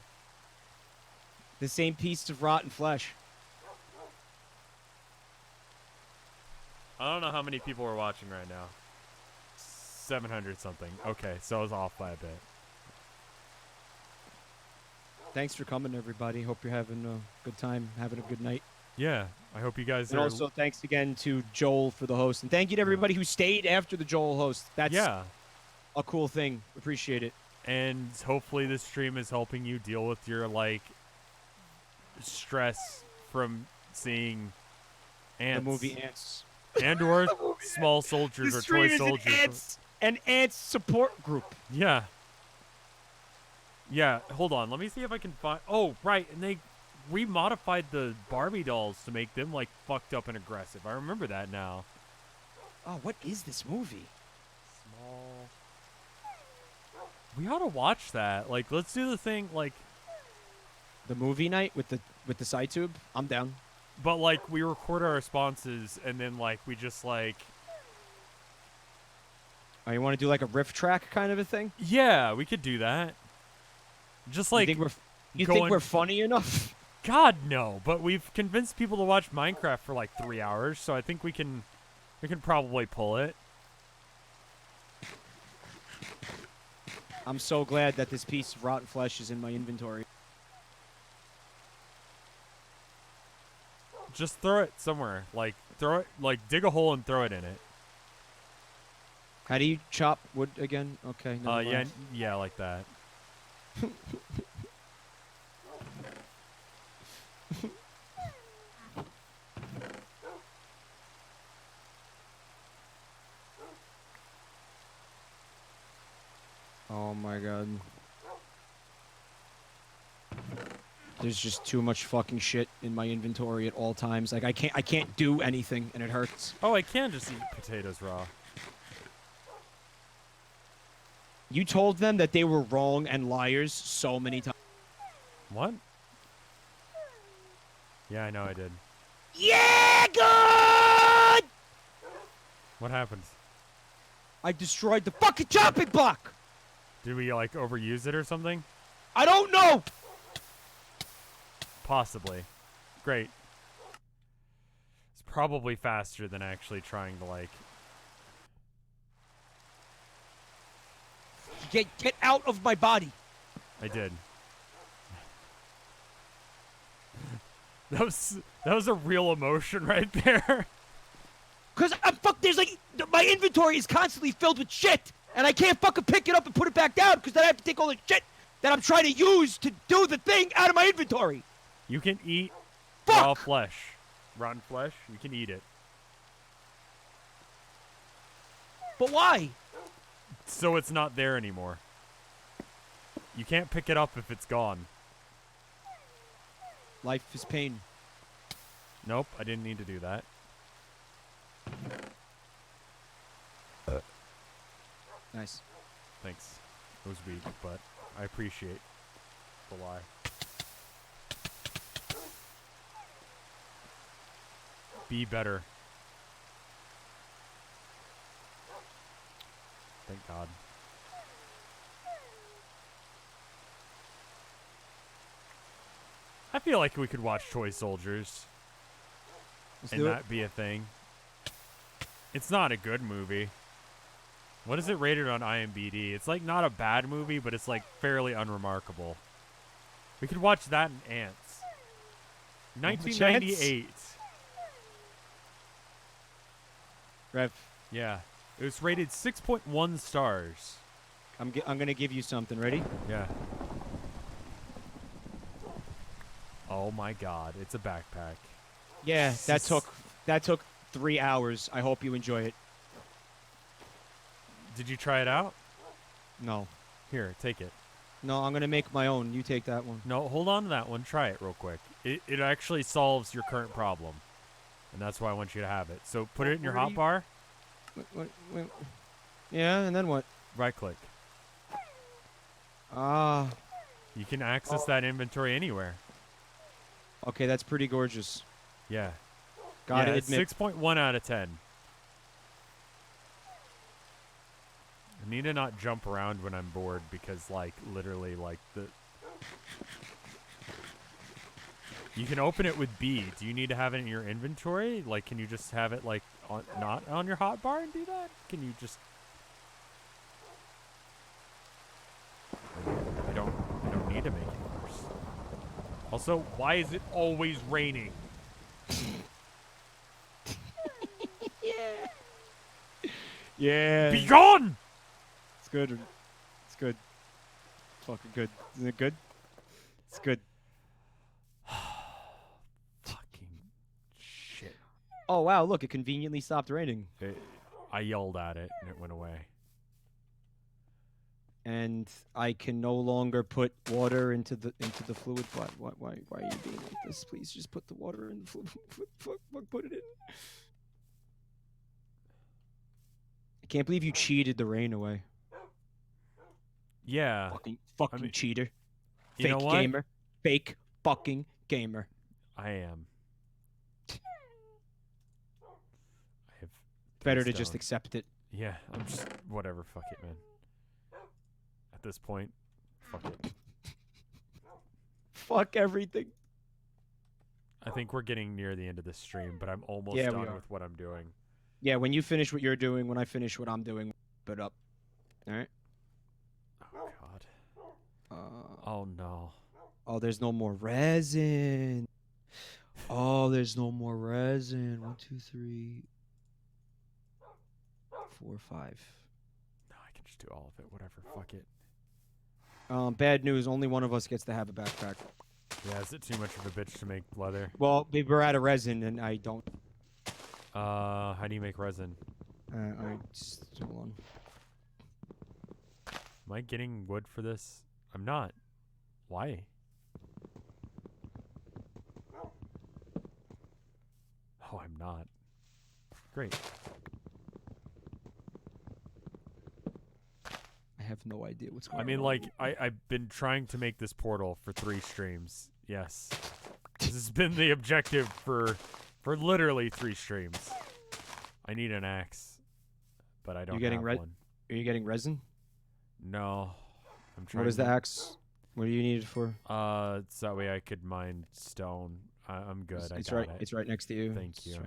The same piece of rotten flesh. I don't know how many people are watching right now. 700 something. Okay, so I was off by a bit. Thanks for coming, everybody. Hope you're having a good time, having a good night. Yeah, I hope you guys And are... also, thanks again to Joel for the host. And thank you to everybody who stayed after the Joel host. That's yeah. a cool thing. Appreciate it. And hopefully this stream is helping you deal with your, like, stress from seeing ants. The movie Ants. And or small soldiers The or stream toy is soldiers. an ants support group. Yeah. Yeah, hold on. Let me see if I can find... Oh, right. And they remodified the Barbie dolls to make them, like, fucked up and aggressive. I remember that now. Oh, what is this movie? Small... We ought to watch that. Like, let's do the thing, like... The movie night with the side tube? I'm down. But, like, we record our responses, and then, like, we just, like... Oh, you want to do, like, a riff track kind of a thing? Yeah, we could do that. Just, like... You think we're funny enough? God, no. But we've convinced people to watch Minecraft for, like, 3 hours, so I think we can probably pull it. I'm so glad that this piece of rotten flesh is in my inventory. Just throw it somewhere. Like, throw it, like, dig a hole and throw it in it. How do you chop wood again? Okay. never Yeah, mind. yeah, like that. Oh my god. There's just too much fucking shit in my inventory at all times. Like I can't do anything and it hurts. Oh, I can just eat potatoes raw. You told them that they were wrong and liars so many times. What? Yeah, I know I did. Yeah, good! What happened? I destroyed the fucking chopping block! Did we, like, overuse it or something? I don't know! Possibly. Great. It's probably faster than actually trying to, like... Get out of my body. I did. That was a real emotion right there. Cause there's like my inventory is constantly filled with shit, and I can't fucking pick it up and put it back down because then I have to take all the shit that I'm trying to use to do the thing out of my inventory. You can eat Fuck! raw flesh, rotten flesh. You can eat it. But why? So it's not there anymore. You can't pick it up if it's gone. Life is pain. Nope, I didn't need to do that. Nice. Thanks. It was weak, but I appreciate the lie. Be better. Thank God. I feel like we could watch Toy Soldiers Let's and do it. that be a thing. It's not a good movie. What is it rated on IMDb? It's like not a bad movie, but it's like fairly unremarkable. We could watch that and Ants. 1998. Rev, Yeah. It was rated 6.1 stars. I'm gonna give you something. Ready? Yeah. Oh my God, it's a backpack. Yeah, that took 3 hours. I hope you enjoy it. Did you try it out? No. Here, take it. No, I'm gonna make my own. You take that one. No, hold on to that one. Try it real quick. It actually solves your current problem, and that's why I want you to have it. So put it in your hotbar. Wait. Yeah, and then what? Right click. Ah. You can access that inventory anywhere. Okay, that's pretty gorgeous. Yeah. Gotta it's admit. 6.1 out of 10. I need to not jump around when I'm bored because, like, literally, like, you can open it with B. Do you need to have it in your inventory? Like, can you just have it, like, not on your hotbar and do that? Can you just... I don't need to make it worse. Also, why is it always raining? Yeah. Be gone! It's good. It's good. It's fucking good. Isn't it good? It's good. Fucking shit. Oh, wow. Look, it conveniently stopped raining. I yelled at it and it went away. And I can no longer put water into the fluid. Why are you being like this? Please just put the water in the fluid. Put it in. I can't believe you cheated the rain away. Yeah. Fucking cheater. You know Fake what? gamer. Fake fucking gamer. I am. I have Better to stone. just accept it. Yeah, I'm just whatever. Fuck it, man. At this point, fuck it. Fuck everything. I think we're getting near the end of this stream, but I'm almost Yeah, we done are. with what I'm doing. Yeah, when you finish what you're doing, when I finish what I'm doing, put it up. All right. Oh god. Oh no. Oh, there's no more resin. Oh, there's no more resin. 1, 2, 3, 4, 5. No, I can just do all of it. Whatever. Fuck it. Bad news. Only one of us gets to have a backpack. Yeah, is it too much of a bitch to make leather? Well, we're out of resin, and I don't. How do you make resin? Hold on. Am I getting wood for this? I'm not. Why? Oh, I'm not. Great. I have no idea what's going on. I mean, like, I've been trying to make this portal for 3 streams. Yes. This has been the objective for literally 3 streams. I need an axe, but I don't have one. Are you getting resin? No. I'm trying. What is the axe? What do you need it for? So that way I could mine stone. I'm good. It's I got right. it. It's right next to you. Thank you.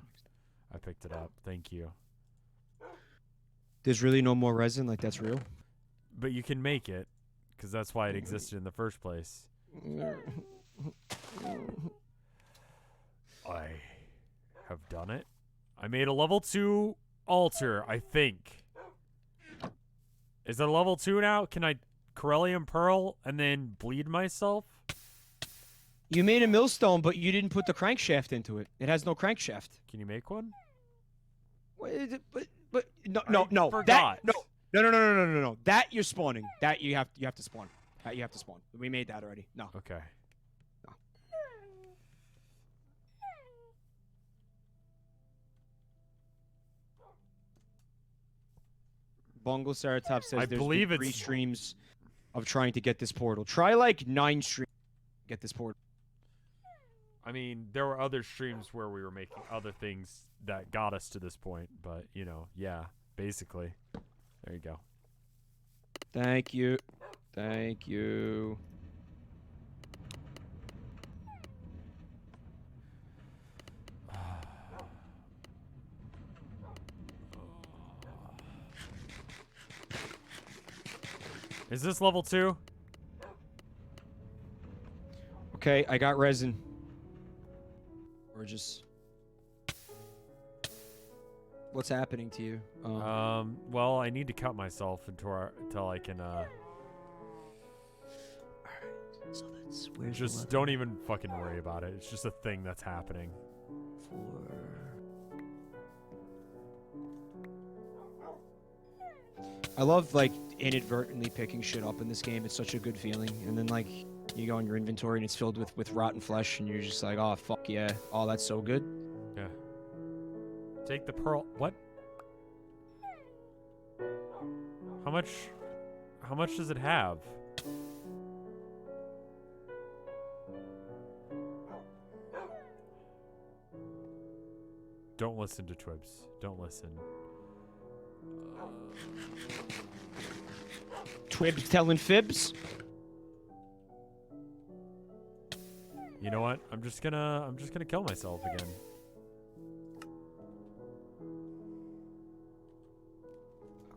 I picked it up. Thank you. There's really no more resin. Like that's real. But you can make it, because that's why it existed in the first place. I have done it. I made a level 2 altar, I think. Is it a level 2 now? Can I Corellium Pearl and then bleed myself? You made a millstone, but you didn't put the crankshaft into it. It has no crankshaft. Can you make one? But no. Forgot. No. That you're spawning. That you have to spawn. That you have to spawn. We made that already. No. Okay. No. Bungle Ceratop says I there's believe been 3 it's- streams of trying to get this portal. Try like 9 streams to get this portal. I mean, there were other streams where we were making other things that got us to this point, but, you know, yeah, basically. There you go. Thank you. Thank you. Is this level 2? Okay, I got resin. Gorgeous. What's happening to you? Well, I need to cut myself until I can, So that's where's the just leather? don't even fucking worry about it. It's just a thing that's happening. 4. I love like inadvertently picking shit up in this game. It's such a good feeling. And then like you go in your inventory and it's filled with rotten flesh, and you're just like, oh fuck yeah, oh that's so good. Yeah. Take the pearl. What? How much? How much does it have? Don't listen to Twibs. Don't listen. Twibs telling fibs. You know what? I'm just gonna kill myself again.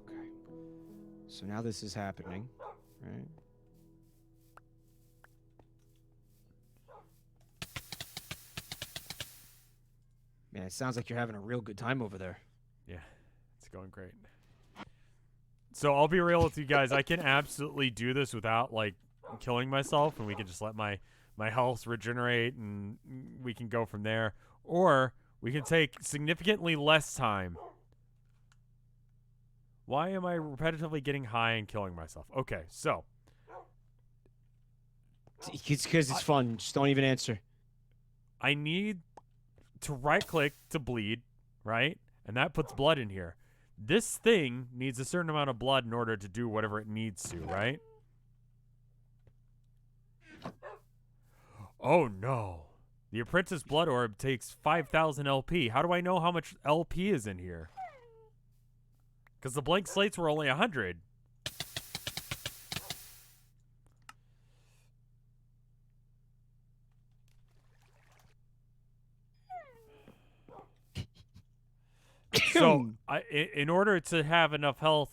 Okay. So now this is happening, right? Man, it sounds like you're having a real good time over there. Yeah, it's going great. So I'll be real with you guys. I can absolutely do this without like killing myself, and we can just let my health regenerate, and we can go from there. Or we can take significantly less time. Why am I repetitively getting high and killing myself? Okay, so It's because it's fun. Just don't even answer. I need to right-click to bleed, right? And that puts blood in here. This thing needs a certain amount of blood in order to do whatever it needs to, right? Oh no. The Apprentice Blood Orb takes 5,000 LP. How do I know how much LP is in here? Because the blank slates were only 100. So, in order to have enough health...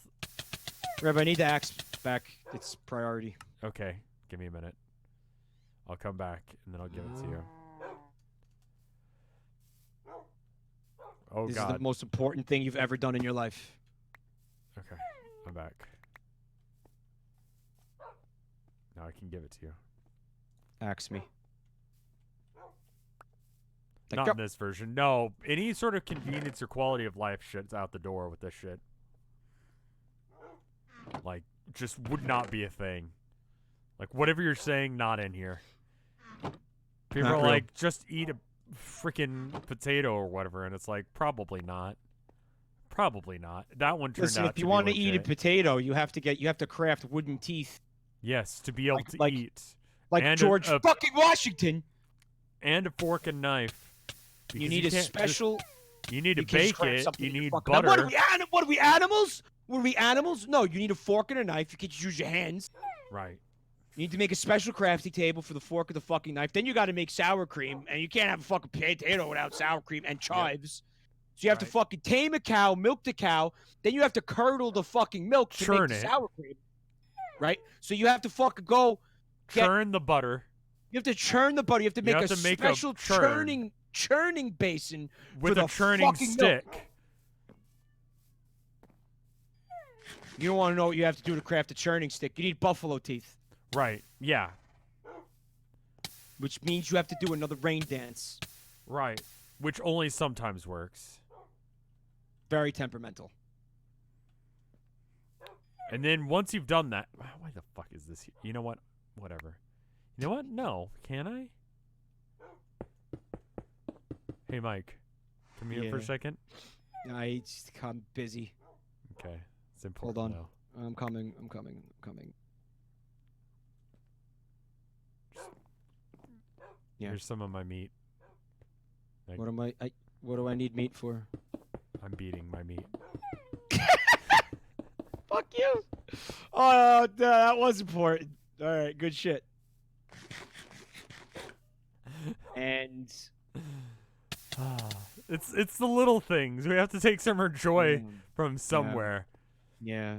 Rev, I need the axe back. It's priority. Okay, give me a minute. I'll come back, and then I'll give it to you. Oh, This God. is the most important thing you've ever done in your life. Okay, I'm back. Now I can give it to you. Axe me. Not in this version. No, any sort of convenience or quality of life shit's out the door with this shit. Like, just would not be a thing. Like, whatever you're saying, not in here. People Not are real. like, just eat a freaking potato or whatever, and it's like, probably not. Probably not. That one turned Listen, out if you to want be to eat a legit. potato, you have to craft wooden teeth, Yes, to be able to like- eat. like And George a fucking Washington. and a fork and knife. You Because need a can't just- special. you need to you can't just bake craft it. something You in your need fucking- butter. What are we animals? Were we animals? No, you need a fork and a knife. You can't just use your hands. Right. You need to make a special crafting table for the fork and the fucking knife. Then you got to make sour cream, and you can't have a fucking potato without sour cream and chives. So you have to Right. fucking tame a cow, milk the cow, then you have to curdle the fucking milk to Churn make the it. sour cream. Right? So you have to fucking go. Get- Churn the butter You have to churn the butter. You have to You make have a to make a special churn. churning basin with for a the churning fucking milk. stick. You don't want to know what you have to do to craft a churning stick. You need buffalo teeth, Right. Yeah. which means you have to do another rain dance. Right. Which only sometimes works. Very temperamental. And then once you've done that, why the fuck is this here? You know what? Whatever. You know what? No. Can I? Hey, Mike. Come here for a Yeah. second. I'm busy. Okay. It's important. on. Though. I'm coming. I'm coming. I'm coming. Yeah. Here's some of my meat. What am I? What do I need meat for? I'm beating my meat. Fuck you. Oh, that was important. All right, good shit. And It's the little things. We have to take some joy Mm, from somewhere. yeah.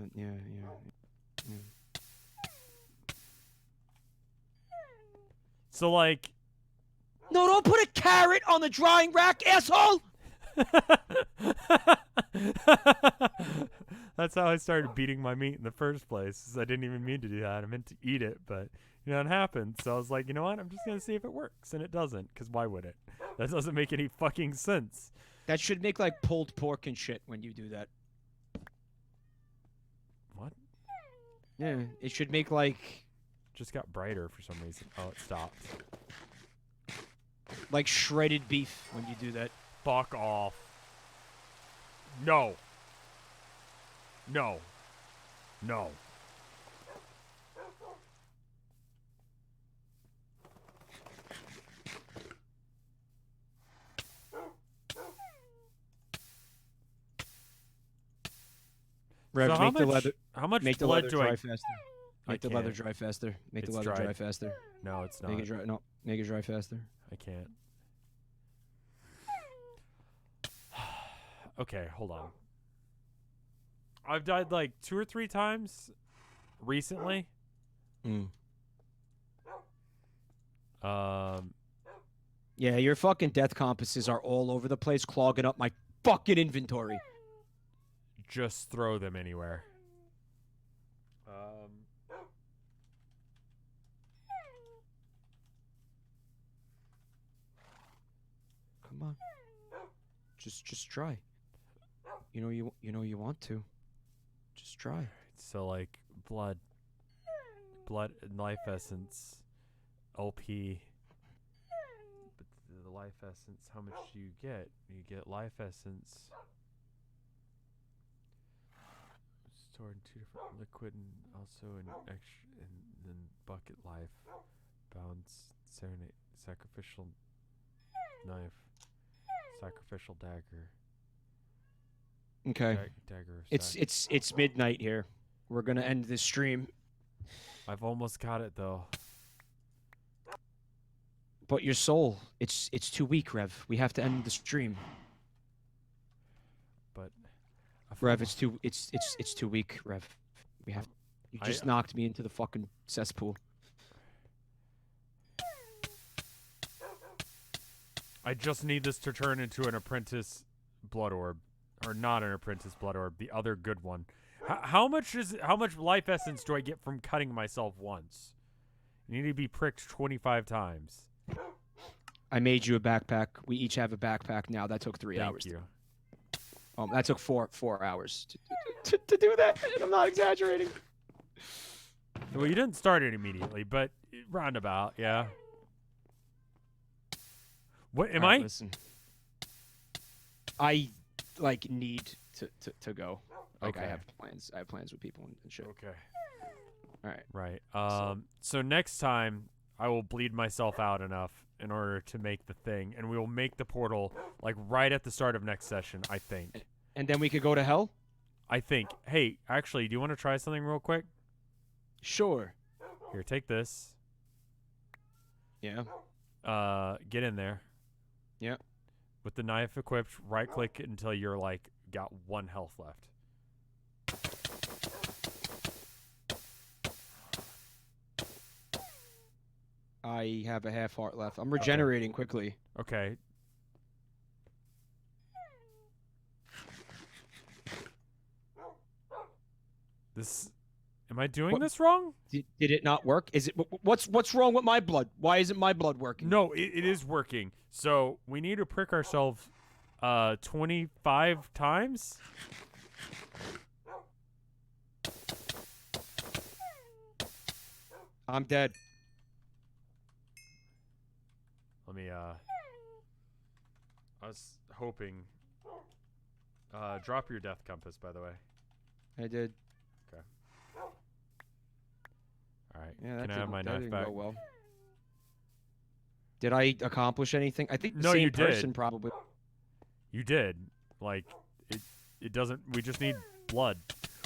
So like No, don't put a carrot on the drying rack, asshole. That's how I started beating my meat in the first place. Is I didn't even mean to do that. I meant to eat it, but you know it happened. So I was like, you know what? I'm just gonna see if it works, and it doesn't. Because why would it? That doesn't make any fucking sense. That should make like pulled pork and shit when you do that. What? Yeah, it should make like Just got brighter for some reason. Oh, it stopped. shredded beef when you do that. Fuck off. No. No. No. Rev, So make the leather. How much Make the blood leather do dry I? faster. I Make the leather can't. dry faster. Make the It's leather dry dried. faster. No, it's not. Make it dry. No, make it dry faster. I can't. Okay, hold on. I've died like 2 or 3 times recently. Yeah, your fucking death compasses are all over the place, clogging up my fucking inventory. Just throw them anywhere. Come on. Just try. You know you want to. Just try. So like blood and life essence, LP. But the life essence, how much do you get? You get life essence. Stored in 2 different liquid and also an extra, and then bucket life, bound serenade, sacrificial knife, sacrificial dagger. Okay. Dagger. Of It's midnight here. We're gonna end this stream. I've almost got it though. But your soul, it's too weak, Rev. We have to end the stream. But Rev, it's too weak, Rev. We have. You just knocked me into the fucking cesspool. I just need this to turn into an apprentice blood orb, or not an apprentice blood orb, the other good one. How much life essence do I get from cutting myself once? You need to be pricked 25 times. I made you a backpack. We each have a backpack now. That took 3 hours. Thank you. That took four hours to do that. And I'm not exaggerating. Well, you didn't start it immediately, but roundabout, yeah. What am I? Listen. I need to go. Like Okay. I have plans with people and shit. Okay. All right. Right. So next time I will bleed myself out enough in order to make the thing, and we will make the portal like right at the start of next session, I think. And then we could go to hell? I think. Hey, actually, do you want to try something real quick? Sure. Here, take this. Yeah. Get in there. Yeah. With the knife equipped, right click it until you're like got 1 health left. I have a half heart left. I'm regenerating quickly. Okay. Am I doing this wrong? Did it not work? Is it what's wrong with my blood? Why isn't my blood working? No, it is working. So we need to prick ourselves 25 times. I'm dead. Let me I was hoping drop your death compass, by the way. I did. Okay. All right. Yeah, Can I have my knife didn't back? go well. Did I accomplish anything? I think the No, same you did. person probably. You did. Like it doesn't. We just need blood.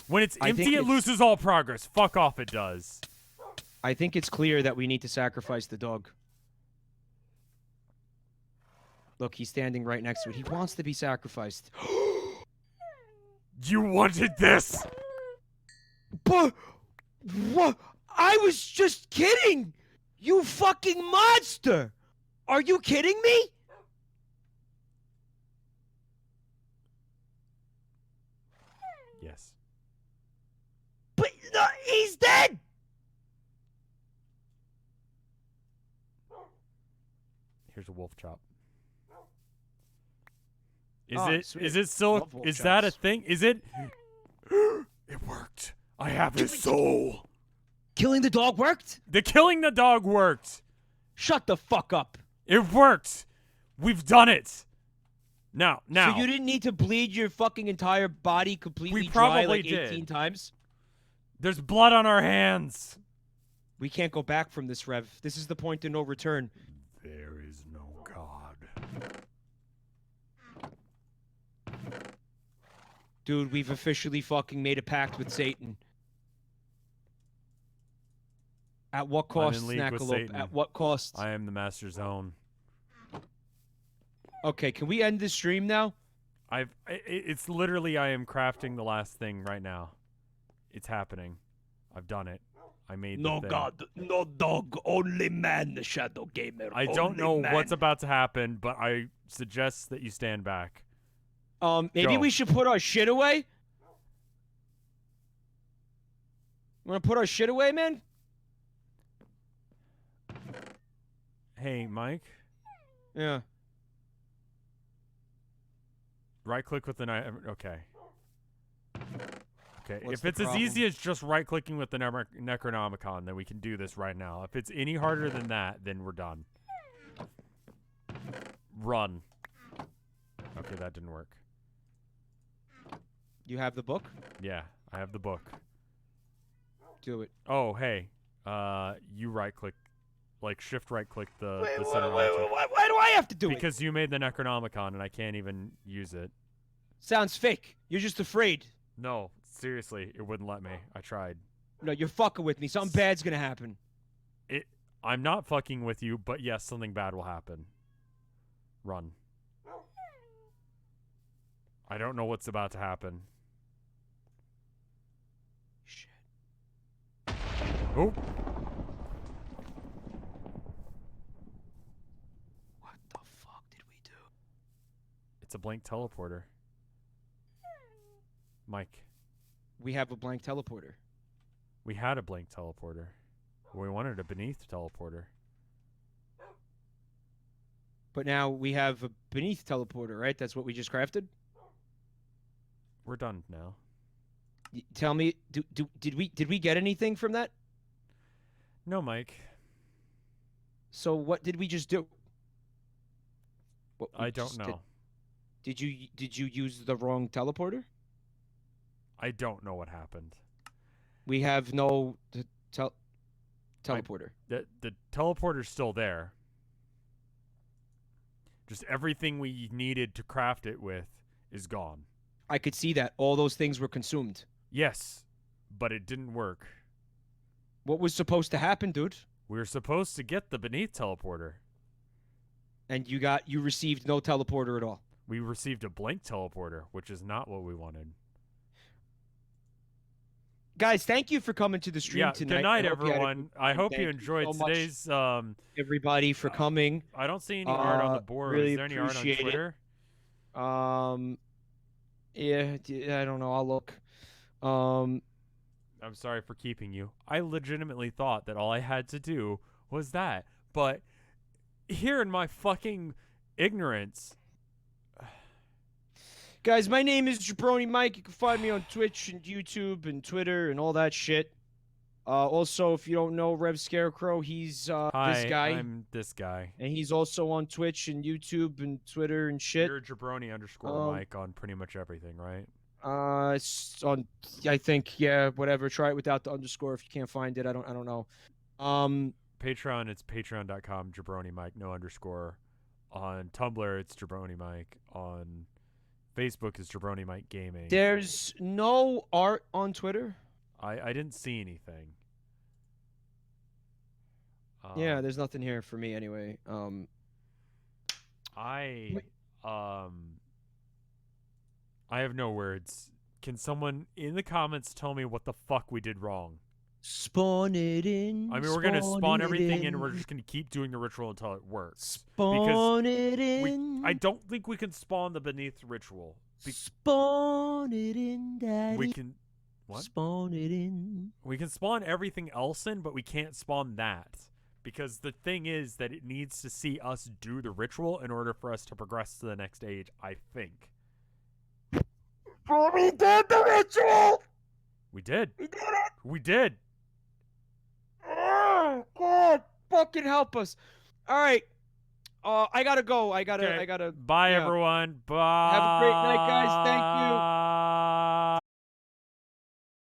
When it's I think empty, it it's- loses all progress. Fuck off, it does. I think it's clear that we need to sacrifice the dog. Look, he's standing right next to it. He wants to be sacrificed. You wanted this. But what? I was just kidding. You fucking monster. Are you kidding me? Yes. But no, he's dead. Here's a wolf chop. Is Oh, it? sweet. Is it still? Love wolf Is that a chops. thing? Is it? It worked. I have his soul. Killing the dog worked? The killing the dog worked. Shut the fuck up. It worked. We've done it. Now. So you didn't need to bleed your fucking entire body completely We dry probably like 18 times? There's blood on our hands. We can't go back from this, Rev. This is the point of no return. There is no God. Dude, we've officially fucking made a pact with Satan. At what cost, I'm in league with Snackalope? Satan. At what cost? I am the master zone. Okay, can we end this stream now? It's literally I am crafting the last thing right now. It's happening. I've done it. I made the thing. God, no dog, only man, the Shadow Gamer. I don't know man. what's about to happen, but I suggest that you stand back. Maybe Go. we should put our shit away? Wanna put our shit away, man? Hey, Mike. Yeah. Right-click with the knife. Okay. Okay. What's If the it's as problem? easy as just right-clicking with the Necronomicon, then we can do this right now. If it's any harder than that, then we're done. Run. Okay, that didn't work. You have the book? Yeah, I have the book. Do it. Oh, hey. You right-click. Like, shift right-click the Wait, center altar. why do I have to do it? Because you made the Necronomicon, and I can't even use it. Sounds fake. You're just afraid. No, seriously, it wouldn't let me. I tried. No, you're fucking with me. Something bad's gonna happen. I'm not fucking with you, but yes, something bad will happen. Run. I don't know what's about to happen. Shit. Oh. What the fuck did we do? It's a blank teleporter. Mike, We have a blank teleporter. we had a blank teleporter. We wanted a beneath teleporter. But now we have a beneath teleporter, right? That's what we just crafted? We're done now. Tell me, did we get anything from that? No, Mike. So what did we just do? What we I don't just know. Did you use the wrong teleporter? I don't know what happened. We have no teleporter. The teleporter's still there. Just everything we needed to craft it with is gone. I could see that. All those things were consumed. Yes, but it didn't work. What was supposed to happen, dude? We were supposed to get the beneath teleporter. And you received no teleporter at all. We received a blank teleporter, which is not what we wanted. Guys, thank you for coming to the stream tonight. Good night, I hope you had a everyone. I hope you thank you enjoyed so much, today's. everybody for coming. I don't see any art on the board. really Is there any art on appreciate it. Twitter? Yeah, I don't know. I'll look. I'm sorry for keeping you. I legitimately thought that all I had to do was that. But here in my fucking ignorance. Guys, my name is Jabroni Mike. You can find me on Twitch and YouTube and Twitter and all that shit. Also, if you don't know RevScarecrow, he's Hi, this guy. I'm this guy. And he's also on Twitch and YouTube and Twitter and shit. You're Jabroni _ Mike on pretty much everything, right? It's on, I think, yeah, whatever. Try it without the underscore if you can't find it. I don't know. Patreon, it's patreon.com, Jabroni Mike, no underscore. On Tumblr, it's Jabroni Mike. On Facebook, it's Jabroni Mike Gaming. There's no art on Twitter. I didn't see anything. Yeah, there's nothing here for me anyway. I have no words. Can someone in the comments tell me what the fuck we did wrong? Spawn it in. I mean, we're gonna spawn everything in, and we're just gonna keep doing the ritual until it works. Spawn it in. I don't think we can spawn the beneath ritual. Spawn it in, Daddy. We can. What? Spawn it in. We can spawn everything else in, but we can't spawn that. Because the thing is that it needs to see us do the ritual in order for us to progress to the next stage, I think. We did the ritual! We did. We did it! We did. Oh, God, fucking help us. All right. I gotta go. I gotta. Bye, yeah. everyone. Bye. Have a great night, guys. Thank you.